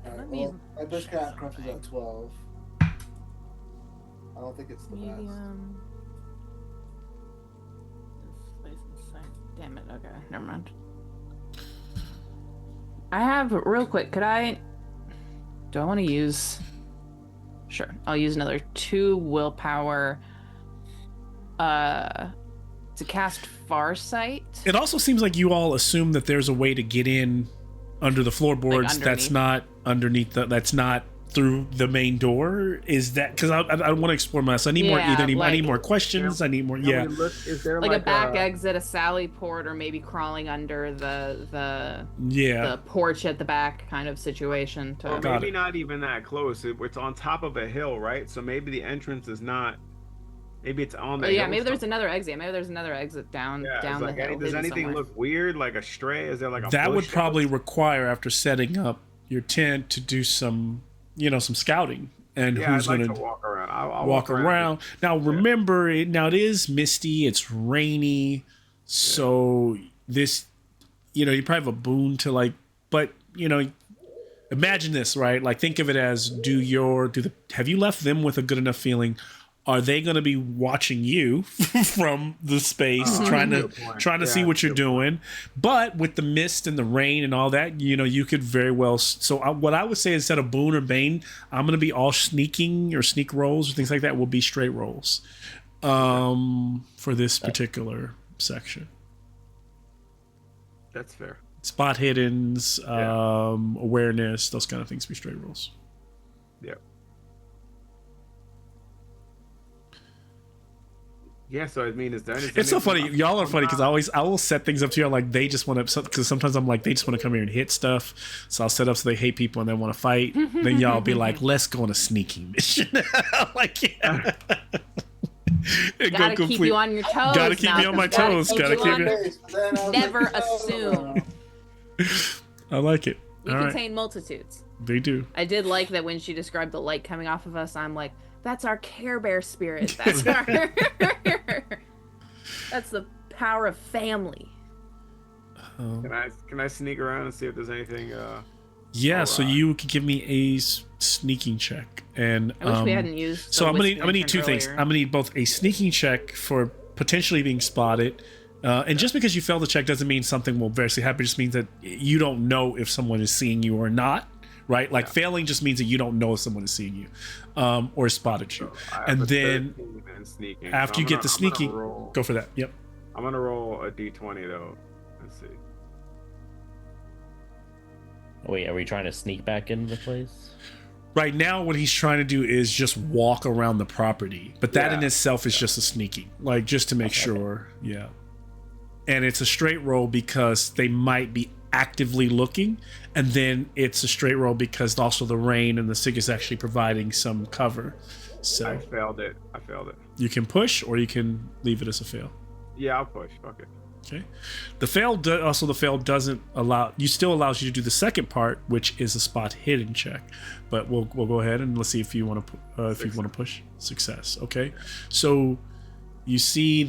[SPEAKER 3] Alright, well, my bushcraft crush is at 12. I don't think it's the best.
[SPEAKER 1] Medium. Damn it. Okay, never mind. I have real quick. Do I want to use? Sure, I'll use another 2 willpower to cast Farsight.
[SPEAKER 2] It also seems like you all assume that there's a way to get in under the floorboards that's not underneath that's not through the main door. Is that because I want to explore my? So I need more. I need more questions. I need more. Yeah.
[SPEAKER 5] Is there
[SPEAKER 1] like a back exit, a sally port, or maybe crawling under the porch at the back kind of situation.
[SPEAKER 5] Or maybe not even that close. It's on top of a hill, right? So maybe the entrance is not. Maybe it's on the hill.
[SPEAKER 1] Yeah, maybe there's another exit. Maybe there's another exit down the hill.
[SPEAKER 5] Does anything look weird, like a stray? Is there like a
[SPEAKER 2] that would probably require, after setting up your tent, to do some scouting, and who's going to
[SPEAKER 5] walk around. I'll
[SPEAKER 2] walk around. Now remember, it is misty, it's rainy, so this, you probably have a boon to but imagine this, right? Like, think of it as, have you left them with a good enough feeling? Are they going to be watching you from the space, trying to see what you're doing? But with the mist and the rain and all that, you could very well. So what I would say, instead of boon or bane, I'm going to be all sneaking or sneak rolls or things like that will be straight rolls for this particular section.
[SPEAKER 5] That's fair.
[SPEAKER 2] Spot hiddens, awareness, those kind of things be straight rolls.
[SPEAKER 5] Yeah. Yeah, so I mean, is there anything?
[SPEAKER 2] It's so funny. Y'all are funny because I will set things up to you like they just want to, because sometimes I'm like, they just want to come here and hit stuff. So I'll set up so they hate people and they want to fight. Then y'all be like, let's go on a sneaking mission. Like, yeah.
[SPEAKER 1] Gotta keep you on your toes.
[SPEAKER 2] Gotta keep me on my toes. Gotta keep
[SPEAKER 1] you. Never assume.
[SPEAKER 2] I like it.
[SPEAKER 1] We contain multitudes.
[SPEAKER 2] They do.
[SPEAKER 1] I did like that when she described the light coming off of us. I'm like, that's our Care Bear spirit. That's that's the power of family.
[SPEAKER 5] Can I sneak around and see if there's anything?
[SPEAKER 2] Yeah. So you could give me a sneaking check, and
[SPEAKER 1] I wish we hadn't used.
[SPEAKER 2] So I'm gonna need two things. I'm gonna need both a sneaking check for potentially being spotted. And just because you failed the check doesn't mean something will very happen. It just means that you don't know if someone is seeing you or not, right? Like, failing just means that you don't know if someone is seeing you or spotted you.
[SPEAKER 5] So
[SPEAKER 2] and then
[SPEAKER 5] sneaking.
[SPEAKER 2] after you get the sneaking, go for that. Yep.
[SPEAKER 5] I'm going to roll a d20, though. Let's see.
[SPEAKER 4] Wait, are we trying to sneak back into the place?
[SPEAKER 2] Right now, what he's trying to do is just walk around the property. But that in itself is just a sneaking. Like, just to make sure. Yeah. And it's a straight roll because they might be actively looking, and then it's a straight roll because also the rain and the SIG is actually providing some cover. So
[SPEAKER 5] I failed it.
[SPEAKER 2] You can push, or you can leave it as a fail.
[SPEAKER 5] Yeah, I'll push. Fuck it.
[SPEAKER 2] Okay. The fail doesn't allow you. Still allows you to do the second part, which is a spot hidden check. But we'll go ahead and let's see if you want to push. Success. Okay. So you see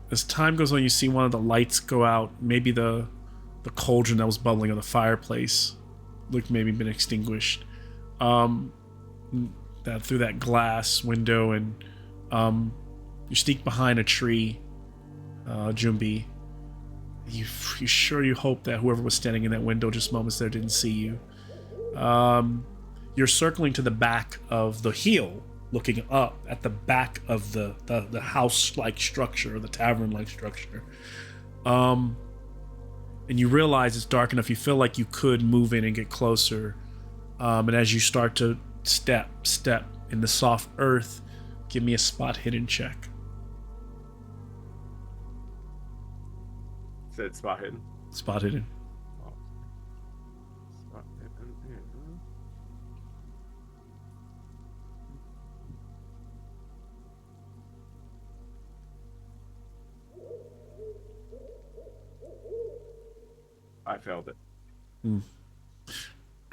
[SPEAKER 2] as time goes on, you see one of the lights go out. Maybe the cauldron that was bubbling on the fireplace maybe been extinguished. That through that glass window, and you sneak behind a tree, Jumbi, You hope that whoever was standing in that window just moments there didn't see you. You're circling to the back of the hill, looking up at the back of the house-like structure, the tavern-like structure. And you realize it's dark enough. You feel like you could move in and get closer. And as you start to step in the soft earth, give me a spot hidden check.
[SPEAKER 5] Said spot hidden.
[SPEAKER 2] Spot hidden.
[SPEAKER 5] Oh. Spot hidden. Yeah. I failed it.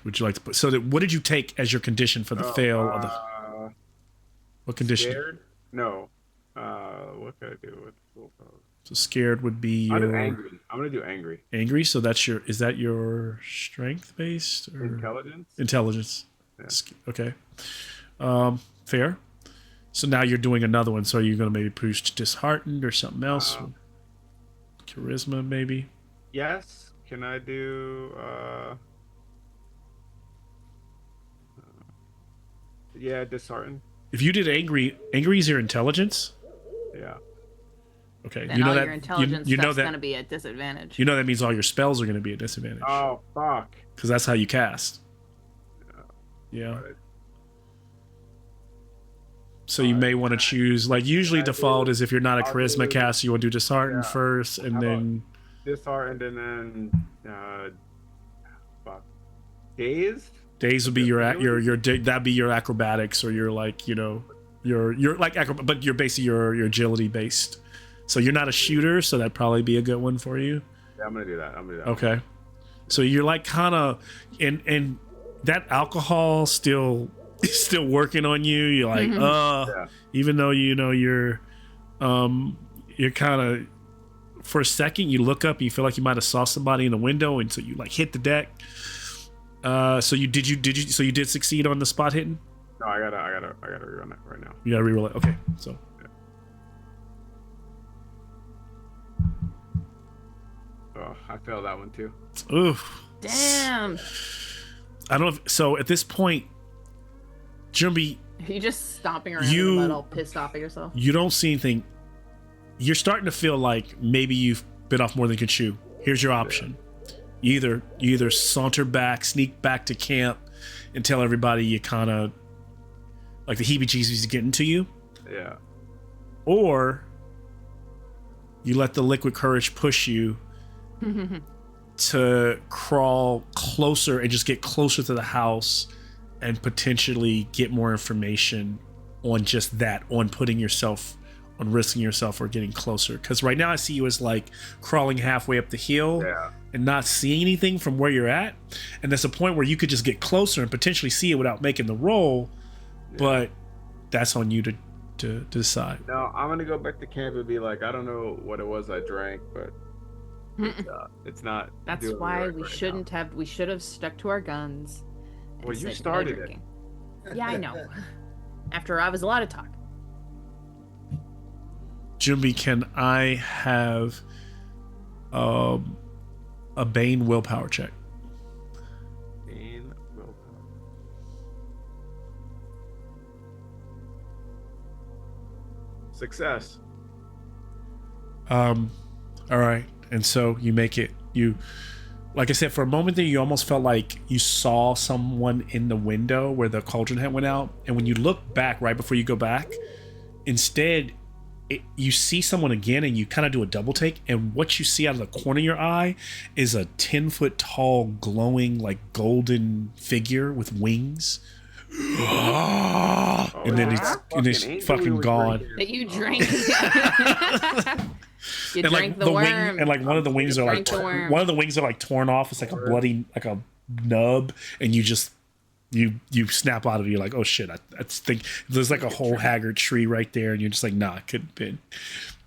[SPEAKER 2] Would you like to put? So, what did you take as your condition for the fail of the? What condition?
[SPEAKER 5] Scared? No. What can I do with willpower?
[SPEAKER 2] So scared would be
[SPEAKER 5] I'll do
[SPEAKER 2] your
[SPEAKER 5] angry. I'm gonna do angry.
[SPEAKER 2] angry. So that's your. Is that your strength based or
[SPEAKER 5] Intelligence.
[SPEAKER 2] intelligence?
[SPEAKER 5] Yeah.
[SPEAKER 2] Okay. Fair. So now you're doing another one. So are you going to maybe push disheartened or something else? Charisma, maybe.
[SPEAKER 5] Yes. Can I do? Yeah, disheartened.
[SPEAKER 2] If you did angry is your intelligence.
[SPEAKER 5] Yeah.
[SPEAKER 2] Okay.
[SPEAKER 1] Then
[SPEAKER 2] You know
[SPEAKER 1] all
[SPEAKER 2] that
[SPEAKER 1] your intelligence
[SPEAKER 2] you know
[SPEAKER 1] stuff's
[SPEAKER 2] that
[SPEAKER 1] gonna be at disadvantage.
[SPEAKER 2] you know that means all your spells are going to be at disadvantage
[SPEAKER 5] Oh fuck.
[SPEAKER 2] because that's how you cast. Yeah.
[SPEAKER 5] Right.
[SPEAKER 2] So you may want to choose, like, usually default is if you're not a
[SPEAKER 5] I'll
[SPEAKER 2] charisma
[SPEAKER 5] do-
[SPEAKER 2] caster, you want to do dishearten
[SPEAKER 5] Yeah.
[SPEAKER 2] first, and
[SPEAKER 5] How
[SPEAKER 2] then
[SPEAKER 5] Disheartened and then fuck. Dazed.
[SPEAKER 2] days would be
[SPEAKER 5] Really?
[SPEAKER 2] that'd be your acrobatics or your, like, your like but you're basically your agility based. So you're not a shooter, so that'd probably be a good one for you.
[SPEAKER 5] Yeah, I'm gonna do that.
[SPEAKER 2] Okay. So you're like kind of and that alcohol still working on you. You're like,
[SPEAKER 5] Yeah.
[SPEAKER 2] even though you're kind of, for a second you look up and you feel like you might have saw somebody in the window, and so you like hit the deck. So you did succeed on the spot hitting?
[SPEAKER 5] No, I gotta rerun it right now.
[SPEAKER 2] You gotta reroll it. Okay, so
[SPEAKER 5] Oh, I failed that one too.
[SPEAKER 2] oof.
[SPEAKER 1] Damn.
[SPEAKER 2] I don't know if, so at this point, Jumby,
[SPEAKER 1] You just stomping around in the mud, all pissed off at yourself.
[SPEAKER 2] you don't see anything. You're starting to feel like maybe you've bit off more than you can chew. Here's your option. You either saunter back, sneak back to camp, and tell everybody you kind of like the heebie-jeebies is getting to you,
[SPEAKER 5] Yeah.
[SPEAKER 2] or you let the liquid courage push you to crawl closer and just get closer to the house and potentially get more information on just that, on putting yourself, on risking yourself or getting closer. Because right now I see you as like crawling halfway up the hill
[SPEAKER 5] Yeah.
[SPEAKER 2] and not seeing anything from where you're at. And there's a point where you could just get closer and potentially see it without making the roll, but that's on you to decide.
[SPEAKER 5] No, I'm gonna go back to camp and be like, I don't know what it was I drank, but it's not.
[SPEAKER 1] That's
[SPEAKER 5] doing me
[SPEAKER 1] why
[SPEAKER 5] right
[SPEAKER 1] we
[SPEAKER 5] right
[SPEAKER 1] shouldn't
[SPEAKER 5] now.
[SPEAKER 1] have. We should have stuck to our guns. and
[SPEAKER 5] Well, you
[SPEAKER 1] said no
[SPEAKER 5] started it.
[SPEAKER 1] drinking. Yeah, I know. After I was a lot of talk.
[SPEAKER 2] Jimmy, can I have a Bane willpower check?
[SPEAKER 5] Bane willpower. Success.
[SPEAKER 2] All right. And so you make it. You, like I said, for a moment there, you almost felt like you saw someone in the window where the cauldron head went out. And when you look back right before you go back, instead, you see someone again, and you kind of do a double take. And what you see out of the corner of your eye is a 10-foot tall, glowing, like golden figure with wings. And then it's fucking gone.
[SPEAKER 1] That you drank. You
[SPEAKER 2] And
[SPEAKER 1] drank
[SPEAKER 2] like
[SPEAKER 1] the worm.
[SPEAKER 2] wing, and like one of the wings are like
[SPEAKER 1] Drank the worm.
[SPEAKER 2] one of the wings are like torn off. It's like a bloody, like a nub, and you just you snap out of it. You're like, oh shit! I think there's like a whole haggard tree right there, and you're just like, nah, it couldn't have been.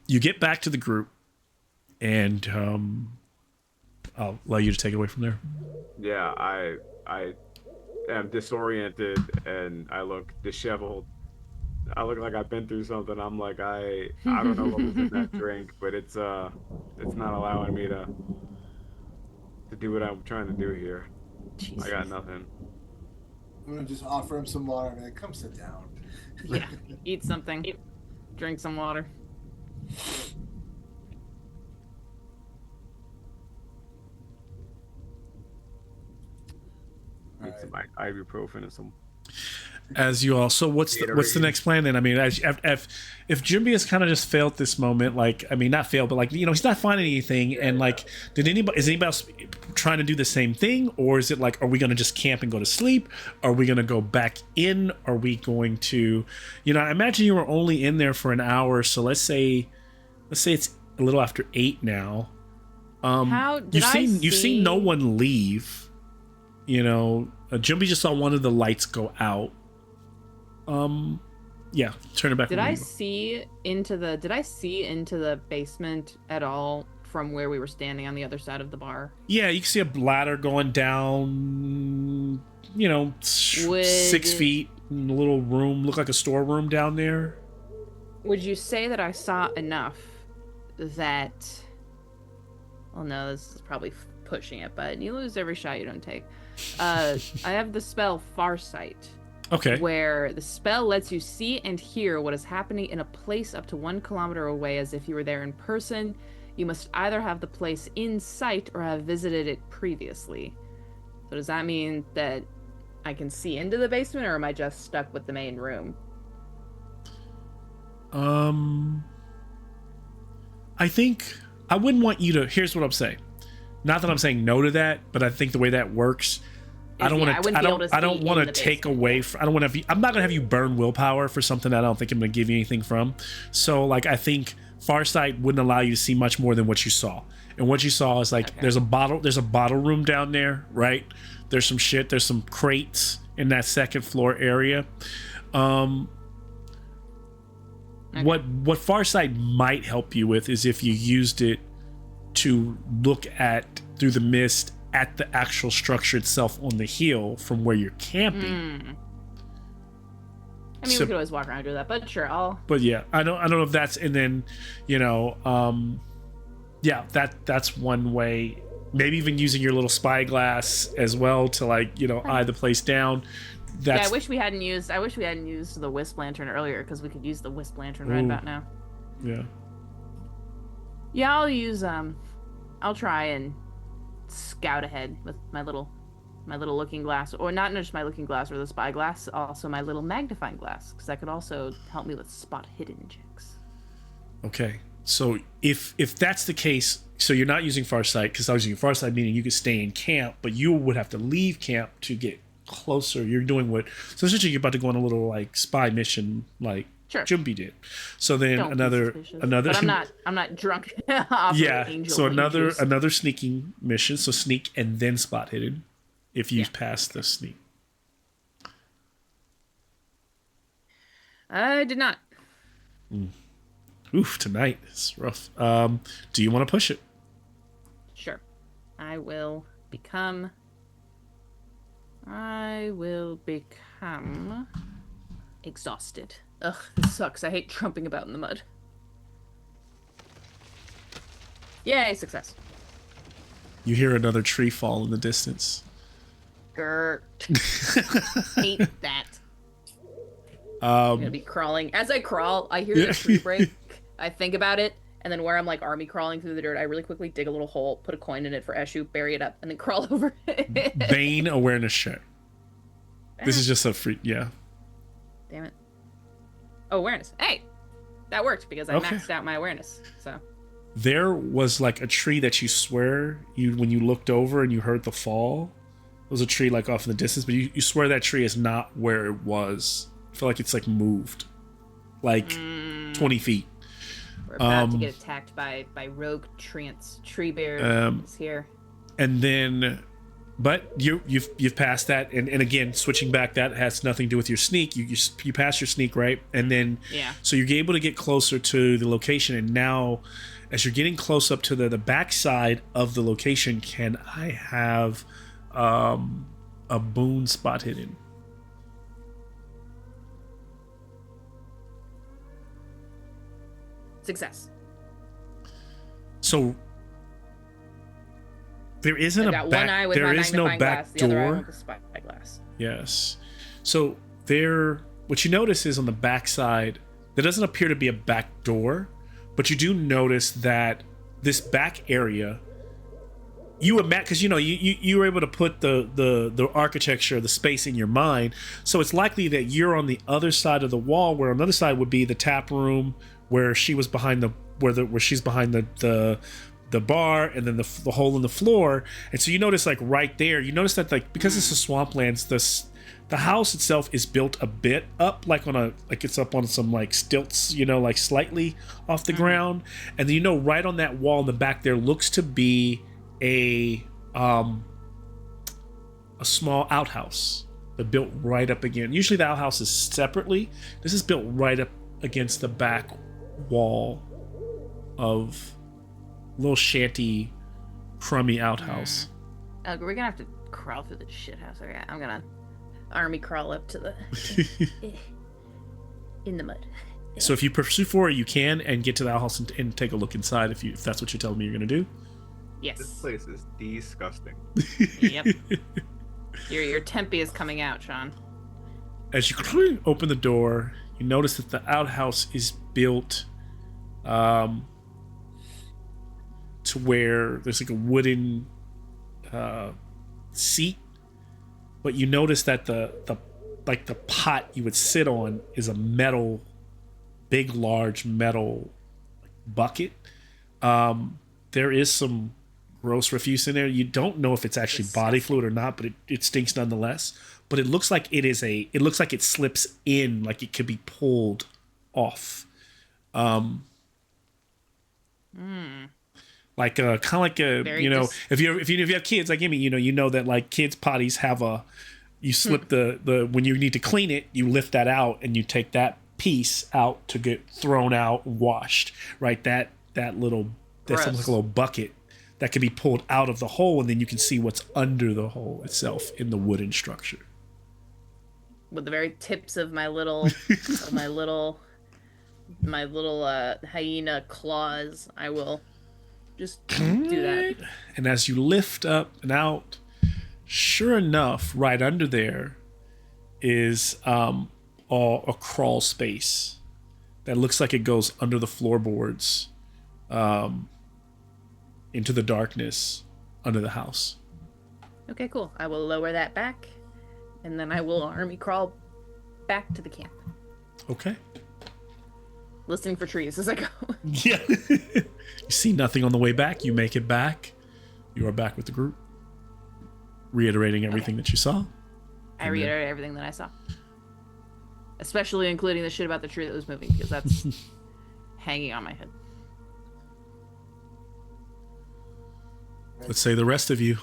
[SPEAKER 2] You get back to the group, and I'll allow you to take it away from there.
[SPEAKER 5] Yeah, I am disoriented and I look disheveled. I look like I've been through something. I'm like I don't know what was in that drink, but it's not allowing me to do what I'm trying to do here. I got
[SPEAKER 1] Jesus.
[SPEAKER 5] nothing.
[SPEAKER 3] I'm gonna just offer him some water and be like, come sit down.
[SPEAKER 1] Yeah. Eat something. Drink some water.
[SPEAKER 5] Need
[SPEAKER 3] Alright.
[SPEAKER 5] some ibuprofen and some.
[SPEAKER 2] As you all, so what's the next plan then? I mean, if Jimmy has kind of just failed this moment, like, I mean, not failed, but like, he's not finding anything, and like, is anybody else trying to do the same thing, or is it like, are we going to just camp and go to sleep? Are we going to go back in? Are we going to, I imagine you were only in there for an hour, so let's say it's a little after 8 now.
[SPEAKER 1] How did
[SPEAKER 2] You've seen no one leave. Jimmy just saw one of the lights go out. Yeah, turn it back.
[SPEAKER 1] Did I see into the basement at all from where we were standing on the other side of the bar?
[SPEAKER 2] Yeah, you can see a ladder going down, 6 feet in a little room, look like a storeroom down there.
[SPEAKER 1] Would you say that I saw enough that... Well, no, this is probably pushing it, but you lose every shot you don't take. I have the spell Farsight.
[SPEAKER 2] Okay.
[SPEAKER 1] Where the spell lets you see and hear what is happening in a place up to 1 kilometer away as if you were there in person. You must either have the place in sight or have visited it previously. So does that mean that I can see into the basement, or am I just stuck with the main room?
[SPEAKER 2] I think I wouldn't want you to. Here's what I'm saying. Not that I'm saying no to that, but I think the way that works, I don't want to. I don't want to take away. I don't want to. I'm not gonna have you burn willpower for something that I don't think I'm gonna give you anything from. So like, I think Farsight wouldn't allow you to see much more than what you saw. And what you saw is like, there's a bottle room down there, right? There's some shit. There's some crates in that second floor area. What Farsight might help you with is if you used it to look at through the mist at the actual structure itself on the hill from where you're camping.
[SPEAKER 1] I mean, we could always walk around and do that, but sure,
[SPEAKER 2] But yeah, I don't know if that's, and then, yeah, that's one way. Maybe even using your little spyglass as well to eye the place down.
[SPEAKER 1] Yeah, I wish we hadn't used the wisp lantern earlier, because we could use the wisp lantern right about now.
[SPEAKER 2] Yeah.
[SPEAKER 1] Yeah, I'll try and scout ahead with my little looking glass, or not just my looking glass or the spyglass, also my little magnifying glass, because that could also help me with spot hidden checks.
[SPEAKER 2] Okay, so if that's the case, so you're not using Farsight, because I was using Farsight, meaning you could stay in camp, but you would have to leave camp to get closer. You're doing so essentially you're about to go on a little spy mission,
[SPEAKER 1] Sure.
[SPEAKER 2] Jumpy did. So then another.
[SPEAKER 1] But I'm not drunk.
[SPEAKER 2] Yeah. So another sneaking mission. So sneak and then spot hidden, if you pass the sneak.
[SPEAKER 1] I did not.
[SPEAKER 2] Oof! Tonight is rough. Do you want to push it?
[SPEAKER 1] Sure. I will become exhausted. Ugh, this sucks. I hate trumping about in the mud. Yay, success.
[SPEAKER 2] You hear another tree fall in the distance.
[SPEAKER 1] Grr. Hate that. I'm gonna be crawling. As I crawl, I hear the tree break. I think about it, and then where I'm army crawling through the dirt, I really quickly dig a little hole, put a coin in it for Eshu, bury it up, and then crawl over it.
[SPEAKER 2] Vain awareness check. This is just a free, yeah.
[SPEAKER 1] Damn it. Oh, awareness. Hey, that worked because I maxed out my awareness. So
[SPEAKER 2] there was a tree that you swear when you looked over and you heard the fall. It was a tree off in the distance, but you swear that tree is not where it was. I feel like it's moved 20 feet.
[SPEAKER 1] We're about to get attacked by rogue tree bear is here.
[SPEAKER 2] And then, but you've passed that, and again, switching back, that has nothing to do with your sneak. You pass your sneak, right? And then so you're able to get closer to the location, and now as you're getting close up to the backside of the location, can I have a boon spot hidden?
[SPEAKER 1] Success.
[SPEAKER 2] So there isn't
[SPEAKER 1] I've
[SPEAKER 2] a
[SPEAKER 1] got
[SPEAKER 2] back.
[SPEAKER 1] one eye with
[SPEAKER 2] There
[SPEAKER 1] my
[SPEAKER 2] is no
[SPEAKER 1] magnifying
[SPEAKER 2] back
[SPEAKER 1] glass, the other eye
[SPEAKER 2] door.
[SPEAKER 1] with the spyglass.
[SPEAKER 2] Yes. So there, what you notice is on the back side, there doesn't appear to be a back door, but you do notice that this back area, you imagine, because you were able to put the architecture, the space in your mind, so it's likely that you're on the other side of the wall, where on the other side would be the tap room, where she was behind where she's behind the bar, and then the hole in the floor. And so you notice, like, right there, you notice that, like, because it's a swamplands, the house itself is built a bit up, like it's up on some, like, stilts, like slightly off the ground. And then, right on that wall in the back there looks to be a small outhouse, but built right up again. Usually the outhouse is separately. This is built right up against the back wall of little shanty, crummy outhouse.
[SPEAKER 1] We're gonna have to crawl through the shit house. Okay, I'm gonna army crawl up to the in the mud.
[SPEAKER 2] So if you pursue for it, you can, and get to the outhouse and take a look inside if that's what you're telling me you're gonna do.
[SPEAKER 1] Yes.
[SPEAKER 5] This place is disgusting.
[SPEAKER 1] Yep. Your tempe is coming out, Sean.
[SPEAKER 2] As you open the door, you notice that the outhouse is built to where there's like a wooden seat, but you notice that the pot you would sit on is a large metal bucket. There is some gross refuse in there. You don't know if it's actually body fluid or not, but it stinks nonetheless. But it looks like it looks like it slips in, like it could be pulled off. Like kind of like a if you have kids like me, you know that, like, kids potties have you slip the when you need to clean it, you lift that out and you take that piece out to get thrown out and washed, right? That's something like a little bucket that can be pulled out of the hole, and then you can see what's under the hole itself in the wooden structure.
[SPEAKER 1] With the very tips of my little hyena claws, I will just do that.
[SPEAKER 2] And as you lift up and out, sure enough, right under there is a crawl space that looks like it goes under the floorboards, into the darkness under the house.
[SPEAKER 1] Okay, cool. I will lower that back, and then I will army crawl back to the camp,
[SPEAKER 2] Okay.
[SPEAKER 1] listening for trees as I go.
[SPEAKER 2] Yeah. You see nothing on the way back. You make it back. You are back with the group, reiterating everything that you saw.
[SPEAKER 1] I reiterate everything that I saw, especially including the shit about the tree that was moving, because that's hanging on my head.
[SPEAKER 2] Let's say the rest of you.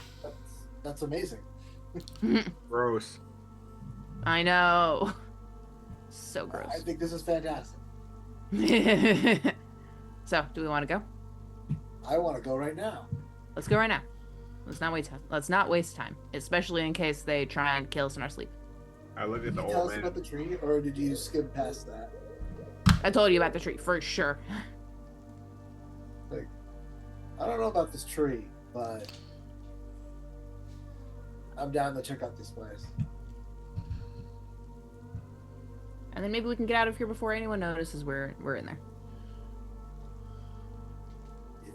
[SPEAKER 3] That's amazing.
[SPEAKER 5] Gross.
[SPEAKER 1] I know. So gross.
[SPEAKER 3] I think this is fantastic.
[SPEAKER 1] So, do we want to go?
[SPEAKER 3] I want to go right now.
[SPEAKER 1] Let's go right now. Let's not waste time, especially in case they try and kill us in our sleep.
[SPEAKER 5] I look
[SPEAKER 3] Did
[SPEAKER 5] at the
[SPEAKER 3] you tell
[SPEAKER 5] old
[SPEAKER 3] us
[SPEAKER 5] man.
[SPEAKER 3] about the tree, or did you skip past that?
[SPEAKER 1] I told you about the tree for sure.
[SPEAKER 3] Like, I don't know about this tree, but I'm down to check out this place.
[SPEAKER 1] And then maybe we can get out of here before anyone notices we're in there.
[SPEAKER 3] Yeah.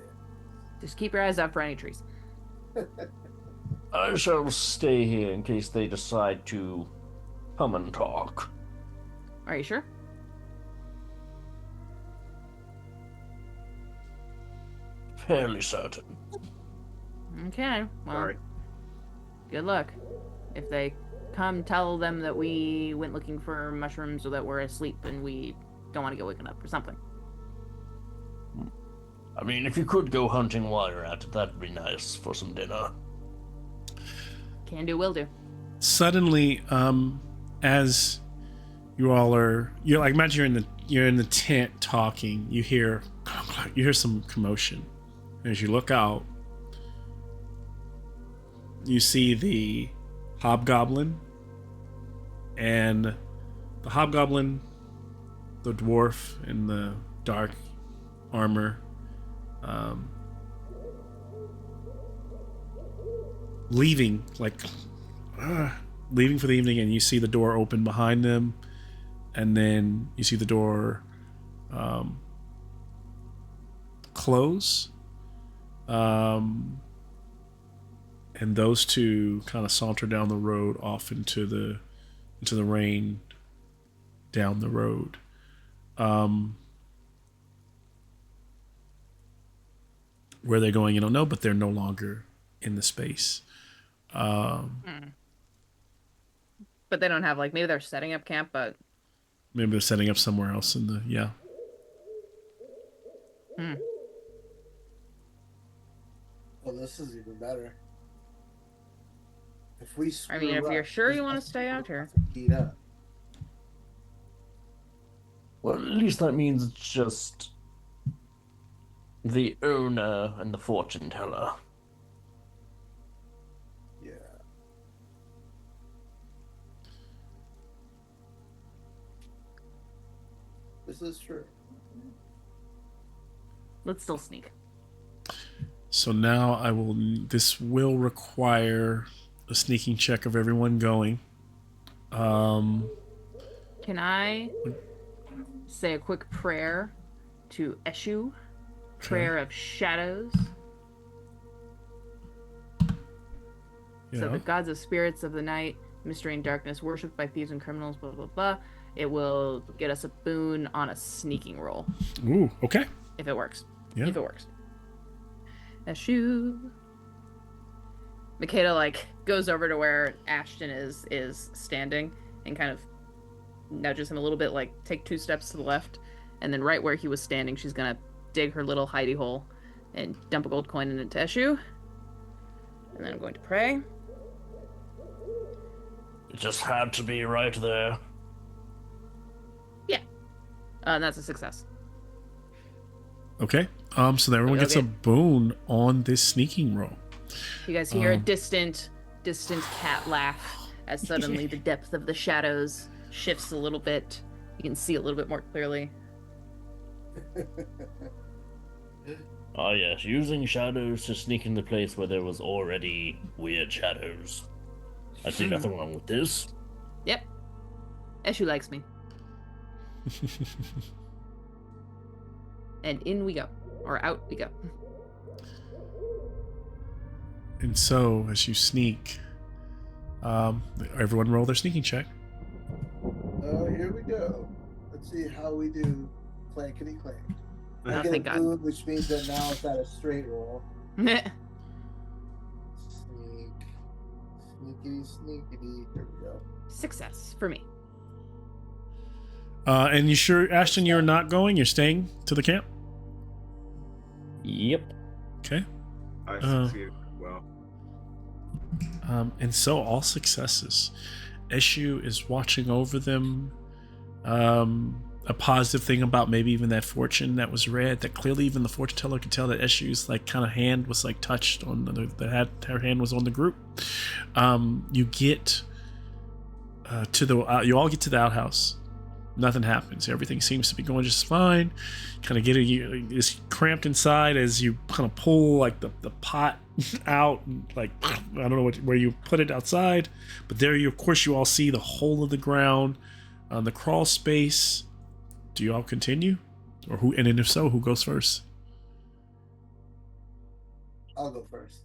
[SPEAKER 1] Just keep your eyes out for any trees.
[SPEAKER 6] I shall stay here in case they decide to come and talk.
[SPEAKER 1] Are you sure?
[SPEAKER 6] Fairly certain.
[SPEAKER 1] Okay. Well,
[SPEAKER 5] Sorry.
[SPEAKER 1] good luck. If they come, tell them that we went looking for mushrooms or that we're asleep and we don't want to get waken up or something.
[SPEAKER 6] I mean, if you could go hunting while you're at it, that'd be nice for some dinner.
[SPEAKER 1] Can do, will do.
[SPEAKER 2] Suddenly, as you all you're like, imagine you're in the tent talking. You hear some commotion. As you look out, you see the hobgoblin, the dwarf, and the dark armor, leaving leaving for the evening, and you see the door open behind them, and then you see the door close, and those two kind of saunter down the road off into the rain down the road. Where they're going, you don't know, but they're no longer in the space.
[SPEAKER 1] But they don't have, like, maybe they're setting up camp, but
[SPEAKER 2] Maybe they're setting up somewhere else in the, yeah.
[SPEAKER 3] Well, this is even better. If we
[SPEAKER 1] I mean, if you're sure you want to stay out here.
[SPEAKER 3] Heat up.
[SPEAKER 6] Well, at least that means it's just the owner and the fortune teller.
[SPEAKER 3] Yeah. This is true.
[SPEAKER 1] Let's still sneak.
[SPEAKER 2] So now this will require a sneaking check of everyone going.
[SPEAKER 1] Can I say a quick prayer to Eshu? Prayer of shadows.
[SPEAKER 2] Yeah.
[SPEAKER 1] So the gods of spirits of the night, mystery and darkness, worshipped by thieves and criminals, blah, blah, blah. It will get us a boon on a sneaking roll.
[SPEAKER 2] Ooh, okay.
[SPEAKER 1] If it works.
[SPEAKER 2] Yeah.
[SPEAKER 1] If it works. Eshu. Makeda, like, goes over to where Ashton is standing and kind of nudges him a little bit, like, take 2 steps to the left. And then right where he was standing, she's gonna dig her little hidey hole and dump a gold coin in it to Eshu. And then I'm going to pray.
[SPEAKER 6] It just had to be right there.
[SPEAKER 1] Yeah. And that's a success.
[SPEAKER 2] Okay. So then everyone gets a boon on this sneaking roll.
[SPEAKER 1] You guys hear a distant cat laugh as suddenly the depth of the shadows shifts a little bit. You can see a little bit more clearly.
[SPEAKER 6] Ah yes, using shadows to sneak into the place where there was already weird shadows. I see nothing wrong with this.
[SPEAKER 1] Yep. Eshu likes me. And in we go. Or out we go.
[SPEAKER 2] And so, as you sneak, everyone roll their sneaking check.
[SPEAKER 3] Oh, here we go. Let's see how we do. Clankety clank. I
[SPEAKER 1] Oh,
[SPEAKER 3] get a
[SPEAKER 1] thank God.
[SPEAKER 3] boon, which means that now it's at a straight roll. Sneak. Sneakity, sneakity. Here we go.
[SPEAKER 1] Success for me.
[SPEAKER 2] And you sure, Ashton, you're not going? You're staying to the camp?
[SPEAKER 6] Yep.
[SPEAKER 2] Okay.
[SPEAKER 5] I succeeded well.
[SPEAKER 2] And so all successes. Eshu is watching over them. A positive thing about maybe even that fortune that was read, that clearly even the fortune teller could tell that Eshu's like kind of hand was like touched on her hand was on the group. You get you all get to the outhouse. Nothing happens. Everything seems to be going just fine. Kind of is cramped inside as you kind of pull like the pot out, like I don't know where you put it outside, but there you, of course, you all see the hole of the ground, the crawl space. Do you all continue, or who? And then if so, who goes first?
[SPEAKER 3] I'll go first.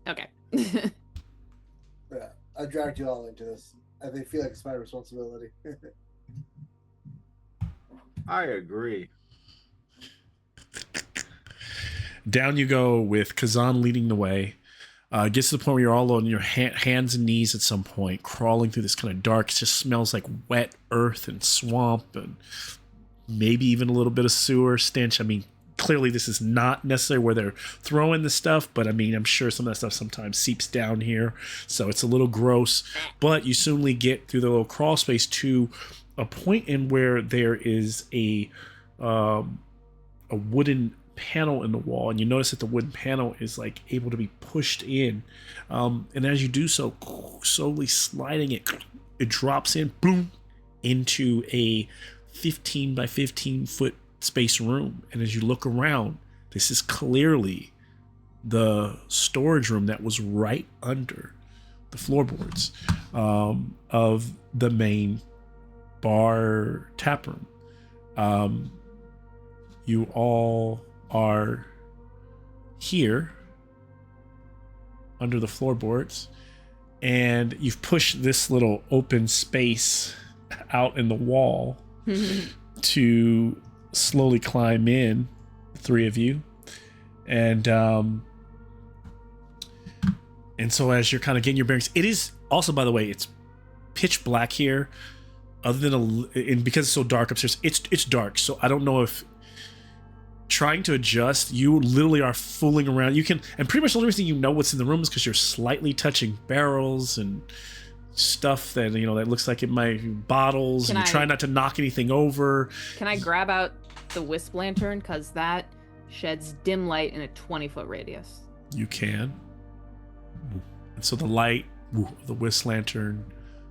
[SPEAKER 1] Okay.
[SPEAKER 3] Yeah, I dragged you all into this. I feel like it's my responsibility.
[SPEAKER 5] I agree.
[SPEAKER 2] Down you go with Kazan leading the way. Gets to the point where you're all on your hands and knees at some point, crawling through this kind of dark, it just smells like wet earth and swamp and maybe even a little bit of sewer stench. I mean, clearly this is not necessarily where they're throwing the stuff, but I mean, I'm sure some of that stuff sometimes seeps down here, so it's a little gross. But you soonly get through the little crawl space to a point in where there is a wooden panel in the wall, and you notice that the wooden panel is like able to be pushed in, and as you do so, slowly sliding it drops in, boom, into a 15 by 15 foot space room. And as you look around, this is clearly the storage room that was right under the floorboards of the main bar tap room. You all are here under the floorboards, and you've pushed this little open space out in the wall to slowly climb in, the three of you. And so as you're kind of getting your bearings, it is also, by the way, it's pitch black here, other than and because it's so dark upstairs, it's dark. So I don't know if trying to adjust, you literally are fooling around. You can, and pretty much the only reason you know what's in the room is because you're slightly touching barrels and stuff that, you know, that looks like it might be bottles, and you try not to knock anything over.
[SPEAKER 1] Can I grab out the wisp lantern? Because that sheds dim light in a 20-foot radius.
[SPEAKER 2] You can. And so the light of the wisp lantern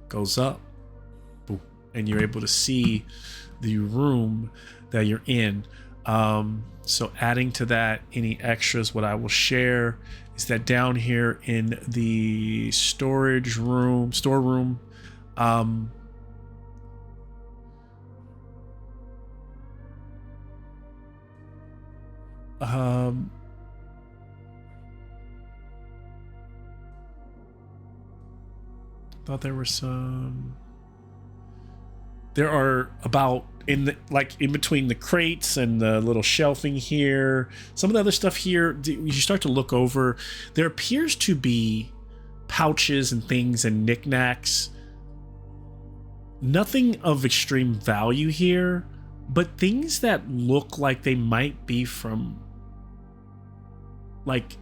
[SPEAKER 2] goes up, and you're able to see the room that you're in. So adding to that, any extras, what I will share is that down here in the storeroom, thought there were some. There are about in between the crates and the little shelving here. Some of the other stuff here, you start to look over. There appears to be pouches and things and knickknacks. Nothing of extreme value here, but things that look like they might be from, like,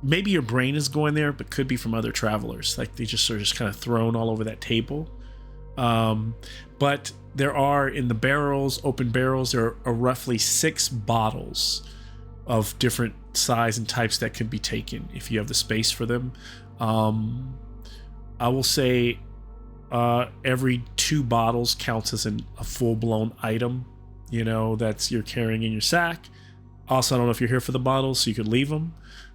[SPEAKER 2] maybe your brain is going there, but could be from other travelers. Like they just sort of just kind of thrown all over that table. But there are in the barrels, open barrels, there are roughly 6 bottles of different size and types that could be taken if you have the space for them. I will say every 2 bottles counts as a full-blown item, you know, that's you're carrying in your sack. Also, I don't know if you're here for the bottles, so you could leave them,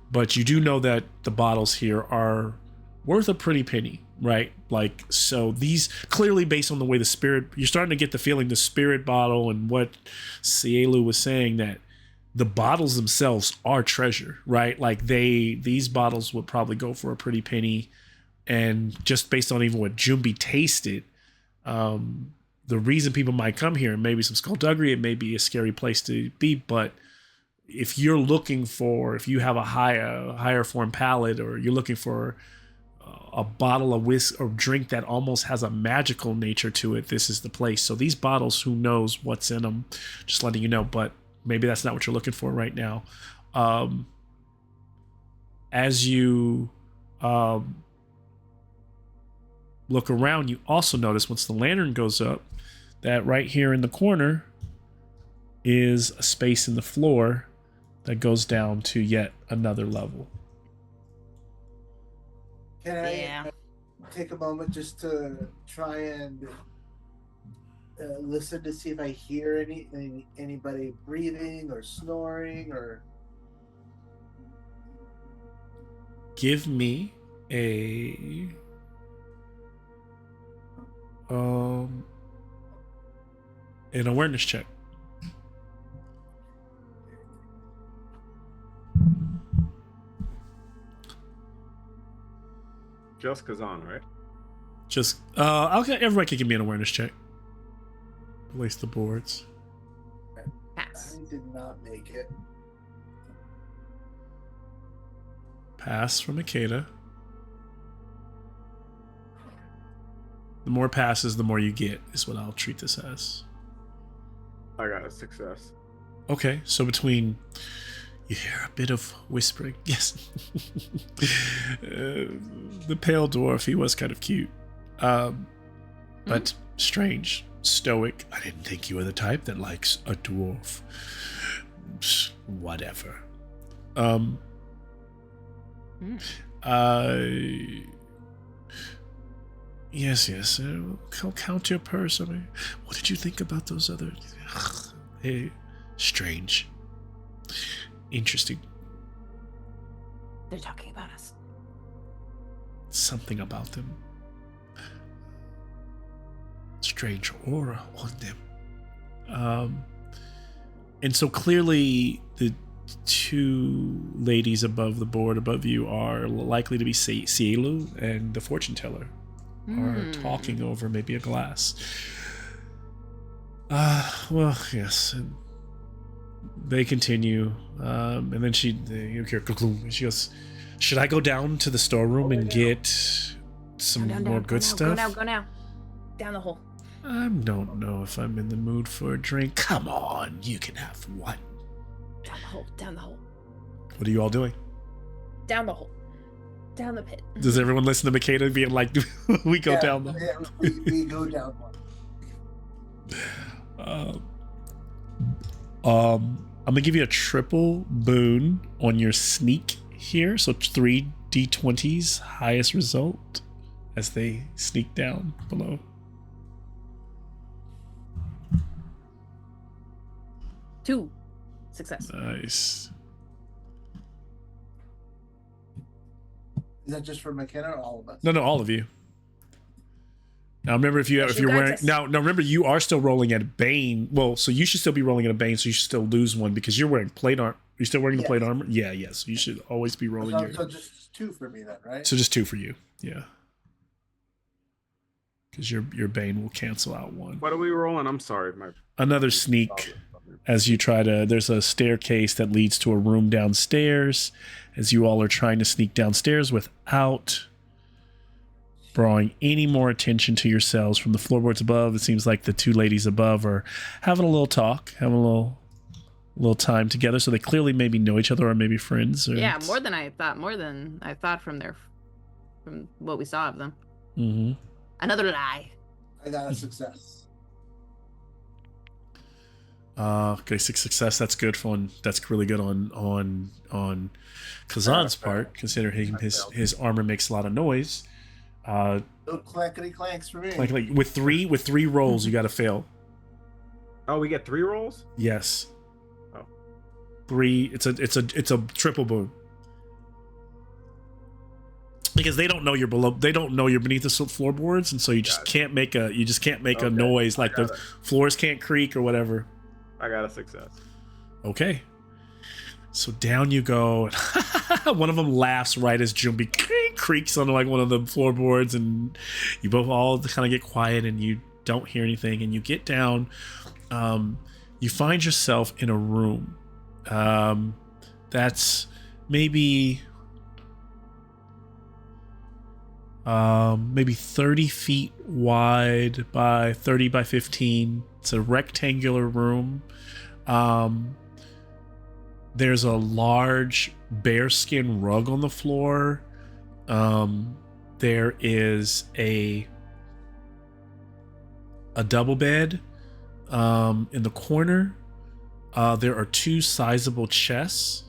[SPEAKER 2] but you do know that the bottles here are worth a pretty penny, right? Like, so these clearly, based on the way the spirit, you're starting to get the feeling the spirit bottle and what Cielu was saying, that the bottles themselves are treasure, right? Like these bottles would probably go for a pretty penny. And just based on even what Jumbi tasted, the reason people might come here, and maybe some skullduggery, it may be a scary place to be, but if you're looking for, if you have a higher form palate, or you're looking for a bottle of whisk or drink that almost has a magical nature to it, this is the place. So these bottles, who knows what's in them, just letting you know, but maybe that's not what you're looking for right now. As you look around, you also notice once the lantern goes up that right here in the corner is a space in the floor that goes down to yet another level.
[SPEAKER 3] Can I take a moment just to try and listen to see if I hear anybody breathing or snoring or?
[SPEAKER 2] Give me an awareness check.
[SPEAKER 5] Just Kazan, right?
[SPEAKER 2] Just okay, everybody can give me an awareness check. Place the boards.
[SPEAKER 1] Pass.
[SPEAKER 3] I did not make it.
[SPEAKER 2] Pass from Akeda. The more passes, the more you get, is what I'll treat this as.
[SPEAKER 5] I got a success.
[SPEAKER 2] Okay, so between, you hear a bit of whispering. Yes. The pale dwarf, he was kind of cute. But strange, stoic. I didn't think you were the type that likes a dwarf. Whatever. Yes. Count your purse. I mean, what did you think about those other? Strange. Interesting.
[SPEAKER 1] They're talking about us.
[SPEAKER 2] Something about them. Strange aura on them. And so clearly the two ladies above the board above you are likely to be Cielu and the fortune teller are talking over maybe a glass. Well, yes. And they continue. And then you hear, she goes, should I go down to the storeroom and get some more good stuff?
[SPEAKER 1] Go now. Down the hole.
[SPEAKER 2] I don't know if I'm in the mood for a drink. Come on, you can have one.
[SPEAKER 1] Down the hole.
[SPEAKER 2] What are you all doing?
[SPEAKER 1] Down the hole. Down the pit.
[SPEAKER 2] Does everyone listen to Makeda being like, we go down the
[SPEAKER 3] hole? We go down one.
[SPEAKER 2] I'm gonna give you a triple boon on your sneak here. So 3 D20s, highest result as they sneak down below.
[SPEAKER 1] 2. Success.
[SPEAKER 2] Nice.
[SPEAKER 3] Is that just for McKenna or all of us?
[SPEAKER 2] No, all of you. Now remember, if you're wearing now remember you are still rolling at a Bane. Well, so you should still be rolling at a Bane, so you should still lose one because you're wearing plate armor. You're still wearing the plate armor? Yeah. So you should always be rolling
[SPEAKER 3] So just 2 for me then, right?
[SPEAKER 2] So just 2 for you. Yeah. Because your Bane will cancel out 1.
[SPEAKER 5] What are we rolling? I'm sorry.
[SPEAKER 2] Another sneak as you try to, there's a staircase that leads to a room downstairs as you all are trying to sneak downstairs without drawing any more attention to yourselves from the floorboards above. It seems like the two ladies above are having a little talk, having a little time together, so they clearly maybe know each other or maybe friends. Or
[SPEAKER 1] yeah, more than I thought from what we saw of them.
[SPEAKER 2] Mm-hmm.
[SPEAKER 1] Another lie.
[SPEAKER 3] I got a success.
[SPEAKER 2] Okay, 6 success. That's good fun. That's really good on Kazan's part, considering his armor makes a lot of noise.
[SPEAKER 3] No clankety clanks for me.
[SPEAKER 2] With three rolls, you got to fail.
[SPEAKER 5] Oh, we get 3 rolls?
[SPEAKER 2] Yes.
[SPEAKER 5] Oh.
[SPEAKER 2] 3. It's a triple boon. Because they don't know you're below. They don't know you're beneath the floorboards, and so you just can't make a noise like the floors can't creak or whatever.
[SPEAKER 5] I got a success.
[SPEAKER 2] Okay. So down you go. One of them laughs right as Jumbi creaks on like one of the floorboards, and you both all kind of get quiet, and you don't hear anything, and you get down. You find yourself in a room that's maybe 30 feet wide by 30 by 15. It's a rectangular room. There's a large bearskin rug on the floor. There is a double bed in the corner. There are 2 sizable chests.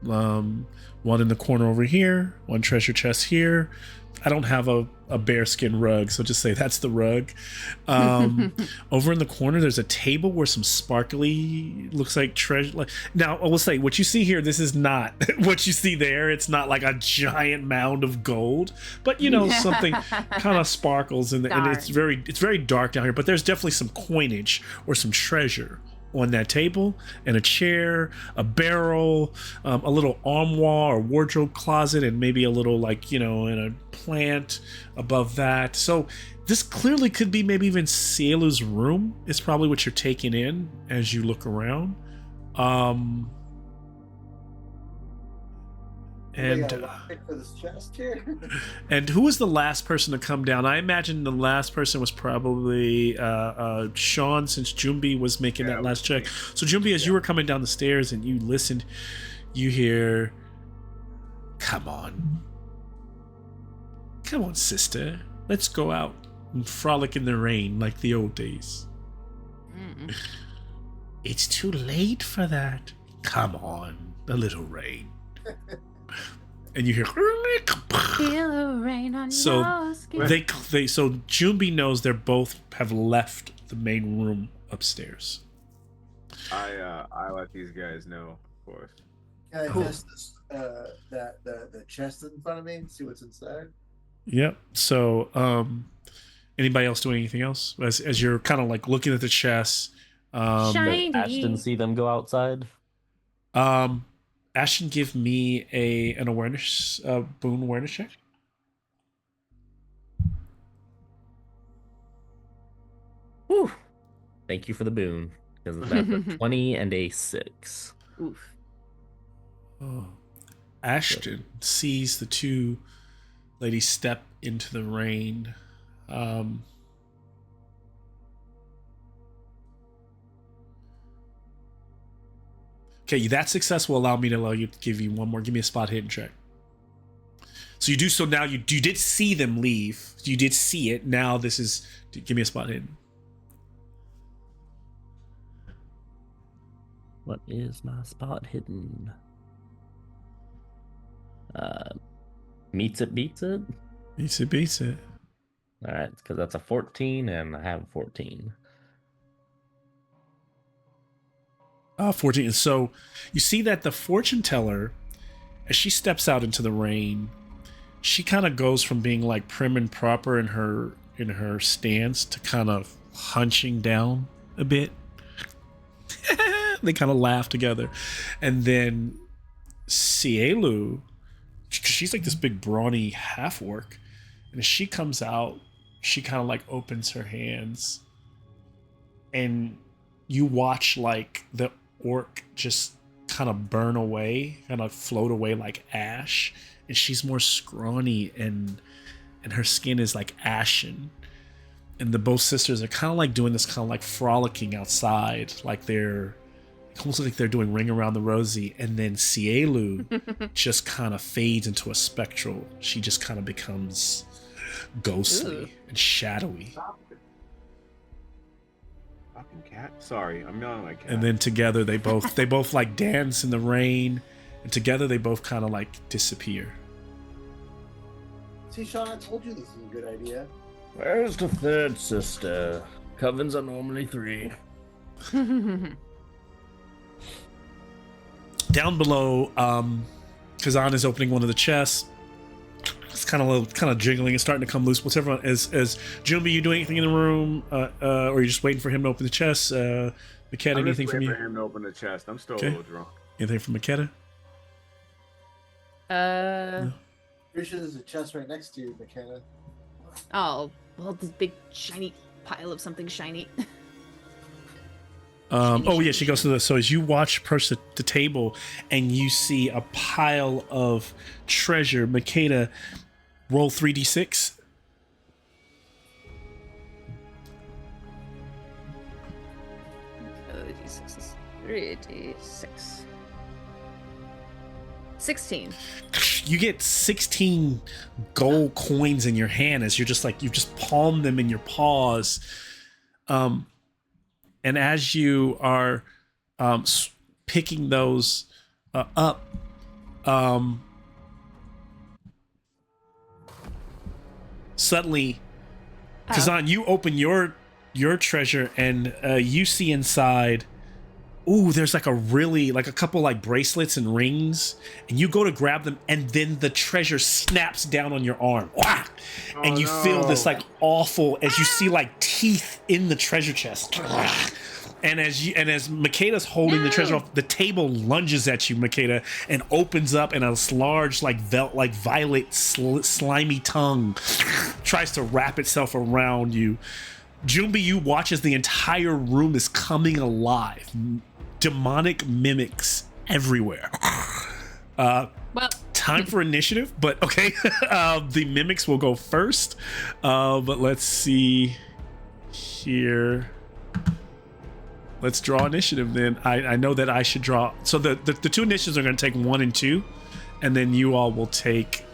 [SPEAKER 2] One in the corner over here, one treasure chest here. I don't have a bearskin rug, so just say that's the rug. Over in the corner, there's a table where some sparkly, looks like treasure. Now, I will say, what you see here, this is not what you see there. It's not like a giant mound of gold, but something kind of sparkles, and it's very dark down here. But there's definitely some coinage or some treasure on that table, and a chair, a barrel, a little armoire or wardrobe closet, and maybe a little in a plant above that. So this clearly could be maybe even Cielu's room. It's probably what you're taking in as you look around. And
[SPEAKER 3] for this chest here.
[SPEAKER 2] And who was the last person to come down? I imagine the last person was probably Sean, since Jumbi was making that last check. So Jumbi, as you were coming down the stairs and you listened, you hear, come on, sister, let's go out and frolic in the rain like the old days. It's too late for that. Come on, a little rain. And you hear so Jumbi knows they both have left the main room upstairs.
[SPEAKER 5] I let these guys know, of course.
[SPEAKER 3] Can I test this, the chest in front of me and see what's inside?
[SPEAKER 2] Yep. So, anybody else doing anything else as you're kind of like looking at the chest?
[SPEAKER 1] Shiny.
[SPEAKER 4] Ashton see them go outside.
[SPEAKER 2] Ashton, give me an awareness, boon awareness check.
[SPEAKER 4] Whew. Thank you for the boon. Because that's a 20 and a 6.
[SPEAKER 1] Oof.
[SPEAKER 2] Oh. Ashton sees the two ladies step into the rain. Okay, that success will allow me to give you one more. Give me a spot hidden check. So you do so now. You did see them leave. You did see it. Now this is. Give me a spot hidden.
[SPEAKER 4] What is my spot hidden? Meets it, beats it.
[SPEAKER 2] Beats it.
[SPEAKER 4] All right, because that's a 14, and I have 14.
[SPEAKER 2] 14. So you see that the fortune teller, as she steps out into the rain, she kind of goes from being like prim and proper in her stance to kind of hunching down a bit. They kind of laugh together, and then Cielu, she's like this big brawny half orc, and as she comes out, she kind of like opens her hands, and you watch like the orc just kind of burn away, kind of float away like ash, and she's more scrawny and her skin is like ashen, and the both sisters are kind of like doing this kind of like frolicking outside, like they're almost like they're doing Ring Around the Rosie, and then Cielu just kind of fades into a spectral. She just kind of becomes ghostly and shadowy.
[SPEAKER 5] Fucking cat. Sorry, I'm yelling like cat.
[SPEAKER 2] And then together they both like dance in the rain, and together they both kind of like disappear.
[SPEAKER 3] See, Sean, I told you this is a good idea.
[SPEAKER 6] Where's the third sister? Covens are normally 3.
[SPEAKER 2] Down below, Kazan is opening one of the chests. It's kind of jiggling and starting to come loose. What's everyone? As Jumbi, you doing anything in the room, or are you just waiting for him to open the chest? Makeda, anything from you?
[SPEAKER 5] For him to open the chest. I'm still a little drunk.
[SPEAKER 2] Anything from Makeda?
[SPEAKER 1] No.
[SPEAKER 3] Pretty sure there's a chest right next to you, McKenna.
[SPEAKER 1] Oh, well, this big shiny pile of something shiny.
[SPEAKER 2] Oh yeah, she goes to the. So as you watch approach the table, and you see a pile of treasure, Makeda, roll 3d6.
[SPEAKER 1] Oh, D6. 3d6. 16.
[SPEAKER 2] You get 16 gold coins in your hand as you're just like, you've just palmed them in your paws. And as you are picking those up, suddenly, Kazan, you open your treasure and you see inside. Ooh, there's like a couple like bracelets and rings, and you go to grab them, and then the treasure snaps down on your arm. Wah! And you feel this like awful as you see like teeth in the treasure chest. And as Makeda's holding the treasure off, the table lunges at you, Makeda, and opens up, and a large like violet slimy tongue tries to wrap itself around you. Jumbi, you watch as the entire room is coming alive. Demonic mimics everywhere. Well, time for initiative, but okay. The mimics will go first. But let's see here. Let's draw initiative then. I know that I should draw. So the two initiatives are going to take 1 and 2, and then you all will take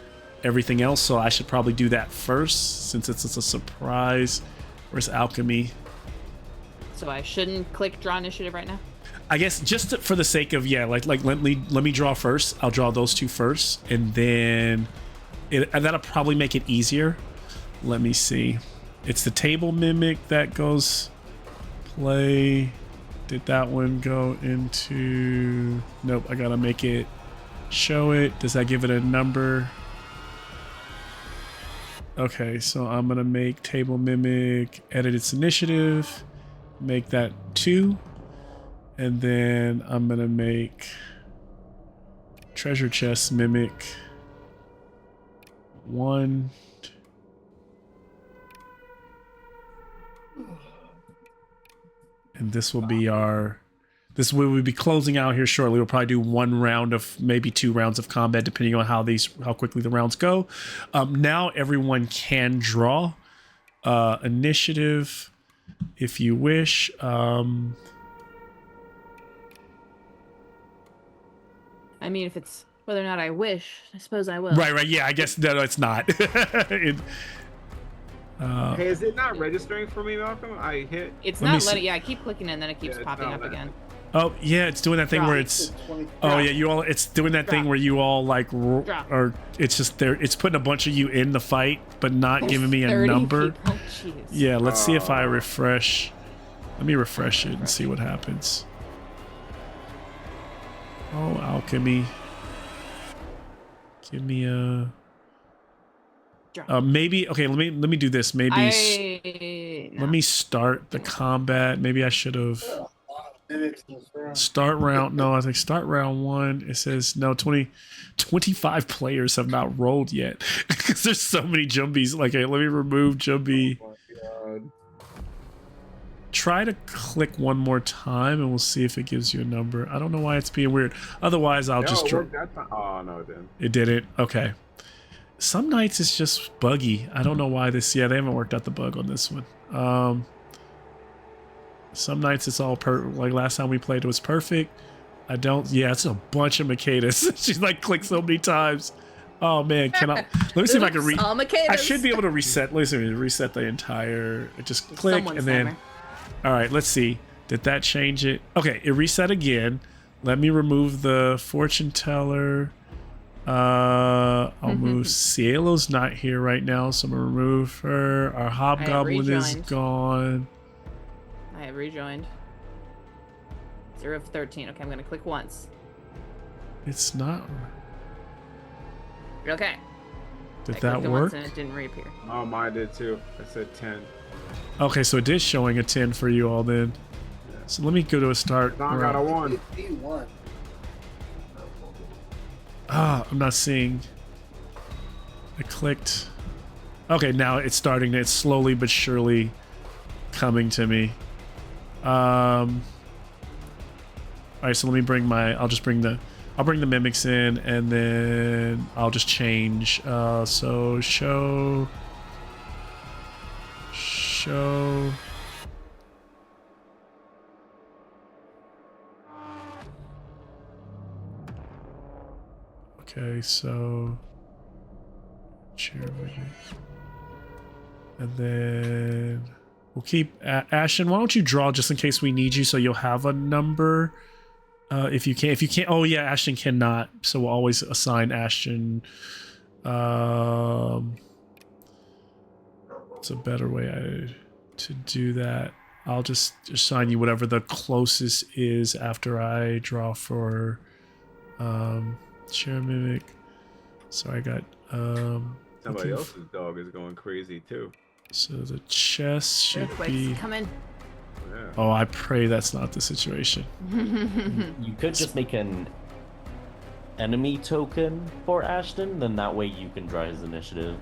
[SPEAKER 2] everything else. So I should probably do that first since it's a surprise. Where's alchemy?
[SPEAKER 1] So I shouldn't click draw initiative right now?
[SPEAKER 2] I guess just for the sake of, let me draw first. I'll draw those two first, and then that'll probably make it easier. Let me see. It's the table mimic that goes play. Did that one go into... Nope, I gotta make it show it. Does that give it a number? Okay, so I'm gonna make table mimic, edit its initiative, make that 2. And then I'm gonna make treasure chest mimic 1. And this will be our... This will be closing out here shortly. We'll probably do 1 round of maybe 2 rounds of combat, depending on how quickly the rounds go. Now everyone can draw initiative if you wish.
[SPEAKER 1] I mean, if it's whether or not I wish, I suppose I will.
[SPEAKER 2] Right. Yeah, I guess no, it's not.
[SPEAKER 5] Hey, is it not registering for me, Malcolm? I hit.
[SPEAKER 1] It's
[SPEAKER 2] Let me
[SPEAKER 1] not
[SPEAKER 2] see.
[SPEAKER 1] letting. Yeah, I keep clicking and then it keeps popping up again.
[SPEAKER 2] Oh yeah, it's doing that thing where it's. Oh yeah, you all. It's doing that thing where you all like, or it's just there. It's putting a bunch of you in the fight, but not giving me a
[SPEAKER 1] 30
[SPEAKER 2] number.
[SPEAKER 1] people. Jeez.
[SPEAKER 2] Yeah, let's see if I refresh. Let me refresh it and see what happens. Oh, alchemy. Give me a. Maybe okay. Let me do this. Maybe let me start the combat. Maybe I should have. Start round. No, I think start round 1. It says no. 25 players have not rolled yet because there's so many jumbies. Like, hey, let me remove jumbie.
[SPEAKER 5] Oh my God.
[SPEAKER 2] Try to click one more time and we'll see if it gives you a number. I don't know why it's being weird. Otherwise, I'll just.
[SPEAKER 5] Oh no, it didn't.
[SPEAKER 2] It didn't. Okay. Some nights it's just buggy. I don't know why this. Yeah, they haven't worked out the bug on this one. Some nights it's all like last time we played it was perfect. I don't. Yeah, it's a bunch of Makedas. She's like clicked so many times. Oh man, can I? Let me see if I can I should be able to reset. Listen, reset the entire. Just click and then. All right, let's see. Did that change it? Okay, it reset again. Let me remove the fortune teller. I'll move Cielo's not here right now, so I'm gonna remove her. Our hobgoblin is gone.
[SPEAKER 1] I have rejoined. 0 of 13. Okay, I'm gonna click once.
[SPEAKER 2] It's not.
[SPEAKER 1] Okay.
[SPEAKER 2] Did
[SPEAKER 1] I
[SPEAKER 2] that
[SPEAKER 1] clicked it
[SPEAKER 2] work?
[SPEAKER 1] once and it didn't reappear.
[SPEAKER 5] Oh, mine did too. I said 10.
[SPEAKER 2] Okay, so it is showing a 10 for you all then. So let me go to a start.
[SPEAKER 5] Now I got a 1.
[SPEAKER 3] 51.
[SPEAKER 2] Ah, I'm not seeing. I clicked. Okay, now it's starting. It's slowly but surely coming to me. All right, so let me bring my. I'll bring the mimics in, and then I'll just change. So show. Okay, so share with me. And then we'll keep Ashton. Why don't you draw just in case we need you, so you'll have a number. If you can't. Oh yeah, Ashton cannot. So we'll always assign Ashton. It's a better way to do that. I'll just assign you whatever the closest is after I draw for share mimic. So I got
[SPEAKER 5] Somebody else's dog is going crazy too.
[SPEAKER 2] So the chest should be.
[SPEAKER 1] Come in.
[SPEAKER 5] Yeah.
[SPEAKER 2] Oh, I pray that's not the situation.
[SPEAKER 8] You could just make an enemy token for Ashton, then that way you can draw his initiative.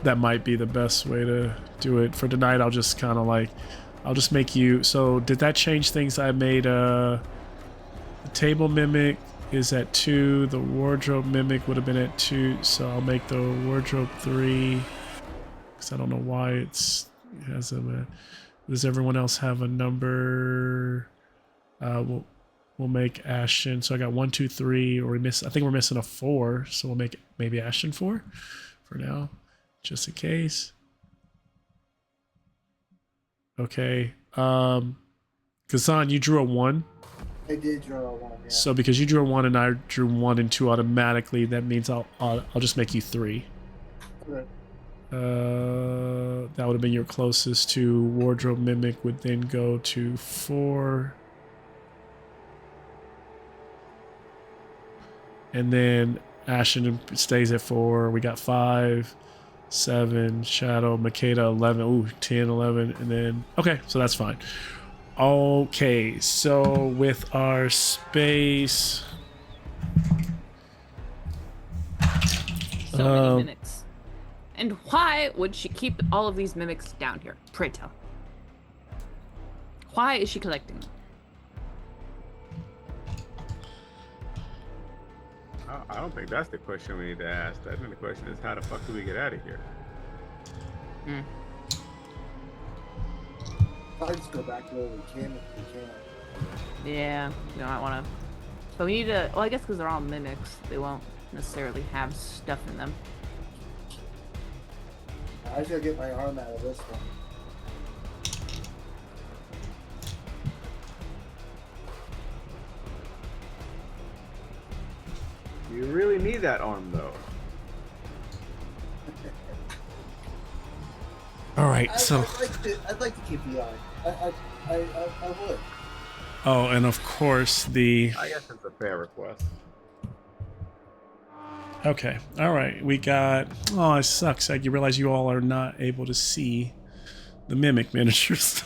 [SPEAKER 2] That might be the best way to do it. For tonight, I'll just kind of like, I'll just make you. So did that change things? I made the table mimic is at 2. The wardrobe mimic would have been at 2. So I'll make the wardrobe 3. Because I don't know why it has a. Does everyone else have a number? We'll make Ashton. So I got 1, 2, 3, or I think we're missing a 4. So we'll make maybe Ashton 4 for now, just in case. Okay. Kazan, you drew a 1.
[SPEAKER 3] I did draw a 1. Yeah.
[SPEAKER 2] So because you drew a 1 and I drew 1 and 2 automatically, that means I'll just make you 3.
[SPEAKER 3] Okay.
[SPEAKER 2] That would have been your closest to wardrobe mimic. Would then go to 4. and then Ashton stays at 4. We got 5, 7, Shadow, Makeda 11. Ooh, 10, 11, and then okay, so that's fine. Okay, so with our space,
[SPEAKER 1] So many mimics. And why would she keep all of these mimics down here? Pray tell. Why is she collecting them?
[SPEAKER 5] I don't think that's the question we need to ask. I think the question is, how the fuck do we get out of here?
[SPEAKER 3] I'll just go back to where we came if we can.
[SPEAKER 1] Yeah, we don't want to. So we need to. Well, I guess because they're all mimics, they won't necessarily have stuff in them.
[SPEAKER 3] I just gotta get my arm out of this one.
[SPEAKER 5] You really need that arm, though.
[SPEAKER 2] all right. So
[SPEAKER 3] I'd like to keep the eye. I would.
[SPEAKER 2] oh, and of course the
[SPEAKER 5] I guess it's a fair request.
[SPEAKER 2] okay. All right, we got. Oh, it sucks. Like you realize you all are not able to see the mimic miniatures.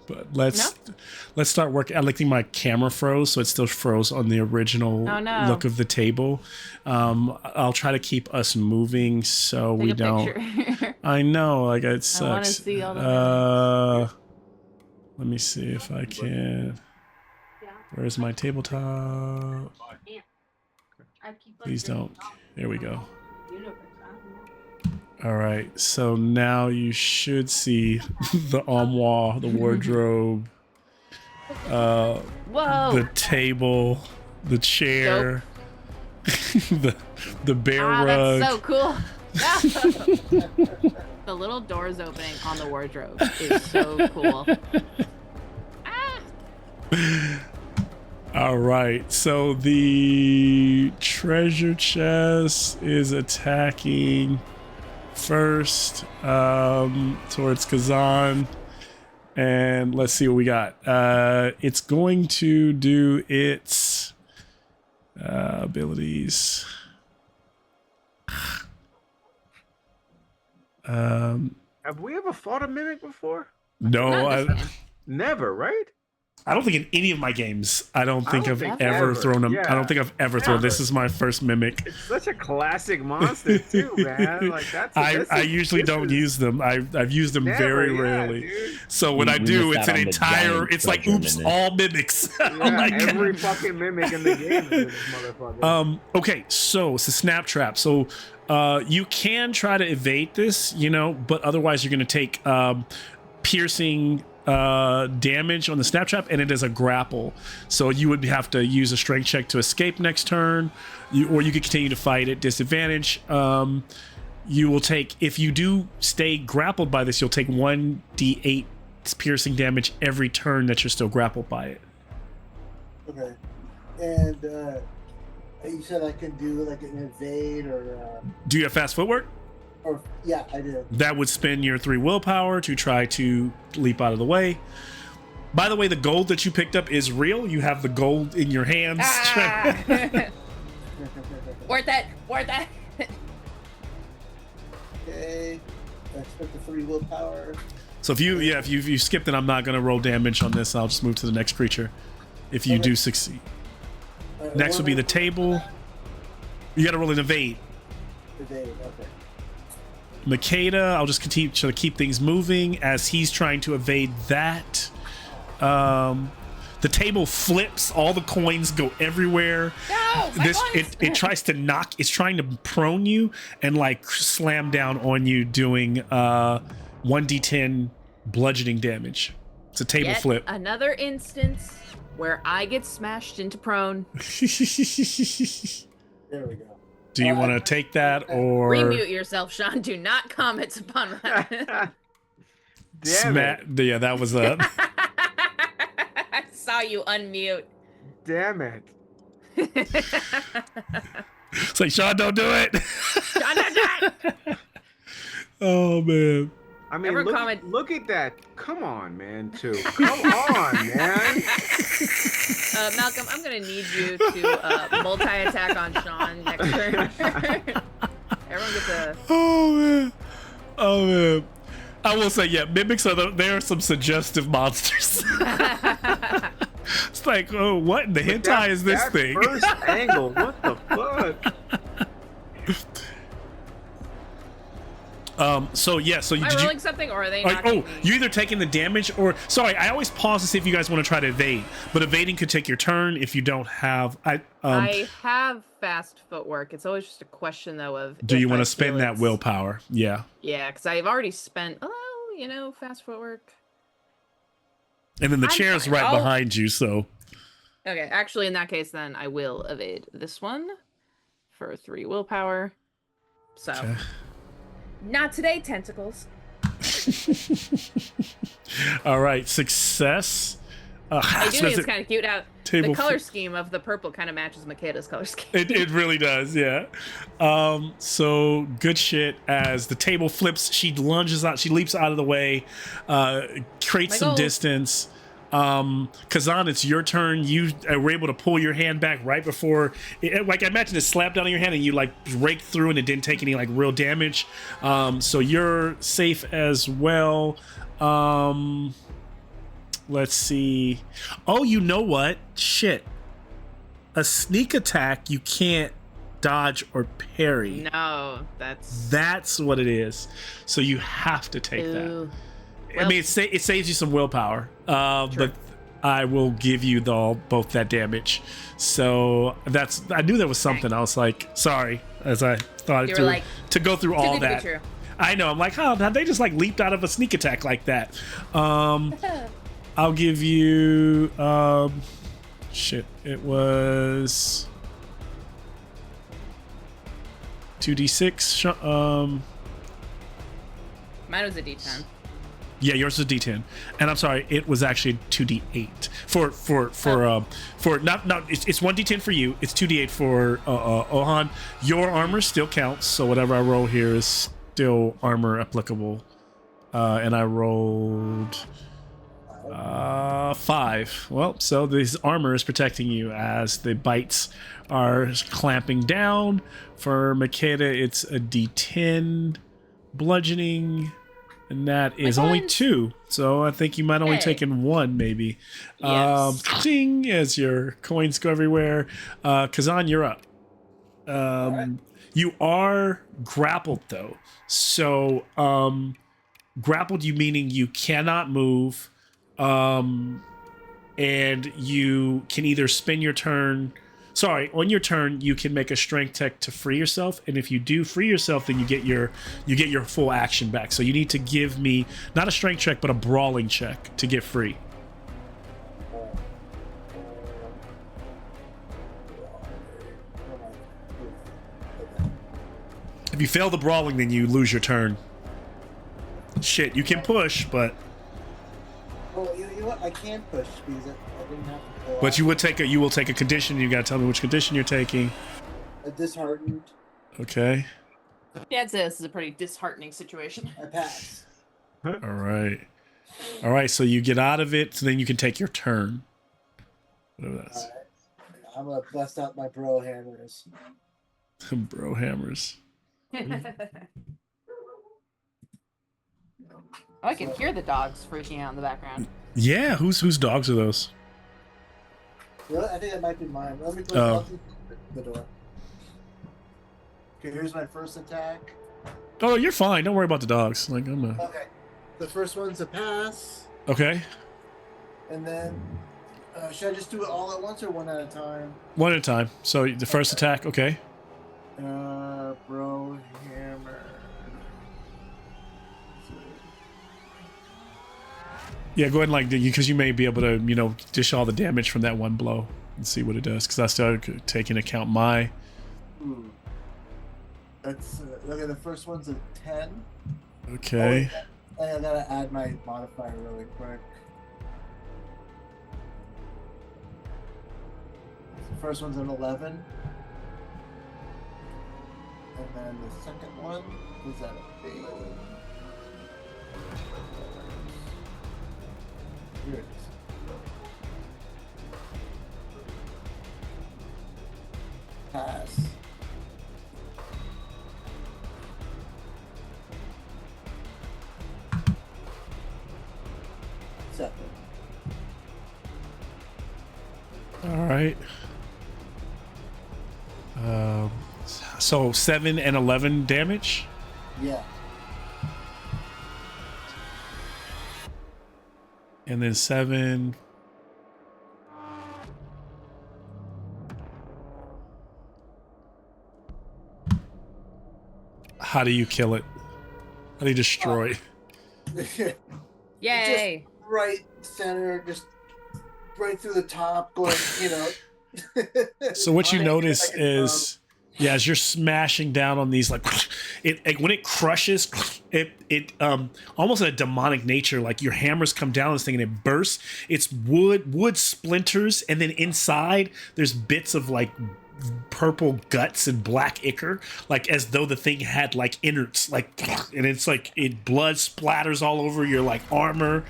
[SPEAKER 2] But let's start working. I like think my camera froze, so it still froze on the original look of the table. I'll try to keep us moving so we don't. I know, like it sucks.
[SPEAKER 1] I want to see all the
[SPEAKER 2] let me see if I can. Where's my tabletop? Please don't. There we go. All right, so now you should see the armoire, the wardrobe,
[SPEAKER 1] Whoa!
[SPEAKER 2] the table, the chair, the bear rug.
[SPEAKER 1] That's so cool. The little doors opening on the wardrobe is so cool.
[SPEAKER 2] All right, so the treasure chest is attacking first towards Kazan, and let's see what we got. It's going to do its abilities.
[SPEAKER 5] Have we ever fought a mimic before?
[SPEAKER 2] No,
[SPEAKER 5] Never, right?
[SPEAKER 2] I don't think in any of my games. I don't think I've
[SPEAKER 5] think
[SPEAKER 2] ever
[SPEAKER 5] ever.
[SPEAKER 2] thrown them.
[SPEAKER 5] Yeah.
[SPEAKER 2] I don't think I've ever thrown. This is my first mimic.
[SPEAKER 5] It's such a classic monster too, man. Like
[SPEAKER 2] I usually don't use them. I've used them very rarely.
[SPEAKER 5] Dude.
[SPEAKER 2] So when I do, it's an entire. It's like oops, all mimics.
[SPEAKER 5] Yeah, every fucking mimic in the game is this motherfucker.
[SPEAKER 2] Okay, so it's a snap trap. So you can try to evade this, but otherwise you're going to take piercing damage on the snap trap, and it is a grapple, so you would have to use a strength check to escape next turn, or you could continue to fight at disadvantage. You will take, if you do stay grappled by this, you'll take 1d8 piercing damage every turn that you're still grappled by it.
[SPEAKER 3] Okay, and you said I can do like an evade or
[SPEAKER 2] Do you have fast footwork?
[SPEAKER 3] or yeah, I do.
[SPEAKER 2] That would spend your 3 willpower to try to leap out of the way. By the way, the gold that you picked up is real. You have the gold in your hands.
[SPEAKER 1] Worth it. Worth it.
[SPEAKER 3] Okay, I spent the 3 willpower.
[SPEAKER 2] So if you skipped it, I'm not going to roll damage on this. I'll just move to the next creature if you do succeed. Next would be the table. You got to roll an evade.
[SPEAKER 3] Evade, okay.
[SPEAKER 2] Makeda, I'll just continue to keep things moving as he's trying to evade that. The table flips, all the coins go everywhere.
[SPEAKER 1] No,
[SPEAKER 2] it tries to knock, it's trying to prone you and like slam down on you, doing 1d10 bludgeoning damage. It's a table flip.
[SPEAKER 1] Another instance where I get smashed into prone.
[SPEAKER 3] There we go.
[SPEAKER 2] Do you want to take that or
[SPEAKER 1] Remute yourself, Sean. Do not comment upon that.
[SPEAKER 5] Damn it.
[SPEAKER 2] Yeah, that was
[SPEAKER 1] I saw you unmute.
[SPEAKER 5] Damn it.
[SPEAKER 2] It's like, Sean, don't do it.
[SPEAKER 1] Sean, don't do it.
[SPEAKER 2] Oh man.
[SPEAKER 5] I mean,
[SPEAKER 1] Everyone
[SPEAKER 5] look,
[SPEAKER 1] comment-
[SPEAKER 5] look at that. Come on, man, too. Come on, man.
[SPEAKER 1] Malcolm, I'm gonna need you to multi-attack on Sean next turn. Everyone gets a.
[SPEAKER 2] Oh man. Oh man. I will say, yeah, mimics there are some suggestive monsters. It's like, oh, what in the hentai is this
[SPEAKER 5] that
[SPEAKER 2] thing?
[SPEAKER 5] First angle, what the fuck?
[SPEAKER 2] So yeah, so
[SPEAKER 1] Am I
[SPEAKER 2] did
[SPEAKER 1] rolling
[SPEAKER 2] you?
[SPEAKER 1] something, or are they
[SPEAKER 2] Oh,
[SPEAKER 1] knocking me?
[SPEAKER 2] you either taking the damage or sorry. I always pause to see if you guys want to try to evade, but evading could take your turn if you don't have.
[SPEAKER 1] I have fast footwork. It's always just a question, though, of
[SPEAKER 2] Do you
[SPEAKER 1] want to
[SPEAKER 2] spend that willpower? Yeah.
[SPEAKER 1] Yeah, because I've already spent. Oh, fast footwork.
[SPEAKER 2] And then the
[SPEAKER 1] I'm
[SPEAKER 2] chair's
[SPEAKER 1] fine.
[SPEAKER 2] right
[SPEAKER 1] I'll-
[SPEAKER 2] behind you, so
[SPEAKER 1] Okay, actually, in that case, then I will evade this one for 3 willpower. So,
[SPEAKER 2] okay.
[SPEAKER 1] not today, tentacles.
[SPEAKER 2] All right, success.
[SPEAKER 1] I do
[SPEAKER 2] so
[SPEAKER 1] think
[SPEAKER 2] is
[SPEAKER 1] it's kind of cute how
[SPEAKER 2] table
[SPEAKER 1] the color
[SPEAKER 2] flip-
[SPEAKER 1] scheme of the purple kind of matches Makeda's color scheme.
[SPEAKER 2] It really does, yeah. So good shit. As the table flips, she lunges out, she leaps out of the way, creates
[SPEAKER 1] My
[SPEAKER 2] some
[SPEAKER 1] goal.
[SPEAKER 2] distance. Kazan, it's your turn. You were able to pull your hand back right before, like I imagine it slapped down on your hand and you like raked through and it didn't take any like real damage. So you're safe as well. Let's see. Oh, you know what? Shit. A sneak attack you can't dodge or parry.
[SPEAKER 1] No, that's.
[SPEAKER 2] That's what it is. So you have to take that.
[SPEAKER 1] Ooh.
[SPEAKER 2] I
[SPEAKER 1] Well-
[SPEAKER 2] mean, it saves you some willpower, but I will give you both that damage. So I knew there was something. I was like, sorry, as I thought
[SPEAKER 1] You were like,
[SPEAKER 2] to go through
[SPEAKER 1] too
[SPEAKER 2] all
[SPEAKER 1] good to be
[SPEAKER 2] that.
[SPEAKER 1] true.
[SPEAKER 2] I know. I'm like, how they just like leaped out of a sneak attack like that? I'll give you. Shit, it was 2d6.
[SPEAKER 1] Mine was a D10.
[SPEAKER 2] Yeah, yours was D10, and I'm sorry, it was actually 2d8 for not it's 1d10 for you. It's 2d8 for Ohan. Your armor still counts, so whatever I roll here is still armor applicable. And I rolled 5. Well, so this armor is protecting you as the bites are clamping down. For Makeda, it's a D10 bludgeoning. And that is only 2, so I think you might only
[SPEAKER 1] Hey.
[SPEAKER 2] taken 1, maybe.
[SPEAKER 1] Yes.
[SPEAKER 2] Ding, as your coins go everywhere. Kazan, you're up. You are grappled, though. So, grappled, you meaning you cannot move, and you can either spend your turn. Sorry, on your turn, you can make a strength check to free yourself, and if you do free yourself, then you get your full action back. So you need to give me not a strength check, but a brawling check to get free. If you fail the brawling, then you lose your turn. Shit, you can push, but
[SPEAKER 3] Well, you know what? I can push because I didn't have to pull
[SPEAKER 2] but
[SPEAKER 3] out.
[SPEAKER 2] you will take a condition. You gotta tell me which condition you're taking.
[SPEAKER 3] A disheartened.
[SPEAKER 2] Okay.
[SPEAKER 1] Yeah, I'd say this is a pretty disheartening situation.
[SPEAKER 3] I pass.
[SPEAKER 2] All right. So you get out of it, so then you can take your turn. Whatever that's.
[SPEAKER 3] Alright. I'm gonna bust out my bro hammers.
[SPEAKER 2] Bro hammers.
[SPEAKER 1] I can hear the dogs freaking out in the background.
[SPEAKER 2] Yeah. Whose dogs are those?
[SPEAKER 3] Really? I think that might be mine. Let me put
[SPEAKER 2] Oh.
[SPEAKER 3] the door. Okay, here's my first attack.
[SPEAKER 2] Oh, you're fine. Don't worry about the dogs. Like I'm a.
[SPEAKER 3] Okay. The first one's a pass,
[SPEAKER 2] Okay.
[SPEAKER 3] and then should I just do it all at once or one at a time?
[SPEAKER 2] One at a time. So the first attack. Okay.
[SPEAKER 3] Bro hammer.
[SPEAKER 2] Yeah. Go ahead and like because you may be able to dish all the damage from that one blow and see what it does. Because I still take into account my.
[SPEAKER 3] Ooh. That's okay. The first one's a 10.
[SPEAKER 2] Okay.
[SPEAKER 3] Oh, I gotta add my modifier really quick. The first one's an 11. And then the second one was at a big Here it is. Pass. Seven.
[SPEAKER 2] All right. So 7 and 11 damage.
[SPEAKER 3] Yeah.
[SPEAKER 2] And then 7. How do you kill it? How do you destroy?
[SPEAKER 1] Yay!
[SPEAKER 3] Just right center, just right through the top, going, you know.
[SPEAKER 2] So what you
[SPEAKER 3] Like-
[SPEAKER 2] notice
[SPEAKER 3] like a
[SPEAKER 2] is, yeah, as you're smashing down on these, like when it crushes, it almost a demonic nature. Like your hammers come down on this thing and it bursts. It's wood splinters, and then inside there's bits of like purple guts and black ichor, like as though the thing had like innards, like, and it's like blood splatters all over your like armor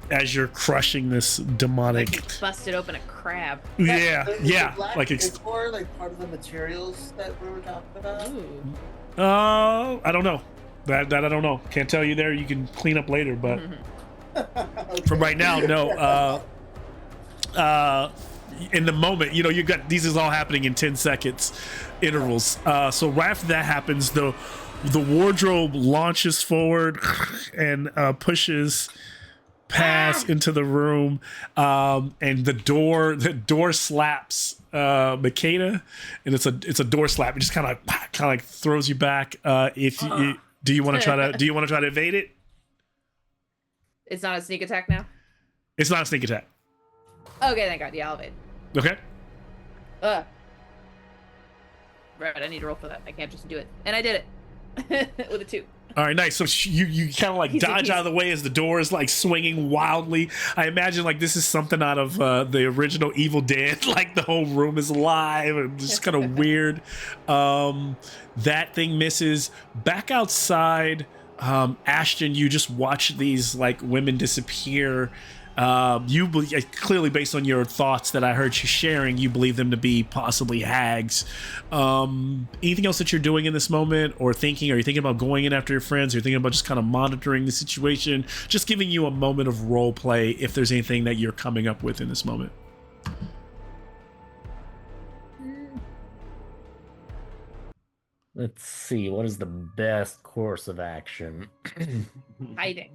[SPEAKER 2] as you're crushing this demonic.
[SPEAKER 1] Like you busted open a crab.
[SPEAKER 2] Yeah,
[SPEAKER 3] The
[SPEAKER 2] yeah,
[SPEAKER 3] black
[SPEAKER 2] like
[SPEAKER 3] ichor, like part of the materials that we were talking about.
[SPEAKER 1] Ooh.
[SPEAKER 2] I don't know. That I don't know. Can't tell you there. You can clean up later, but for right now, no. In the moment, you know, you got these is all happening in 10 seconds intervals. So right after that happens, the wardrobe launches forward and pushes past into the room, and the door slaps Makeda, and it's a door slap. It just kind of like throws you back. If you, do you want to try to evade it?
[SPEAKER 1] It's not a sneak attack now?
[SPEAKER 2] It's not a sneak attack.
[SPEAKER 1] Okay, thank God. Yeah, I'll evade.
[SPEAKER 2] Okay.
[SPEAKER 1] Right, I need to roll for that. I can't just do it. And I did it. With a 2.
[SPEAKER 2] All right, nice. So you kind of like dodge out of the way as the door is like swinging wildly. I imagine like this is something out of the original Evil Dead. Like the whole room is alive and just kind of weird. That thing misses. Back outside, Ashton, you just watch these like women disappear. You clearly, based on your thoughts that I heard you sharing, you believe them to be possibly hags. Anything else that you're doing in this moment or thinking? Are you thinking about going in after your friends? Are you thinking about just kind of monitoring the situation? Just giving you a moment of role play if there's anything that you're coming up with in this moment.
[SPEAKER 8] Let's see, what is the best course of action?
[SPEAKER 1] Hiding.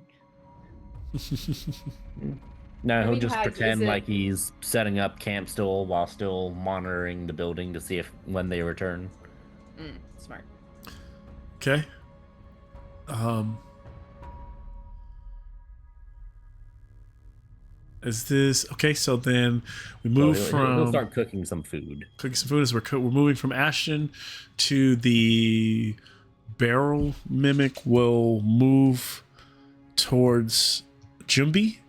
[SPEAKER 8] No,
[SPEAKER 1] I
[SPEAKER 8] he'll
[SPEAKER 1] mean,
[SPEAKER 8] just
[SPEAKER 1] Hags,
[SPEAKER 8] pretend
[SPEAKER 1] is it-
[SPEAKER 8] like he's setting up camp still while still monitoring the building to see if when they return.
[SPEAKER 1] Smart.
[SPEAKER 2] Okay. Is this okay? So then we move
[SPEAKER 8] So
[SPEAKER 2] from
[SPEAKER 8] he'll start cooking some food.
[SPEAKER 2] cooking some food as we're moving from Ashton to the barrel mimic. Will move towards Jumbi. I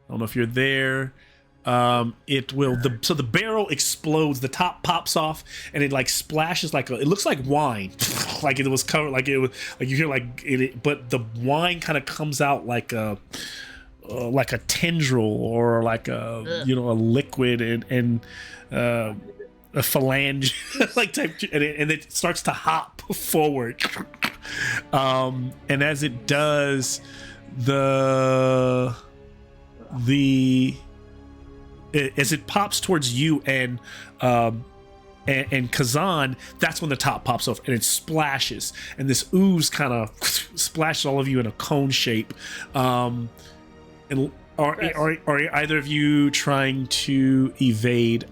[SPEAKER 2] don't know if you're there. It will. So the barrel explodes. The top pops off, and it like splashes like it looks like wine, like it was covered. Like it was like you hear like it, but the wine kind of comes out like a tendril or like a a liquid and a phalange like type, and it starts to hop forward. And as it does, as it pops towards you and Kazan, that's when the top pops off and it splashes, and this ooze kind of splashes all of you in a cone shape. And are either of you trying to evade?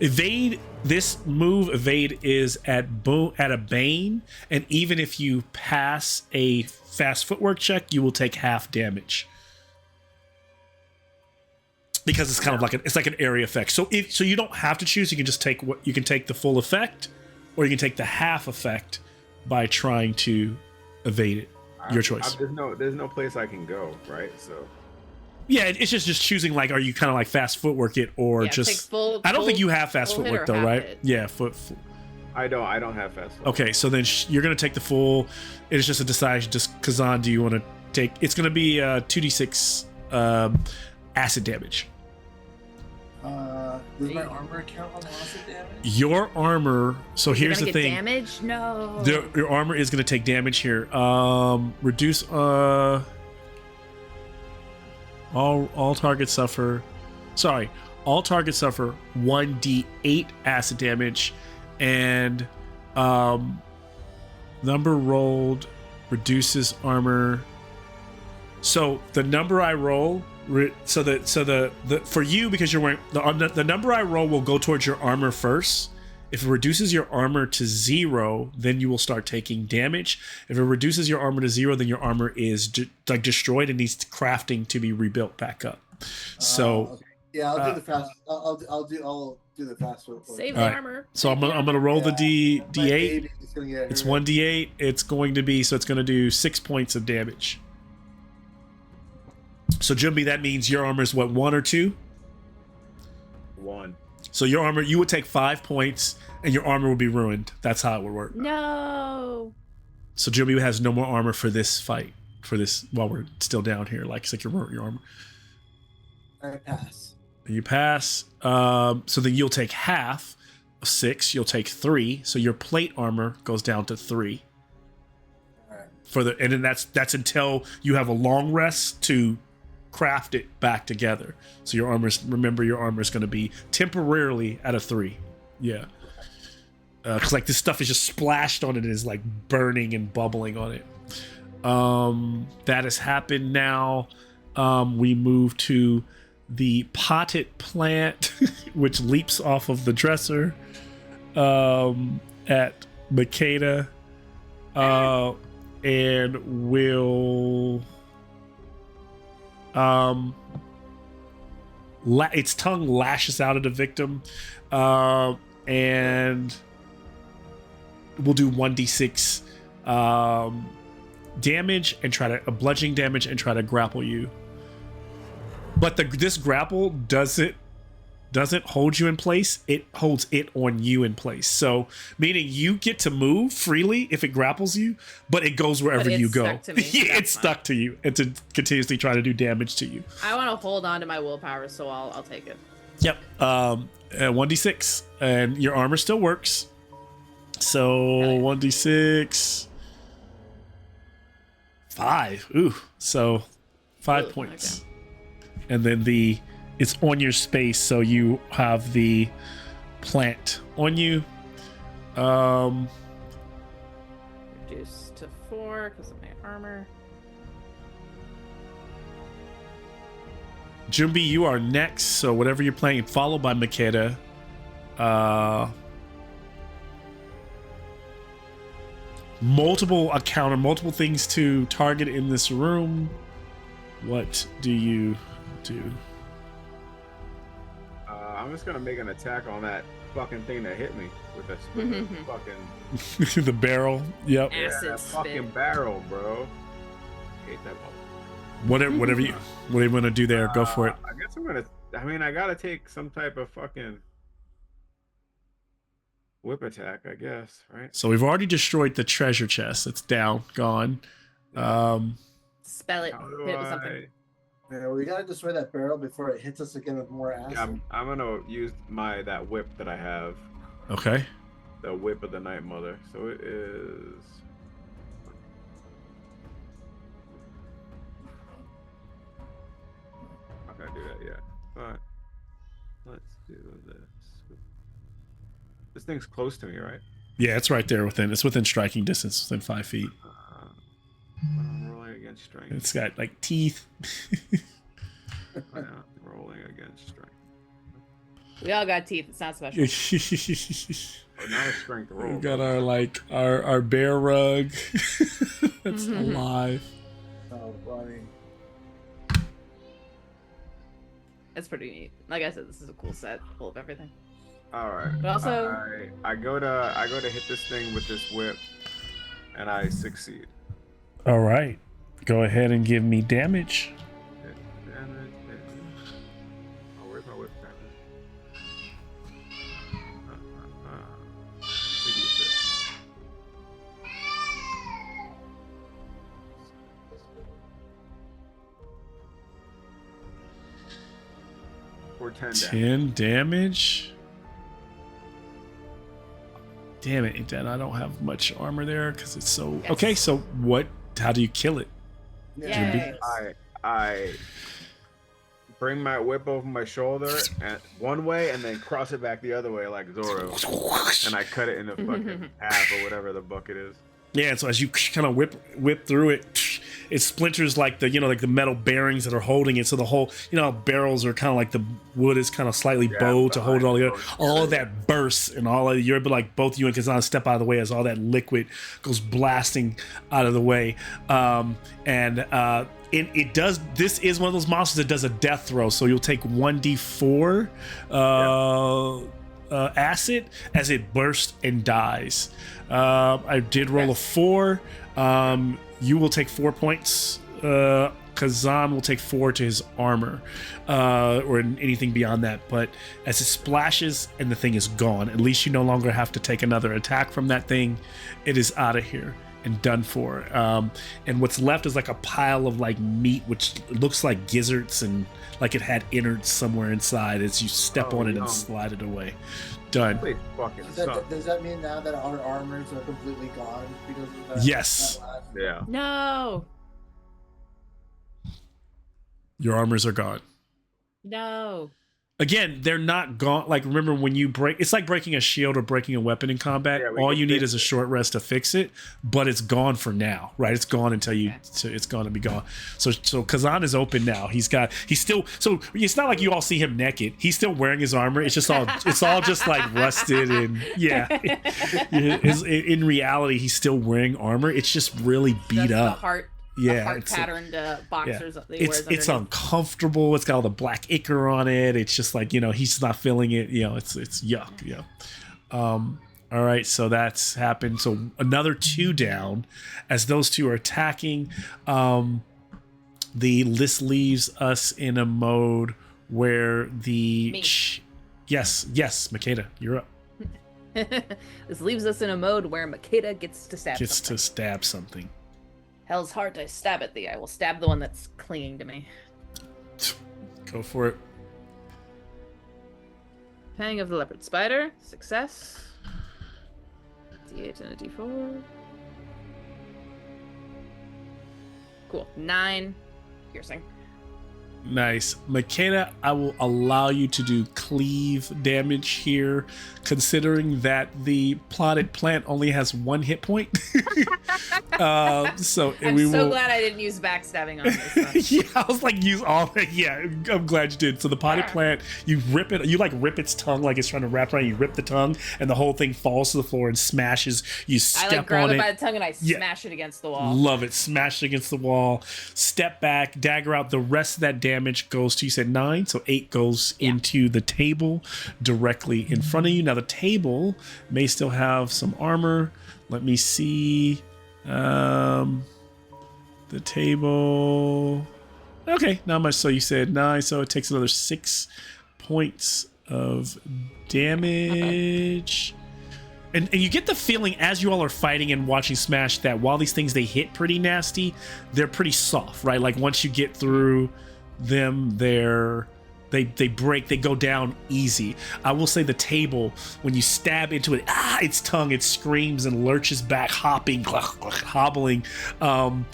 [SPEAKER 2] Evade this move. Evade is at a bane, and even if you pass a fast footwork check, you will take half damage. Because it's kind of like an area effect. So you don't have to choose. You can just take you can take the full effect, or you can take the half effect by trying to evade it. Your choice.
[SPEAKER 5] There's no place I can go, right? So
[SPEAKER 2] yeah, it's just choosing like, are you kind of like fast footwork it or
[SPEAKER 1] Yeah,
[SPEAKER 2] just?
[SPEAKER 1] take full-
[SPEAKER 2] I don't think
[SPEAKER 1] full-
[SPEAKER 2] you have fast
[SPEAKER 1] full hit
[SPEAKER 2] footwork
[SPEAKER 1] or
[SPEAKER 2] though,
[SPEAKER 1] half
[SPEAKER 2] right?
[SPEAKER 1] it.
[SPEAKER 2] Yeah,
[SPEAKER 5] I don't have fast fall.
[SPEAKER 2] Okay, so then you're gonna take the full. It's just a decision. Just Kazan, do you want to take? It's gonna be 2d6 acid damage.
[SPEAKER 3] Does my armor count on acid damage?
[SPEAKER 2] Your armor. So
[SPEAKER 1] You're
[SPEAKER 2] here's
[SPEAKER 1] gonna
[SPEAKER 2] the
[SPEAKER 1] get
[SPEAKER 2] thing.
[SPEAKER 1] damage? No.
[SPEAKER 2] Your armor is gonna take damage here. Reduce. All targets suffer. Sorry, all targets suffer 1d8 acid damage, and number rolled reduces armor. So the number I roll, so the for you, because you're wearing the number I roll will go towards your armor first. If it reduces your armor to 0, then you will start taking damage. If it reduces your armor to 0, then your armor is destroyed and needs crafting to be rebuilt back up. So
[SPEAKER 3] okay. Yeah, I'll do the fast. I'll do the fast one.
[SPEAKER 1] Save the
[SPEAKER 2] Alright.
[SPEAKER 1] armor.
[SPEAKER 2] So I'm gonna roll the
[SPEAKER 3] My
[SPEAKER 2] d8.
[SPEAKER 3] baby is gonna get
[SPEAKER 2] It's
[SPEAKER 3] hurt.
[SPEAKER 2] 1d8. It's going to be, so it's going to do 6 points of damage. So Jumbi, that means your armor is what, 1 or 2?
[SPEAKER 5] 1.
[SPEAKER 2] So your armor, you would take 5 points, and your armor would be ruined. That's how it would work.
[SPEAKER 1] No.
[SPEAKER 2] So Jumbi has no more armor for this fight. For this, while we're still down here, like it's like your armor.
[SPEAKER 3] I pass.
[SPEAKER 2] You pass. So then you'll take half of 6. You'll take 3. So your plate armor goes down to 3.
[SPEAKER 3] Alright.
[SPEAKER 2] And then that's until you have a long rest to craft it back together. So your armor's, remember, your armor is going to be temporarily at a 3. Yeah. Because like this stuff is just splashed on it and is like burning and bubbling on it. That has happened now. We move to the potted plant, which leaps off of the dresser at Makeda, and will its tongue lashes out at the victim, and we'll do 1d6 damage and try to bludgeoning damage and try to grapple you. But this grapple doesn't hold you in place. It holds it on you in place. So meaning you get to move freely if it grapples you, but it goes wherever you go.
[SPEAKER 1] Stuck to me, so
[SPEAKER 2] Yeah,
[SPEAKER 1] that's
[SPEAKER 2] it's stuck to you and to continuously try to do damage to you.
[SPEAKER 1] I want to hold on to my willpower, so I'll take it.
[SPEAKER 2] Yep. 1d6, and your armor still works. So 1d6, 5. Ooh, so 5
[SPEAKER 1] Ooh,
[SPEAKER 2] points.
[SPEAKER 1] okay.
[SPEAKER 2] And then it's on your space, so you have the plant on you.
[SPEAKER 1] Reduce to 4 because of my armor.
[SPEAKER 2] Jumbi, you are next, so whatever you're playing, followed by Makeda. Multiple things to target in this room. What do you do?
[SPEAKER 5] I'm just gonna make an attack on that fucking thing that hit me with the fucking
[SPEAKER 2] The barrel. Yep.
[SPEAKER 1] Acid
[SPEAKER 5] that
[SPEAKER 1] spit.
[SPEAKER 5] fucking barrel, bro. Hate that one.
[SPEAKER 2] Whatever you want to do there, go for it.
[SPEAKER 5] I guess I'm gonna. I mean, I gotta take some type of fucking whip attack, I guess, right?
[SPEAKER 2] So we've already destroyed the treasure chest. It's down, gone.
[SPEAKER 1] Spell it.
[SPEAKER 5] How do
[SPEAKER 1] Hit it with something.
[SPEAKER 3] Yeah, we gotta destroy that barrel before it hits us again with more acid.
[SPEAKER 5] Yeah, I'm gonna use that whip that I have,
[SPEAKER 2] Okay.
[SPEAKER 5] the whip of the Night Mother. So it is. I'm not gonna do that yet, but let's do this. This thing's close to me, right?
[SPEAKER 2] Yeah, it's right there it's within striking distance, within 5 feet.
[SPEAKER 5] I'm rolling against strength.
[SPEAKER 2] It's got like teeth.
[SPEAKER 5] Yeah, rolling against strength.
[SPEAKER 1] We all got teeth. It's not special.
[SPEAKER 5] But not a strength roll.
[SPEAKER 2] We got our bear rug that's alive.
[SPEAKER 3] Oh, buddy.
[SPEAKER 1] It's pretty neat. Like I said, this is a cool set full of everything.
[SPEAKER 5] All right.
[SPEAKER 1] But also-
[SPEAKER 5] I go to hit this thing with this whip, and I succeed.
[SPEAKER 2] All right, go ahead and give me damage.
[SPEAKER 5] Damage. Oh, where's my whip damage? for 10 damage.
[SPEAKER 2] 10 damage. Damn it, Dan, I don't have much armor there because it's so...
[SPEAKER 1] Yes.
[SPEAKER 2] Okay, so how do you kill it?
[SPEAKER 1] Yay.
[SPEAKER 5] I bring my whip over my shoulder and one way and then cross it back the other way like Zoro. And I cut it in the fucking half or whatever the bucket is.
[SPEAKER 2] Yeah, and so as you kind of whip through it, it splinters like the metal bearings that are holding it. So the whole, barrels are kind of like the wood is kind of slightly bowed to hold it all together. All of that bursts, and all of you're like both you and Kazan step out of the way as all that liquid goes blasting out of the way. It does. This is one of those monsters that does a death throw, so you'll take 1d4 acid as it bursts and dies. I did roll a 4. You will take 4 points. Kazan will take 4 to his armor, or anything beyond that. But as it splashes and the thing is gone, at least you no longer have to take another attack from that thing. It is out of here and done for. And what's left is like a pile of like meat, which looks like gizzards and like it had innards somewhere inside as you step on it and slide it away. Done.
[SPEAKER 5] They fucking suck.
[SPEAKER 3] Does that mean now that our armors are completely gone because of that?
[SPEAKER 2] Yes.
[SPEAKER 5] Yeah.
[SPEAKER 1] No.
[SPEAKER 2] Your armors are gone.
[SPEAKER 1] No.
[SPEAKER 2] Again, they're not gone. Like, remember when you break, it's like breaking a shield or breaking a weapon in combat.
[SPEAKER 5] Yeah,
[SPEAKER 2] all you need is a short rest to fix it, but it's gone for now, right? It's gone until it's going to be gone. So Kazan is open now. So it's not like you all see him naked. He's still wearing his armor. It's all just like rusted and in reality, he's still wearing armor. It's just really beat up.
[SPEAKER 1] Heart patterned boxers.
[SPEAKER 2] It's uncomfortable. It's got all the black ichor on it. It's just like, he's not feeling it. It's yuck. Yeah. All right, so that's happened. So another 2 down as those 2 are attacking. This leaves us in a mode where yes, Makeda, you're up.
[SPEAKER 1] This leaves us in a mode where Makeda gets to stab
[SPEAKER 2] something.
[SPEAKER 1] Hell's heart, I stab at thee. I will stab the one that's clinging to me.
[SPEAKER 2] Go for it.
[SPEAKER 1] Fang of the leopard spider. Success. D8 and a D4. Cool. 9. Piercing.
[SPEAKER 2] Nice. Makeda, I will allow you to do cleave damage here, considering that the plotted plant only has 1 hit point. I'm so glad
[SPEAKER 1] I didn't use backstabbing on this one.
[SPEAKER 2] Yeah, I was like, use all that. Yeah, I'm glad you did. So the potted plant, you rip its tongue like it's trying to wrap around. You rip the tongue, and the whole thing falls to the floor and smashes. You step on it. I
[SPEAKER 1] grab it by the tongue and I smash it against the wall.
[SPEAKER 2] Love it. Smash it against the wall. Step back, dagger out. The rest of that damage goes to, you said 9, so 8 goes into the table directly in front of you. Now the table may still have some armor. Let me see. The table. Okay, not much. So you said 9, so it takes another 6 points of damage. And you get the feeling as you all are fighting and watching Smash that while these things, they hit pretty nasty, they're pretty soft, right? Like once you get through them, they break, they go down easy. I will say the table, when you stab into it, its tongue, it screams and lurches back, hobbling, and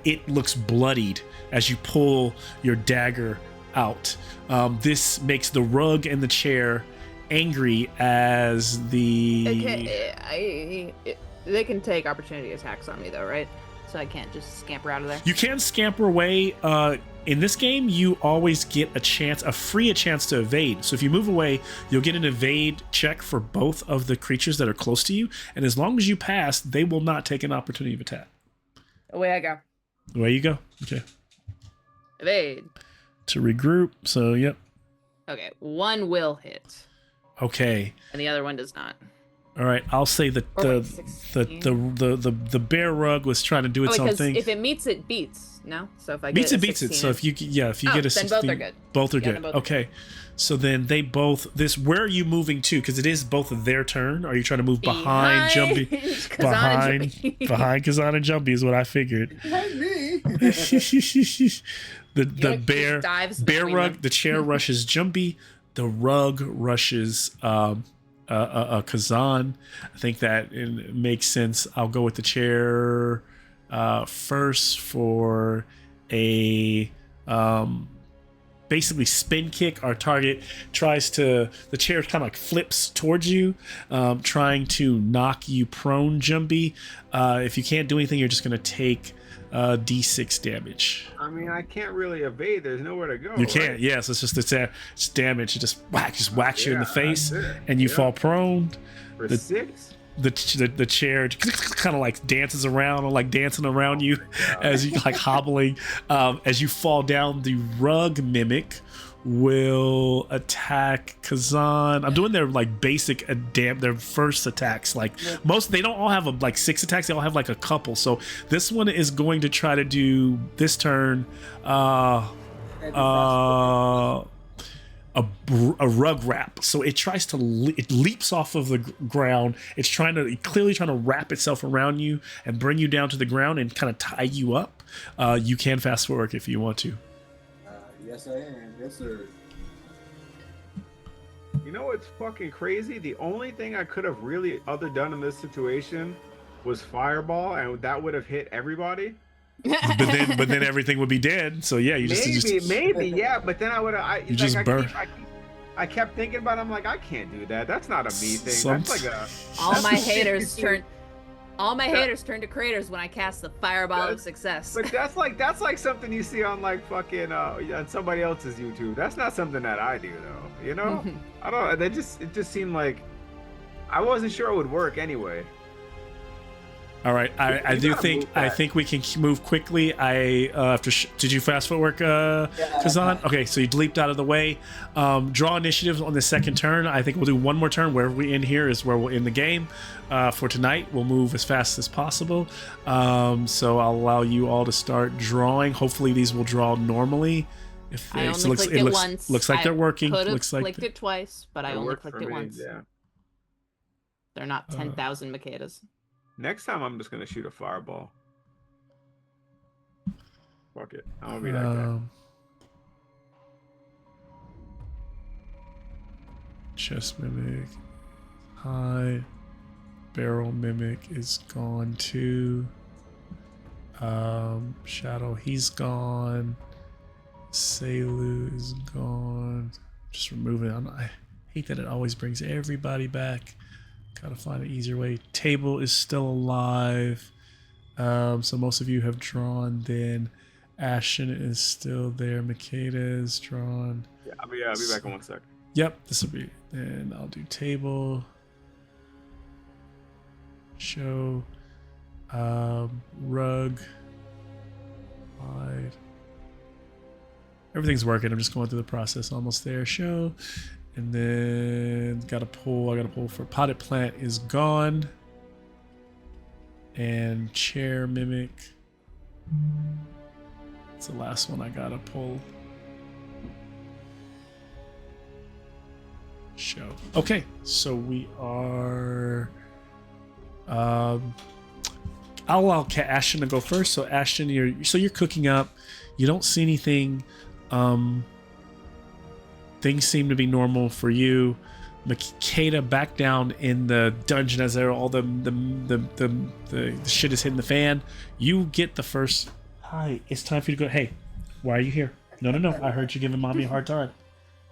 [SPEAKER 2] it looks bloodied as you pull your dagger out. This makes the rug and the chair angry as they
[SPEAKER 1] can take opportunity attacks on me though, right? So I can't just scamper out of there.
[SPEAKER 2] You can scamper away. In this game, you always get a free chance to evade. So if you move away, you'll get an evade check for both of the creatures that are close to you, and as long as you pass, they will not take an opportunity of attack.
[SPEAKER 1] Away I go.
[SPEAKER 2] Away you go. Okay.
[SPEAKER 1] Evade.
[SPEAKER 2] To regroup. So yep.
[SPEAKER 1] Okay, 1 will hit.
[SPEAKER 2] Okay.
[SPEAKER 1] And the other one does not.
[SPEAKER 2] All right, I'll say the bear rug was trying to do its own thing.
[SPEAKER 1] If it meets, it beats. No, so if I
[SPEAKER 2] get beats it. So if you get a 16,
[SPEAKER 1] then both are good.
[SPEAKER 2] Both are good. Okay, so then they both where are you moving to? Because it is both of their turn. Are you trying to move behind Jumpy? Behind Kazan and Jumpy is what I figured.
[SPEAKER 3] Behind me.
[SPEAKER 2] The bear rug, the chair rushes Jumpy. The rug rushes Kazan. I think that it makes sense. I'll go with the chair first for a basically spin kick. Our target tries to, the chair kind of like flips towards you, trying to knock you prone, Jumpy. If you can't do anything, you're just going to take D6 damage.
[SPEAKER 5] I mean, I can't really evade. There's nowhere to go.
[SPEAKER 2] You can't.
[SPEAKER 5] Right?
[SPEAKER 2] Yes, it's just it's damage. It just whacks you in the face,
[SPEAKER 5] that's it.
[SPEAKER 2] and you fall prone.
[SPEAKER 5] For
[SPEAKER 2] The-
[SPEAKER 5] 6?
[SPEAKER 2] The chair kind of like dances around, or like dancing around you as you like hobbling. As you fall down, the rug mimic will attack Kazan. I'm doing their like basic their first attacks. Like most, they don't all have like 6 attacks. They all have like a couple. So this one is going to try to do this turn. A rug wrap, so it tries to it leaps off of the ground. It's clearly trying to wrap itself around you and bring you down to the ground and kind of tie you up. You can fast forward if you want to.
[SPEAKER 3] Yes, I am. Yes, sir.
[SPEAKER 5] You know what's fucking crazy? The only thing I could have really done in this situation was fireball, and that would have hit everybody.
[SPEAKER 2] but then everything would be dead. So yeah, you
[SPEAKER 5] maybe, yeah. But then I would have.
[SPEAKER 2] just burn.
[SPEAKER 5] I kept thinking about it. I'm like, I can't do that. That's not a me thing. That's like a.
[SPEAKER 1] All my haters turn to craters when I cast the fireball of success.
[SPEAKER 5] But that's like something you see on like fucking on somebody else's YouTube. That's not something that I do though. You know, I don't. It just seemed like I wasn't sure it would work anyway.
[SPEAKER 2] All right, I think we can move quickly. Did you fast forward, Kazan? Okay, so you leaped out of the way. Draw initiative on the second turn. I think we'll do one more turn. Where we end here is where we'll end the game for tonight. We'll move as fast as possible. So I'll allow you all to start drawing. Hopefully these will draw normally.
[SPEAKER 1] I only clicked it once.
[SPEAKER 2] Looks like they're working.
[SPEAKER 1] Could have
[SPEAKER 2] looks like
[SPEAKER 1] clicked it twice, but I only clicked it once.
[SPEAKER 5] Yeah.
[SPEAKER 1] They're not 10,000 Makedas.
[SPEAKER 5] Next time, I'm just gonna shoot a fireball. Fuck it, I'm gonna be that guy.
[SPEAKER 2] Chest mimic, high, barrel mimic is gone too. Shadow, he's gone. Seilu is gone. Just removing. I hate that it always brings everybody back. Gotta find an easier way. Table is still alive. So most of you have drawn. Then Ashton is still there. Makeda is drawn.
[SPEAKER 5] Yeah, I'll be back in 1 sec.
[SPEAKER 2] Yep, this will be. Then I'll do table. Show. Rug. Hide. Everything's working. I'm just going through the process. Almost there. Show. And then I got a pull for potted plant is gone. And chair mimic. It's the last one I gotta pull. Show. Okay, so we are I'll allow Ashton to go first. So Ashton, you're cooking up. You don't see anything. Things seem to be normal for you. Makeda back down in the dungeon as there all the shit is hitting the fan. You get the first. Hi, it's time for you to go. Hey, why are you here? No. I heard you giving mommy a hard time.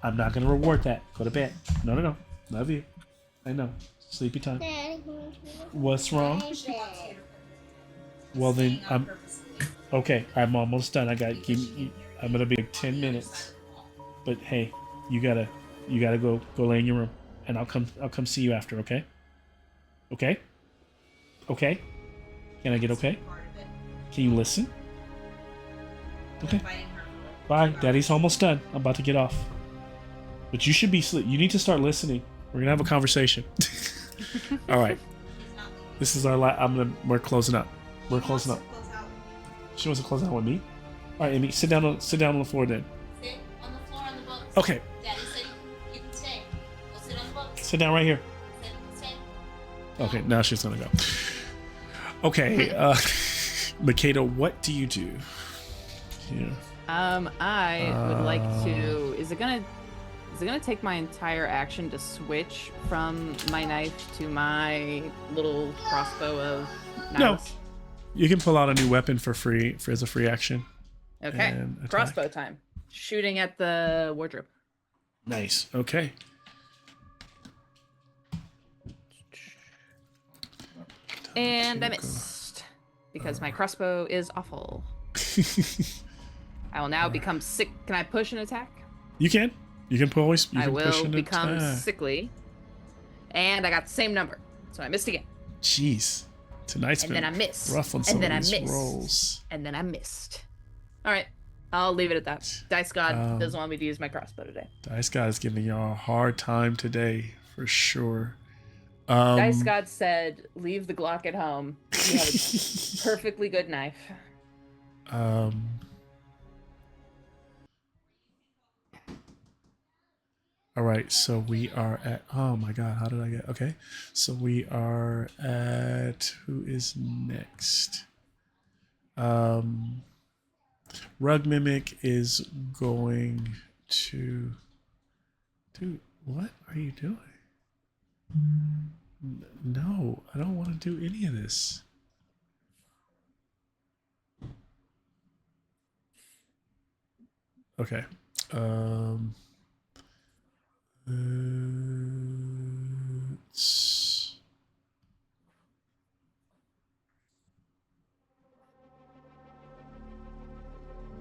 [SPEAKER 2] I'm not gonna reward that. Go to bed. No. Love you. I know. Sleepy time. What's wrong? Well then, okay. I'm almost done. I'm gonna be 10 minutes. But hey. You gotta go lay in your room, and I'll come see you after. Okay. Can I get okay? Can you listen? Okay. Bye. Daddy's almost done. I'm about to get off. But you should be sleep. You need to start listening. We're gonna have a conversation. All right. This is our we're closing up. She wants to close out with me. All right, Amy, sit down on the floor then.
[SPEAKER 7] Sit on the floor on the books.
[SPEAKER 2] Okay.
[SPEAKER 7] Daddy said you can stay. Go sit on the books.
[SPEAKER 2] Sit down right here.
[SPEAKER 7] Sit.
[SPEAKER 2] Okay, now she's gonna go. Okay, Makeda, what do you do? Yeah.
[SPEAKER 1] I would like to. Is it gonna Is it gonna take my entire action to switch from my knife to my little crossbow of
[SPEAKER 2] No.
[SPEAKER 1] knives?
[SPEAKER 2] You can pull out a new weapon for free as a free action.
[SPEAKER 1] Okay.
[SPEAKER 2] And attack.
[SPEAKER 1] Crossbow time. Shooting at the wardrobe.
[SPEAKER 2] Nice. Okay.
[SPEAKER 1] And I missed. Because my crossbow is awful. I will now become sick. Can I push an attack?
[SPEAKER 2] You can. You can always. You
[SPEAKER 1] I
[SPEAKER 2] can push
[SPEAKER 1] will
[SPEAKER 2] an
[SPEAKER 1] become
[SPEAKER 2] attack.
[SPEAKER 1] sickly. And I got the same number. So I missed again.
[SPEAKER 2] Jeez. Tonight's
[SPEAKER 1] And
[SPEAKER 2] been
[SPEAKER 1] then I missed.
[SPEAKER 2] rough on
[SPEAKER 1] And
[SPEAKER 2] some
[SPEAKER 1] then I
[SPEAKER 2] of these
[SPEAKER 1] missed.
[SPEAKER 2] rolls.
[SPEAKER 1] And then I missed. Alright. I'll leave it at that. Dice God doesn't want me to use my crossbow today.
[SPEAKER 2] Dice God is giving y'all a hard time today, for sure.
[SPEAKER 1] Dice God said, leave the Glock at home. You have a perfectly good knife.
[SPEAKER 2] All right, so we are at, oh my god, how did I get, okay. So we are at, who is next? Rug Mimic is going to, dude, what are you doing? No, I don't want to do any of this. Okay.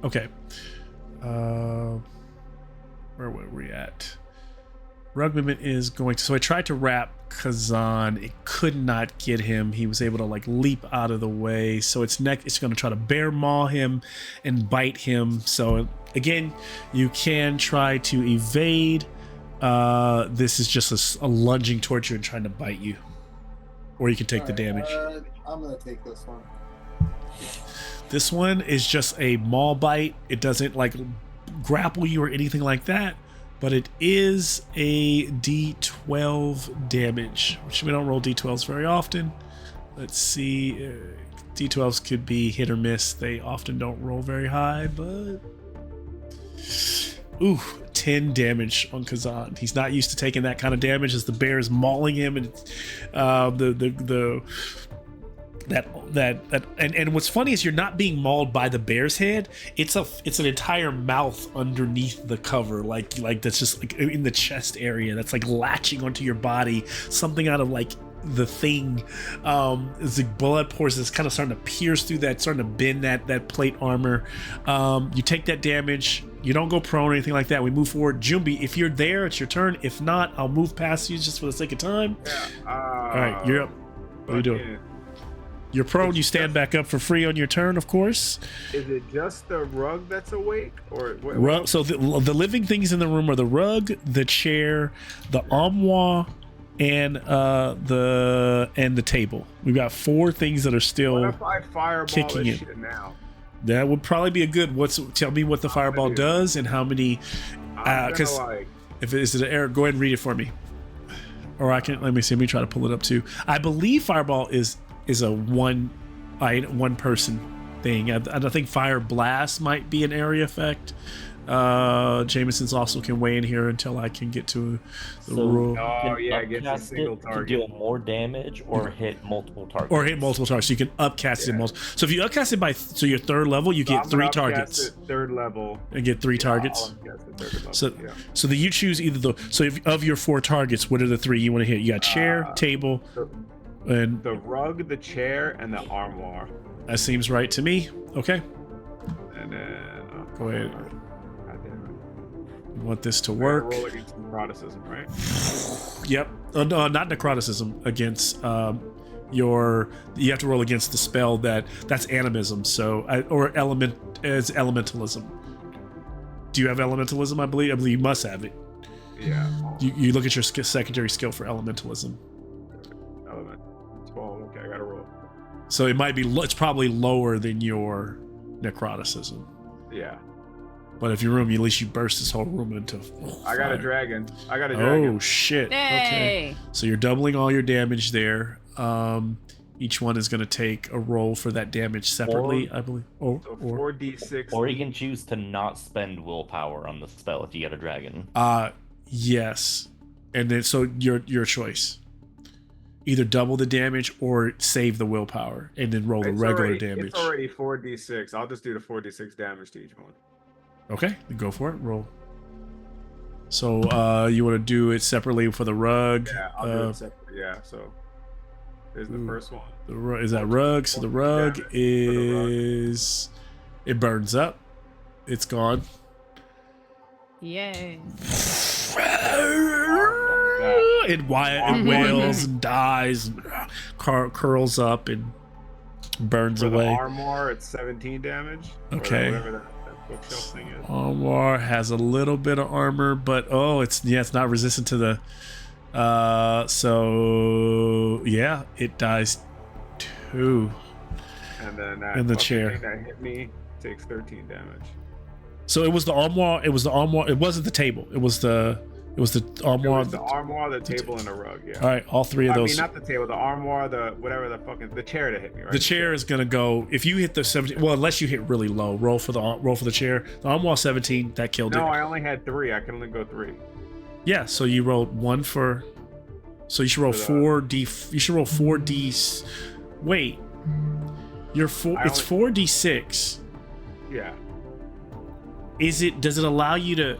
[SPEAKER 2] Okay. Where were we at? Rugman is going to. So I tried to wrap Kazan. It could not get him. He was able to like leap out of the way. So it's going to try to bear maul him and bite him. So again, you can try to evade. This is just a lunging towards you and trying to bite you, or you can take the damage.
[SPEAKER 3] I'm gonna take this one.
[SPEAKER 2] This one is just a maul bite. It doesn't like grapple you or anything like that, but it is a D12 damage, which we don't roll D12s very often. Let's see, D12s could be hit or miss. They often don't roll very high, but ooh, 10 damage on Kazan. He's not used to taking that kind of damage as the bear is mauling him, and and what's funny is you're not being mauled by the bear's head. It's an entire mouth underneath the cover, like that's just like in the chest area that's like latching onto your body. Something out of like the Thing. As the blood pours, it's kind of starting to pierce through that, starting to bend that plate armor. You take that damage. You don't go prone or anything like that. We move forward. Jumbi, if you're there, it's your turn. If not, I'll move past you just for the sake of time.
[SPEAKER 5] Yeah.
[SPEAKER 2] All right, you're up. What are you doing? You're prone. You stand back up for free on your turn, of course.
[SPEAKER 5] Is it just the rug that's awake, or what?
[SPEAKER 2] Rug, so the living things in the room are the rug, the chair, the armoire, and the table. We've got 4 things that are still
[SPEAKER 5] What if I fireball
[SPEAKER 2] kicking
[SPEAKER 5] this
[SPEAKER 2] it.
[SPEAKER 5] shit now?
[SPEAKER 2] That would probably be a good. Tell me what the fireball does and how many. Because if it is it an error, go ahead and read it for me. Or I can let me see. Let me try to pull it up too. I believe fireball is a one person thing. I think fire blast might be an area effect. Jameson's also can weigh in here until I can get to the rule.
[SPEAKER 5] Oh yeah, against a
[SPEAKER 8] upcast
[SPEAKER 5] single
[SPEAKER 8] it to
[SPEAKER 5] target.
[SPEAKER 8] deal more damage or hit multiple targets.
[SPEAKER 2] Or hit multiple targets. So you can upcast it multiple. So if you upcast it by your 3rd level, you get 3 targets.
[SPEAKER 5] 3rd level.
[SPEAKER 2] And get 3 targets.
[SPEAKER 5] I'll upcast it 3rd level.
[SPEAKER 2] So,
[SPEAKER 5] yeah.
[SPEAKER 2] so that you choose either the. So if, of your 4 targets, what are the 3 you want to hit? You got chair, table, and
[SPEAKER 5] The rug, the chair, and the armoire.
[SPEAKER 2] that seems right to me. Okay,
[SPEAKER 5] And then
[SPEAKER 2] go ahead.
[SPEAKER 5] goddamn
[SPEAKER 2] You want this to
[SPEAKER 5] it.
[SPEAKER 2] work?
[SPEAKER 5] Roll against necroticism, right?
[SPEAKER 2] Yep. No, not necroticism. Against your. You have to roll against the spell that's animism. So or element as elementalism. Do you have elementalism? I believe you must have it.
[SPEAKER 5] Yeah.
[SPEAKER 2] You look at your secondary skill for elementalism.
[SPEAKER 5] Element. 12. Okay, I gotta roll.
[SPEAKER 2] So it might be. It's probably lower than your necroticism.
[SPEAKER 5] Yeah.
[SPEAKER 2] But if your room, at least you burst this whole room into.
[SPEAKER 5] I got a
[SPEAKER 2] fire.
[SPEAKER 5] dragon.
[SPEAKER 2] Oh shit! Okay,
[SPEAKER 1] Yay!
[SPEAKER 2] so you're doubling all your damage there. Each one is going to take a roll for that damage separately, I believe.
[SPEAKER 5] So 4d6.
[SPEAKER 8] Or you can choose to not spend willpower on the spell if you get a dragon.
[SPEAKER 2] Yes, and then so your choice. Either double the damage or save the willpower, and then roll the regular damage.
[SPEAKER 5] It's already 4d6. I'll just do the 4d6 damage to each one.
[SPEAKER 2] Okay, go for it. Roll. So you want to do it separately for the rug?
[SPEAKER 5] Yeah, I'll do it separately. Yeah, so there's the first one.
[SPEAKER 2] Is that rug? So the rug is... It burns up. It's gone.
[SPEAKER 1] Yay.
[SPEAKER 2] It wails and dies, and curls up and burns
[SPEAKER 5] For
[SPEAKER 2] away.
[SPEAKER 5] the armor, it's 17 damage.
[SPEAKER 2] Okay.
[SPEAKER 5] Whatever that bookshelf thing is.
[SPEAKER 2] Armor has a little bit of armor, but it's not resistant to the. So yeah, it dies 2.
[SPEAKER 5] And then that
[SPEAKER 2] in the
[SPEAKER 5] fucking
[SPEAKER 2] chair
[SPEAKER 5] thing that hit me takes 13 damage.
[SPEAKER 2] So it was the armor. It wasn't the table. It was the armor.
[SPEAKER 5] It was the armoire, the table, and the rug. Yeah.
[SPEAKER 2] All right, all 3 of those.
[SPEAKER 5] I mean, not the table, the armoire, the chair that hit me. Right.
[SPEAKER 2] The chair is gonna go if you hit the 17. Well, unless you hit really low. Roll for the chair. The armoire 17 that killed it.
[SPEAKER 5] No, I only had 3. I can only go 3.
[SPEAKER 2] Yeah, so you rolled 1 for. So you should roll 4d. You should roll 4d. Wait, you're 4. It's 4d6.
[SPEAKER 5] Yeah.
[SPEAKER 2] Does it allow you to?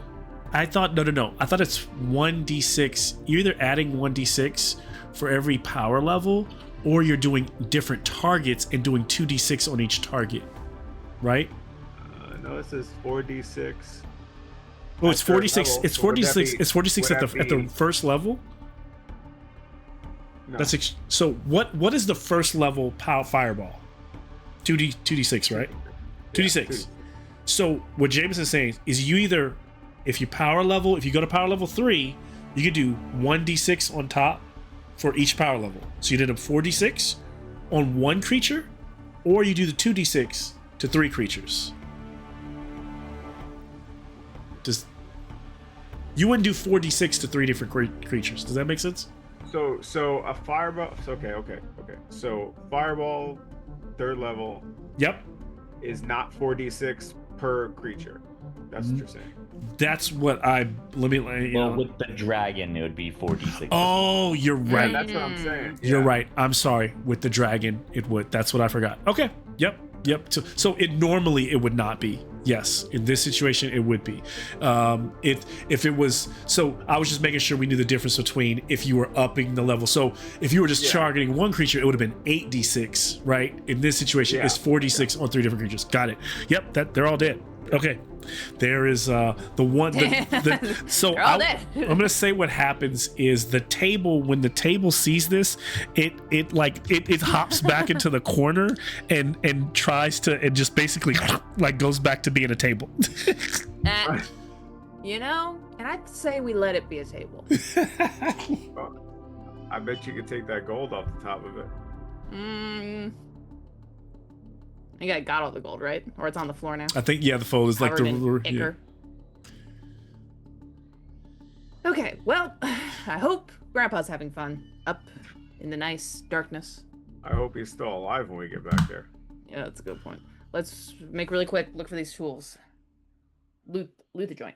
[SPEAKER 2] I thought no. I thought it's 1d6. You're either adding 1d6 for every power level, or you're doing different targets and doing 2d6 on each target, right?
[SPEAKER 5] No, it says 4d6.
[SPEAKER 2] Oh, it's 46. It's 46. It's 46 at the first level.
[SPEAKER 5] No.
[SPEAKER 2] So what is the first level fireball? 2d6, right? 2d6. So what James is saying is you either, if you go to power level 3, you could do 1d6 on top for each power level. So you did a 4d6 on 1 creature, or you do the 2d6 to 3 creatures. You wouldn't do 4d6 to 3 different creatures. Does that make sense?
[SPEAKER 5] So a fireball. Okay. So fireball, 3rd level.
[SPEAKER 2] Yep.
[SPEAKER 5] Is not 4d6 per creature. That's what you're saying.
[SPEAKER 2] That's what
[SPEAKER 8] with the dragon, it would be 4d6.
[SPEAKER 2] Oh, you're right.
[SPEAKER 5] Yeah, that's what I'm saying.
[SPEAKER 2] You're right. I'm sorry. With the dragon, it would. That's what I forgot. Okay. Yep. So it would not be. Yes. In this situation, it would be. If it was. So I was just making sure we knew the difference between if you were upping the level. So if you were just targeting 1 creature, it would have been 8d6, right? In this situation, it's 4d6 on 3 different creatures. Got it. Yep. They're all dead. Okay. There is the one. So I'm gonna say what happens is when the table sees this, it hops back into the corner and tries to and just basically goes back to being a table.
[SPEAKER 1] And I'd say we let it be a table.
[SPEAKER 5] I bet you could take that gold off the top of it.
[SPEAKER 1] You got all the gold, right? Or it's on the floor now?
[SPEAKER 2] I think, the fold is like the...
[SPEAKER 1] Yeah. Okay, well, I hope Grandpa's having fun up in the nice darkness.
[SPEAKER 5] I hope he's still alive when we get back there.
[SPEAKER 1] Yeah, that's a good point. Let's make really quick. Look for these tools. Loot the joint.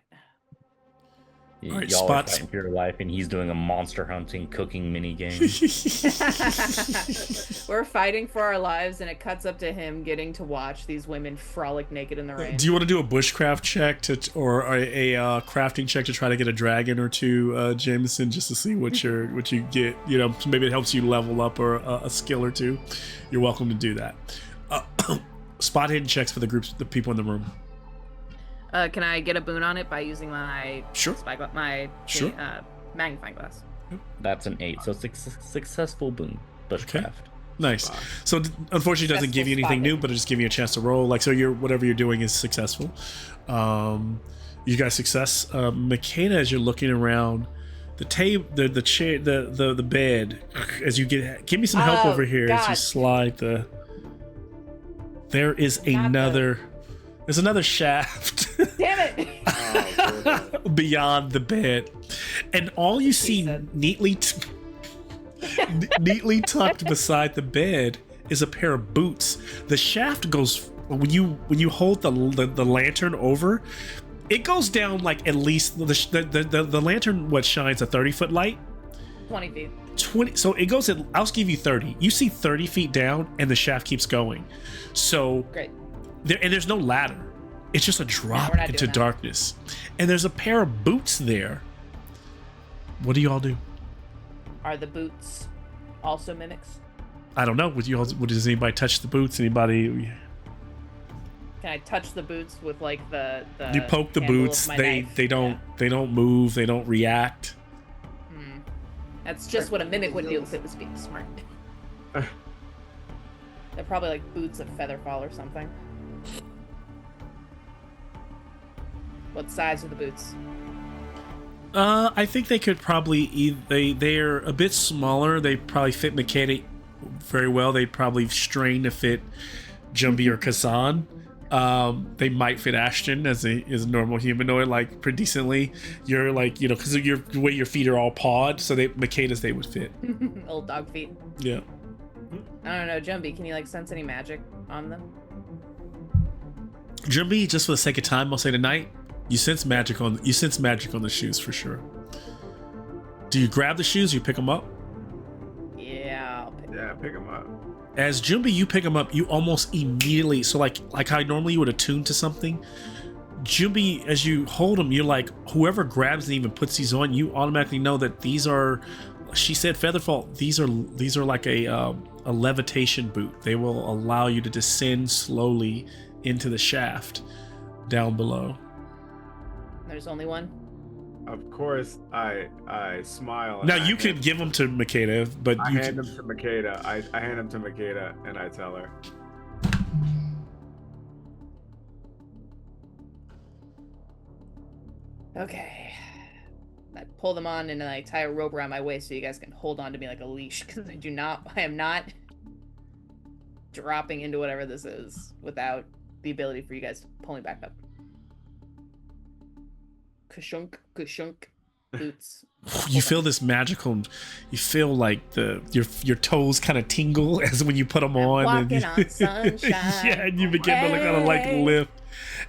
[SPEAKER 8] Right, y'all are fighting for your life, and he's doing a monster hunting cooking mini game.
[SPEAKER 1] We're fighting for our lives, and it cuts up to him getting to watch these women frolic naked in the rain.
[SPEAKER 2] Do you want to do a bushcraft check or a crafting check to try to get a dragon or 2, Jameson, just to see what you get? Maybe it helps you level up or a skill or 2. You're welcome to do that. Spot hidden checks for the people in the room.
[SPEAKER 1] Can I get a boon on it by using my magnifying glass?
[SPEAKER 8] That's an 8, so successful boon bushcraft.
[SPEAKER 2] Okay. Nice. So unfortunately, it doesn't give you anything new, but it just gives you a chance to roll. Whatever you're doing is successful. You guys success. Makeda, as you're looking around the table, the chair, the bed, as you give me some help over here as you slide the. There is another. There's another shaft.
[SPEAKER 1] Damn it!
[SPEAKER 2] Beyond the bed, and all you see neatly tucked beside the bed is a pair of boots. The shaft goes when you hold the lantern over. It goes down like at least the lantern what shines a 30-foot light.
[SPEAKER 1] 20 feet.
[SPEAKER 2] 20. So it goes at, I'll give you 30. You see 30 feet down, and the shaft keeps going. So
[SPEAKER 1] Great.
[SPEAKER 2] there's no ladder. It's just a drop
[SPEAKER 1] we're not
[SPEAKER 2] into
[SPEAKER 1] doing that.
[SPEAKER 2] darkness, and there's a pair of boots there. What do you all do?
[SPEAKER 1] Are the boots also mimics?
[SPEAKER 2] I don't know. Would you all? Does anybody touch the boots? Anybody?
[SPEAKER 1] Can I touch the boots with like the
[SPEAKER 2] You poke the
[SPEAKER 1] handle of
[SPEAKER 2] boots.
[SPEAKER 1] my
[SPEAKER 2] They
[SPEAKER 1] knife?
[SPEAKER 2] they don't they don't move. They don't react.
[SPEAKER 1] That's just what a mimic would do if it was being smart. They're probably like boots of Featherfall or something. What size are the boots?
[SPEAKER 2] I think they could probably they're a bit smaller. They probably fit Makeda very well. They probably strain to fit Jumbi or Kazan. They might fit Ashton as a normal humanoid like pretty decently. You're like, you know, because the way your feet are all pawed, so Makeda's they would fit.
[SPEAKER 1] Old dog feet.
[SPEAKER 2] Yeah.
[SPEAKER 1] I don't know, Jumbi, can you like sense any magic on them?
[SPEAKER 2] Jumbi, just for the sake of time, I'll say tonight, you sense magic on the shoes for sure. Do you grab the shoes or you pick them up?
[SPEAKER 1] Yeah, I'll pick
[SPEAKER 5] Yeah, pick them up.
[SPEAKER 2] As Jumbi, you pick them up, you almost immediately, so like how normally you would attune to something, Jumbi, as you hold them, you're like, whoever grabs and even puts these on, you automatically know that these are, she said Featherfall, these are like a levitation boot. They will allow you to descend slowly into the shaft down below.
[SPEAKER 1] There's only one.
[SPEAKER 5] Of course, I smile. and
[SPEAKER 2] Now
[SPEAKER 5] I
[SPEAKER 2] you
[SPEAKER 5] hand-
[SPEAKER 2] could give them to Makeda, but
[SPEAKER 5] I
[SPEAKER 2] you
[SPEAKER 5] hand
[SPEAKER 2] can,
[SPEAKER 5] them to Makeda. I hand them to Makeda, and I tell her.
[SPEAKER 1] Okay. I pull them on and then I tie a rope around my waist so you guys can hold on to me like a leash because I am not dropping into whatever this is without the ability for you guys to pull me back up. Kushunk, kushunk, boots.
[SPEAKER 2] you feel this magical, you feel like your toes kind of tingle as when you put them on.
[SPEAKER 1] Walking
[SPEAKER 2] and
[SPEAKER 1] on sunshine.
[SPEAKER 2] yeah, and you begin to kind of like
[SPEAKER 1] Hey.
[SPEAKER 2] lift,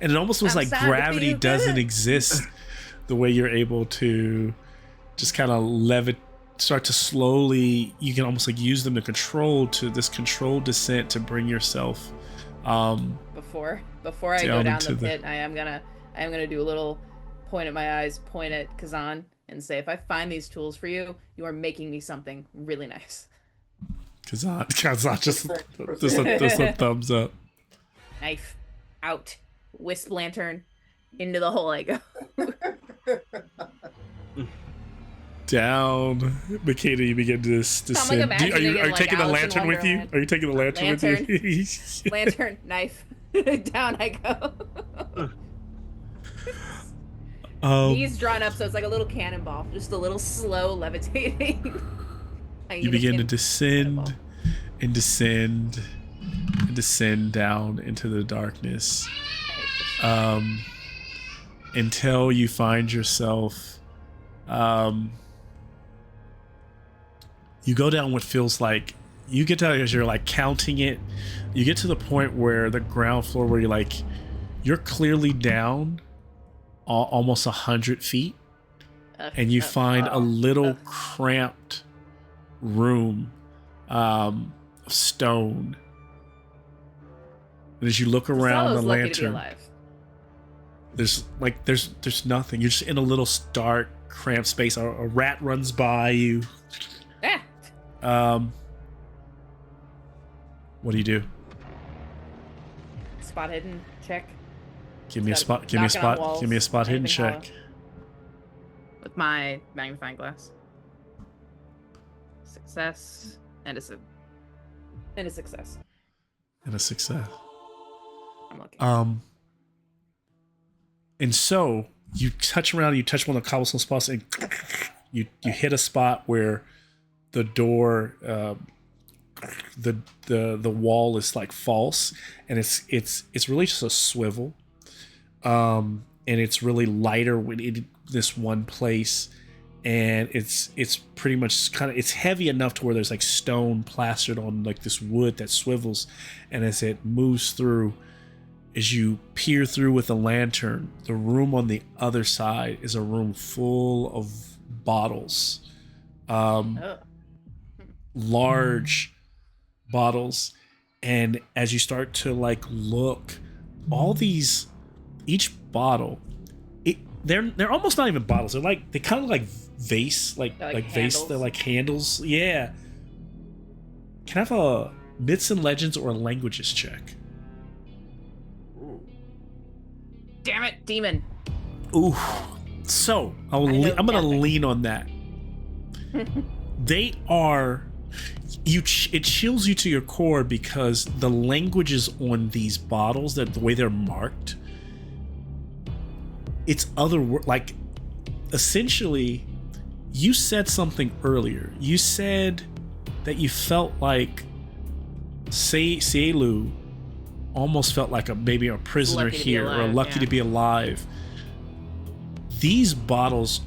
[SPEAKER 2] and it almost feels
[SPEAKER 1] I'm
[SPEAKER 2] like
[SPEAKER 1] starting to
[SPEAKER 2] gravity
[SPEAKER 1] feel
[SPEAKER 2] doesn't
[SPEAKER 1] good.
[SPEAKER 2] exist. The way you're able to just kind of start to slowly, you can almost like use them to this controlled descent to bring yourself
[SPEAKER 1] Before I go
[SPEAKER 2] Down
[SPEAKER 1] down
[SPEAKER 2] into
[SPEAKER 1] the
[SPEAKER 2] the-
[SPEAKER 1] pit, I am gonna do a little point at my eyes, point at Kazan, and say, if I find these tools for you, you are making me something really nice.
[SPEAKER 2] Kazan just a thumbs up.
[SPEAKER 1] Knife out, wisp lantern into the hole I go.
[SPEAKER 2] Down, Makeda, you begin to descend.
[SPEAKER 1] like
[SPEAKER 2] Are you
[SPEAKER 1] imagining it like
[SPEAKER 2] taking the
[SPEAKER 1] Alice in
[SPEAKER 2] lantern with you?
[SPEAKER 1] Wonderland.
[SPEAKER 2] Are you taking the lantern with you?
[SPEAKER 1] Lantern, knife, down I go. Knees drawn up so it's like a little cannonball, just a little slow levitating.
[SPEAKER 2] You begin to descend and descend and descend down into the darkness until you find yourself you go down what feels like, you get down as you're like counting it, you get to the point where the ground floor where you're clearly down almost 100 feet, and you find a little cramped room of stone. And as you look around the lantern, there's nothing. You're just in a little dark, cramped space. A rat runs by you.
[SPEAKER 1] Ah,
[SPEAKER 2] What do you do?
[SPEAKER 1] spot hidden check
[SPEAKER 2] Give me a
[SPEAKER 1] Gotta
[SPEAKER 2] spot. Give me a
[SPEAKER 1] knock it on
[SPEAKER 2] spot.
[SPEAKER 1] walls,
[SPEAKER 2] Give me a spot hidden
[SPEAKER 1] anything hollow.
[SPEAKER 2] check.
[SPEAKER 1] with my magnifying glass. Success and a success.
[SPEAKER 2] And a success.
[SPEAKER 1] I'm lucky.
[SPEAKER 2] And so you touch around, you touch one of the cobblestone spots, and you hit a spot where the door, the wall is like false, and it's really just a swivel, and it's really lighter in this one place, and it's pretty much it's heavy enough to where there's like stone plastered on like this wood that swivels, and as it moves through, as you peer through with a lantern, the room on the other side is a room full of bottles. Large bottles. And as you start to like look, all these, each bottle, they're almost not even bottles. They kind of like vase, like vase. They're like handles. Yeah. Can I have a myths and legends or a languages check?
[SPEAKER 1] Damn it, demon.
[SPEAKER 2] Ooh. So I'm gonna lean on that. They are. It chills you to your core because the languages on these bottles, that the way they're marked, it's like essentially you said something earlier. You said that you felt like Cielu almost felt like maybe a prisoner here or lucky to be alive. These bottles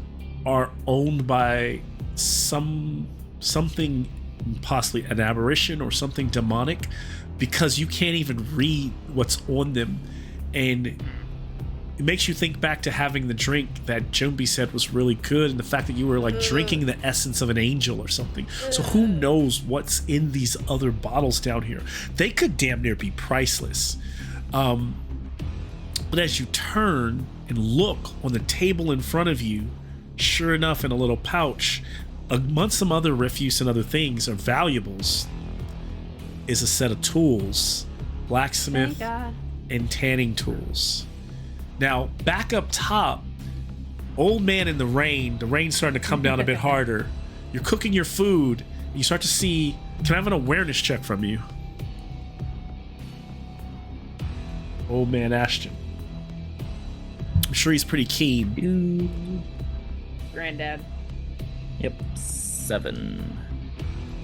[SPEAKER 2] are owned by something, possibly an aberration or something demonic, because you can't even read what's on them, and it makes you think back to having the drink that Jumbi said was really good, and the fact that you were like drinking the essence of an angel or something. So who knows what's in these other bottles down here? They could damn near be priceless. But as you turn and look on the table in front of you, sure enough, in a little pouch, amongst some other refuse and other things or valuables, is a set of tools, blacksmith and tanning tools. Now, back up top, old man in the rain's starting to come down a bit harder. You're cooking your food, and you start to see, can I have an awareness check from you? Old man Ashton. I'm sure he's pretty keen.
[SPEAKER 1] Granddad.
[SPEAKER 8] Yep, 7.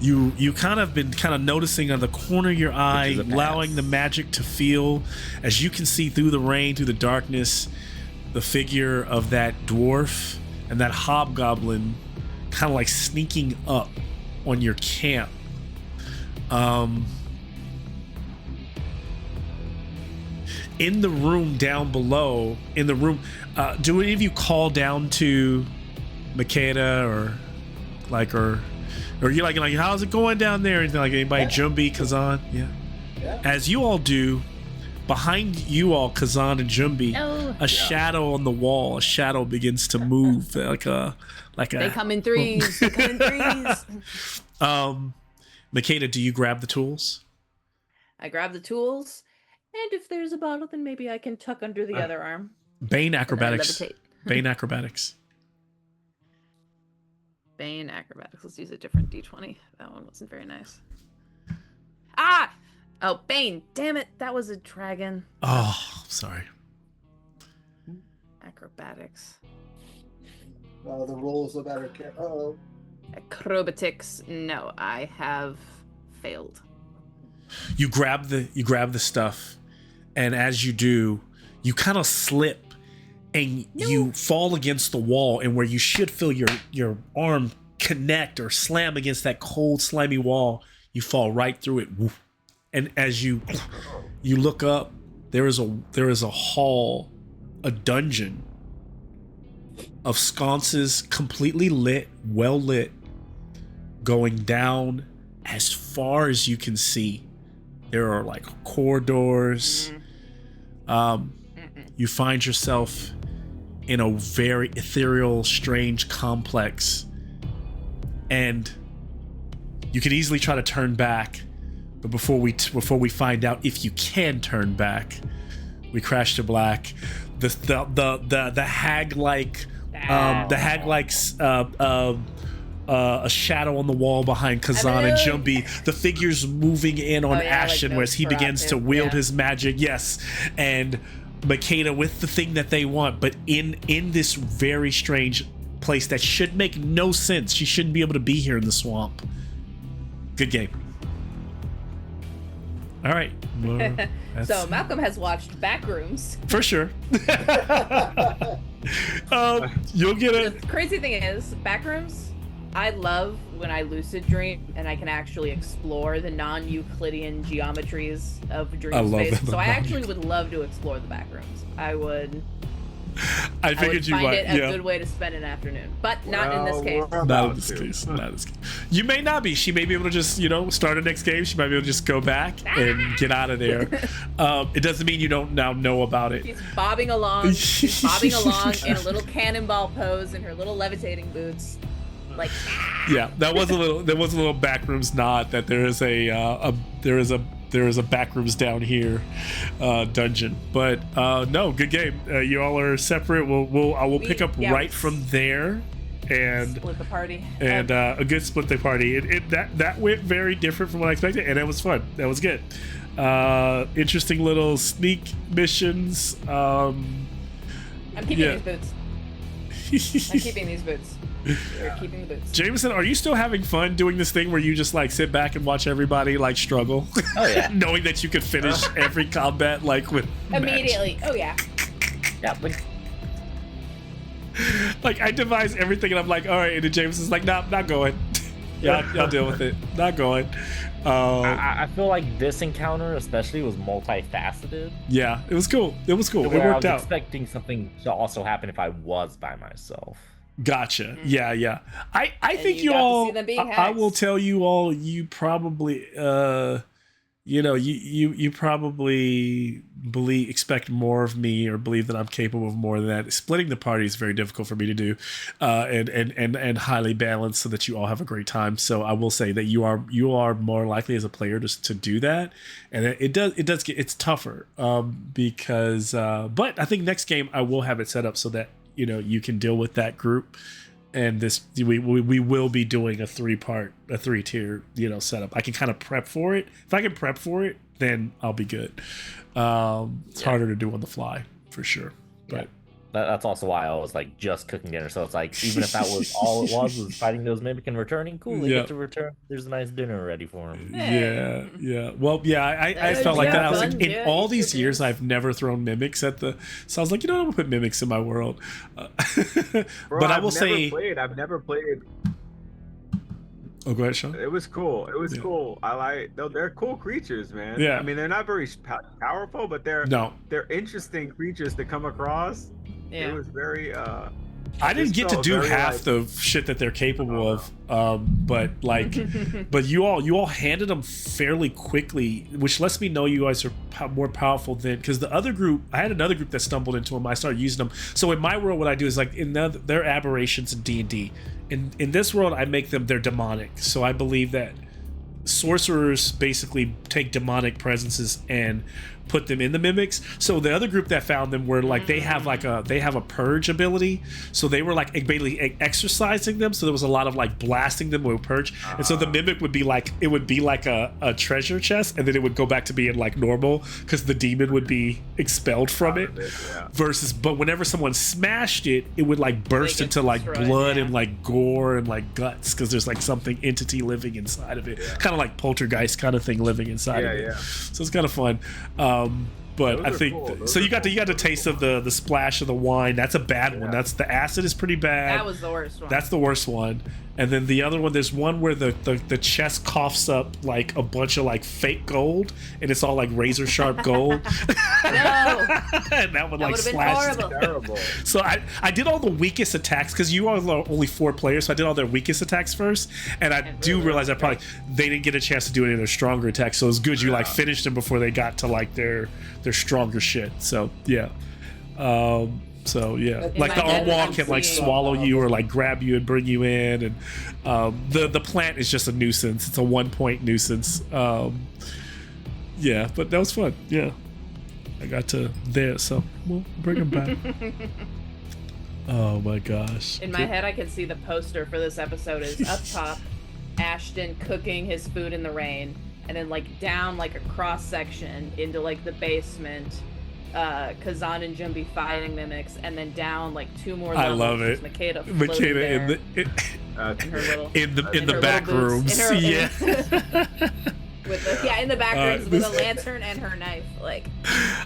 [SPEAKER 2] You kind of been noticing on the corner of your eye, allowing the magic to feel, as you can see through the rain, through the darkness, the figure of that dwarf and that hobgoblin kind of like sneaking up on your camp. In the room down below, do any of you call down to Makeda or you like how's it going down there? Anything like anybody? Yeah. Jumbi, Kazan, yeah. As you all do, behind you all, Kazan and Jumbi, shadow on the wall. A shadow begins to move like a.
[SPEAKER 1] They come in threes. They come in threes.
[SPEAKER 2] Makeda, do you grab the tools?
[SPEAKER 1] I grab the tools, and if there's a bottle, then maybe I can tuck under the other arm.
[SPEAKER 2] Bane acrobatics. Bane acrobatics.
[SPEAKER 1] Bane acrobatics. Let's use a different d20. That one wasn't very nice. Ah! Oh, Bane. Damn it. That was a dragon.
[SPEAKER 2] Oh, sorry.
[SPEAKER 1] Acrobatics.
[SPEAKER 3] Oh, the rolls are better. Uh-oh.
[SPEAKER 1] Acrobatics. No, I have failed.
[SPEAKER 2] You grab the stuff, and as you do, you kind of slip and you fall against the wall, and where you should feel your arm connect or slam against that cold, slimy wall, you fall right through it. And as you look up, there is a hall, a dungeon of sconces, completely lit, well lit, going down as far as you can see. There are like corridors. You find yourself in a very ethereal, strange complex, and you can easily try to turn back, but before we find out if you can turn back, we crash to black. The hag-like a shadow on the wall behind Kazan and Jumbi. The figures moving in on Ashton, like, as he begins to wield his magic. Yes, and Makeda with the thing that they want, but in this very strange place that should make no sense. She shouldn't be able to be here in the swamp. Good game. All right. Well,
[SPEAKER 1] so Malcolm has watched Backrooms.
[SPEAKER 2] For sure. You'll get it.
[SPEAKER 1] The crazy thing is, Backrooms, I love when I lucid dream and I can actually explore the non-Euclidean geometries of dream
[SPEAKER 2] I love
[SPEAKER 1] space.
[SPEAKER 2] that,
[SPEAKER 1] So I
[SPEAKER 2] the
[SPEAKER 1] actually would love to explore the back rooms. I would
[SPEAKER 2] figured you
[SPEAKER 1] find
[SPEAKER 2] might.
[SPEAKER 1] it a
[SPEAKER 2] Yeah.
[SPEAKER 1] good way to spend an afternoon, but not in this case.
[SPEAKER 2] Not in this case. Not in this case. You may not be. She may be able to just, start a next game. She might be able to just go back and get out of there. It doesn't mean you don't now know about it.
[SPEAKER 1] She's bobbing along. She's bobbing along in a little cannonball pose in her little levitating boots. Like,
[SPEAKER 2] Yeah, there was a little backrooms nod that there is a backrooms down here dungeon. But no, good game. You all are separate. I will pick up right from there. And
[SPEAKER 1] split the party.
[SPEAKER 2] And a good split the party. That went very different from what I expected, and it was fun. That was good. Interesting little sneak missions.
[SPEAKER 1] I'm keeping these boots. I'm keeping these boots. You're keeping the boots.
[SPEAKER 2] Jameson, are you still having fun doing this thing where you just like sit back and watch everybody like struggle?
[SPEAKER 8] Oh yeah.
[SPEAKER 2] Knowing that you could finish every combat like with
[SPEAKER 1] Immediately.
[SPEAKER 2] match.
[SPEAKER 1] Oh yeah.
[SPEAKER 8] Yeah, like
[SPEAKER 2] Like I devise everything and I'm like, all right, and then Jameson's like, nah, not going. Y'all deal with it. Not going.
[SPEAKER 8] I feel like this encounter especially was multifaceted.
[SPEAKER 2] Yeah, it was cool. It was cool. It
[SPEAKER 8] Where
[SPEAKER 2] worked
[SPEAKER 8] I
[SPEAKER 2] out.
[SPEAKER 8] was expecting something to also happen if I was by myself.
[SPEAKER 2] Gotcha. Yeah. I think
[SPEAKER 1] you
[SPEAKER 2] you
[SPEAKER 1] got to
[SPEAKER 2] all.
[SPEAKER 1] see them being
[SPEAKER 2] I will
[SPEAKER 1] hacks.
[SPEAKER 2] tell you all. You probably, you probably expect more of me or believe that I'm capable of more than that. Splitting the party is very difficult for me to do, and highly balanced so that you all have a great time. So I will say that you are more likely as a player to do that, and it's tougher because. But I think next game I will have it set up so that you can deal with that group, and this we will be doing a 3-tier setup. I can kind of prep for it. If I can prep for it, then I'll be good. It's harder to do on the fly for sure, but
[SPEAKER 8] That's also why I was like just cooking dinner. So it's like even if that was all it was fighting those mimic and returning, cool. They
[SPEAKER 2] Yeah.
[SPEAKER 8] get to return. There's a nice dinner ready for them.
[SPEAKER 2] yeah. Well, yeah, I felt like that. I was like, in all these years, I've never thrown mimics at the. So I was like, I'm gonna put mimics in my world.
[SPEAKER 5] Bro,
[SPEAKER 2] But I will
[SPEAKER 5] I've never played.
[SPEAKER 2] Oh, go ahead, Sean.
[SPEAKER 5] It was cool. It was cool. They're cool creatures, man.
[SPEAKER 2] Yeah.
[SPEAKER 5] I mean, they're not very powerful, but they're interesting creatures to come across.
[SPEAKER 1] Yeah.
[SPEAKER 5] It was very.
[SPEAKER 2] I didn't get to do half the shit that they're capable of, but but you all handed them fairly quickly, which lets me know you guys are more powerful than, because the other group, I had another group that stumbled into them. I started using them. So in my world, what I do is like in their aberrations in D&D. In this world, I make them they're demonic. So I believe that sorcerers basically take demonic presences and put them in the mimics. So the other group that found them were like they have a purge ability, so they were like basically exercising them, so there was a lot of like blasting them with purge, and so the mimic would be like a treasure chest, and then it would go back to being like normal because the demon would be expelled from it. But whenever someone smashed it, it would like burst into like blood and like gore and like guts, because there's like something entity living inside of it, kind of like poltergeist kind of thing living inside of it. So it's kind of fun. But I think so. You got the taste of the splash of the wine. That's a bad one. That's the acid is pretty bad.
[SPEAKER 1] That was the worst one.
[SPEAKER 2] That's the worst one. And then the other one, there's one where the chest coughs up like a bunch of like fake gold, and it's all like razor sharp gold.
[SPEAKER 1] No.
[SPEAKER 2] And that one like
[SPEAKER 1] would've been
[SPEAKER 2] slashes.
[SPEAKER 1] horrible.
[SPEAKER 5] Terrible.
[SPEAKER 2] So I did all the weakest attacks because you are only 4 players, so I did all their weakest attacks first, and I do realize that probably they didn't get a chance to do any of their stronger attacks. So it's good you like finished them before they got to like their stronger shit. So yeah. So yeah,
[SPEAKER 1] In
[SPEAKER 2] like
[SPEAKER 1] my
[SPEAKER 2] the
[SPEAKER 1] head,
[SPEAKER 2] Onwall
[SPEAKER 1] I'm
[SPEAKER 2] can like
[SPEAKER 1] seeing-
[SPEAKER 2] swallow you or like grab you and bring you in, and the plant is just a nuisance. It's a 1-point nuisance. Yeah, but that was fun. Yeah, I got to there, so we'll bring them back. Oh my gosh!
[SPEAKER 1] In my head, I can see the poster for this episode is up top, Ashton cooking his food in the rain, and then like down like a cross section into like the basement, Kazan and Jumbi fighting mimics, and then down like 2 more levels.
[SPEAKER 2] I love it.
[SPEAKER 1] Makeda
[SPEAKER 2] Makeda in the
[SPEAKER 1] her little,
[SPEAKER 2] in the
[SPEAKER 1] her
[SPEAKER 2] back
[SPEAKER 1] little
[SPEAKER 2] rooms.
[SPEAKER 1] boots, in her-
[SPEAKER 2] Yeah.
[SPEAKER 1] with the, in the background with
[SPEAKER 2] this-
[SPEAKER 1] a lantern and her knife. Like,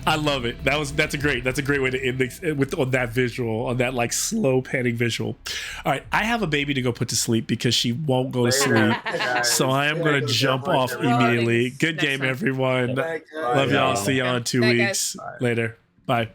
[SPEAKER 2] I love it. That's a great way to end with on that visual, on that like slow panning visual. All right, I have a baby to go put to sleep because she won't go to sleep. So I am going to jump off immediately. Good
[SPEAKER 1] Next
[SPEAKER 2] game,
[SPEAKER 1] time.
[SPEAKER 2] everyone.
[SPEAKER 3] Thanks,
[SPEAKER 2] Love y'all. See y'all in 2
[SPEAKER 1] Night,
[SPEAKER 2] weeks.
[SPEAKER 5] guys.
[SPEAKER 2] Later. Bye.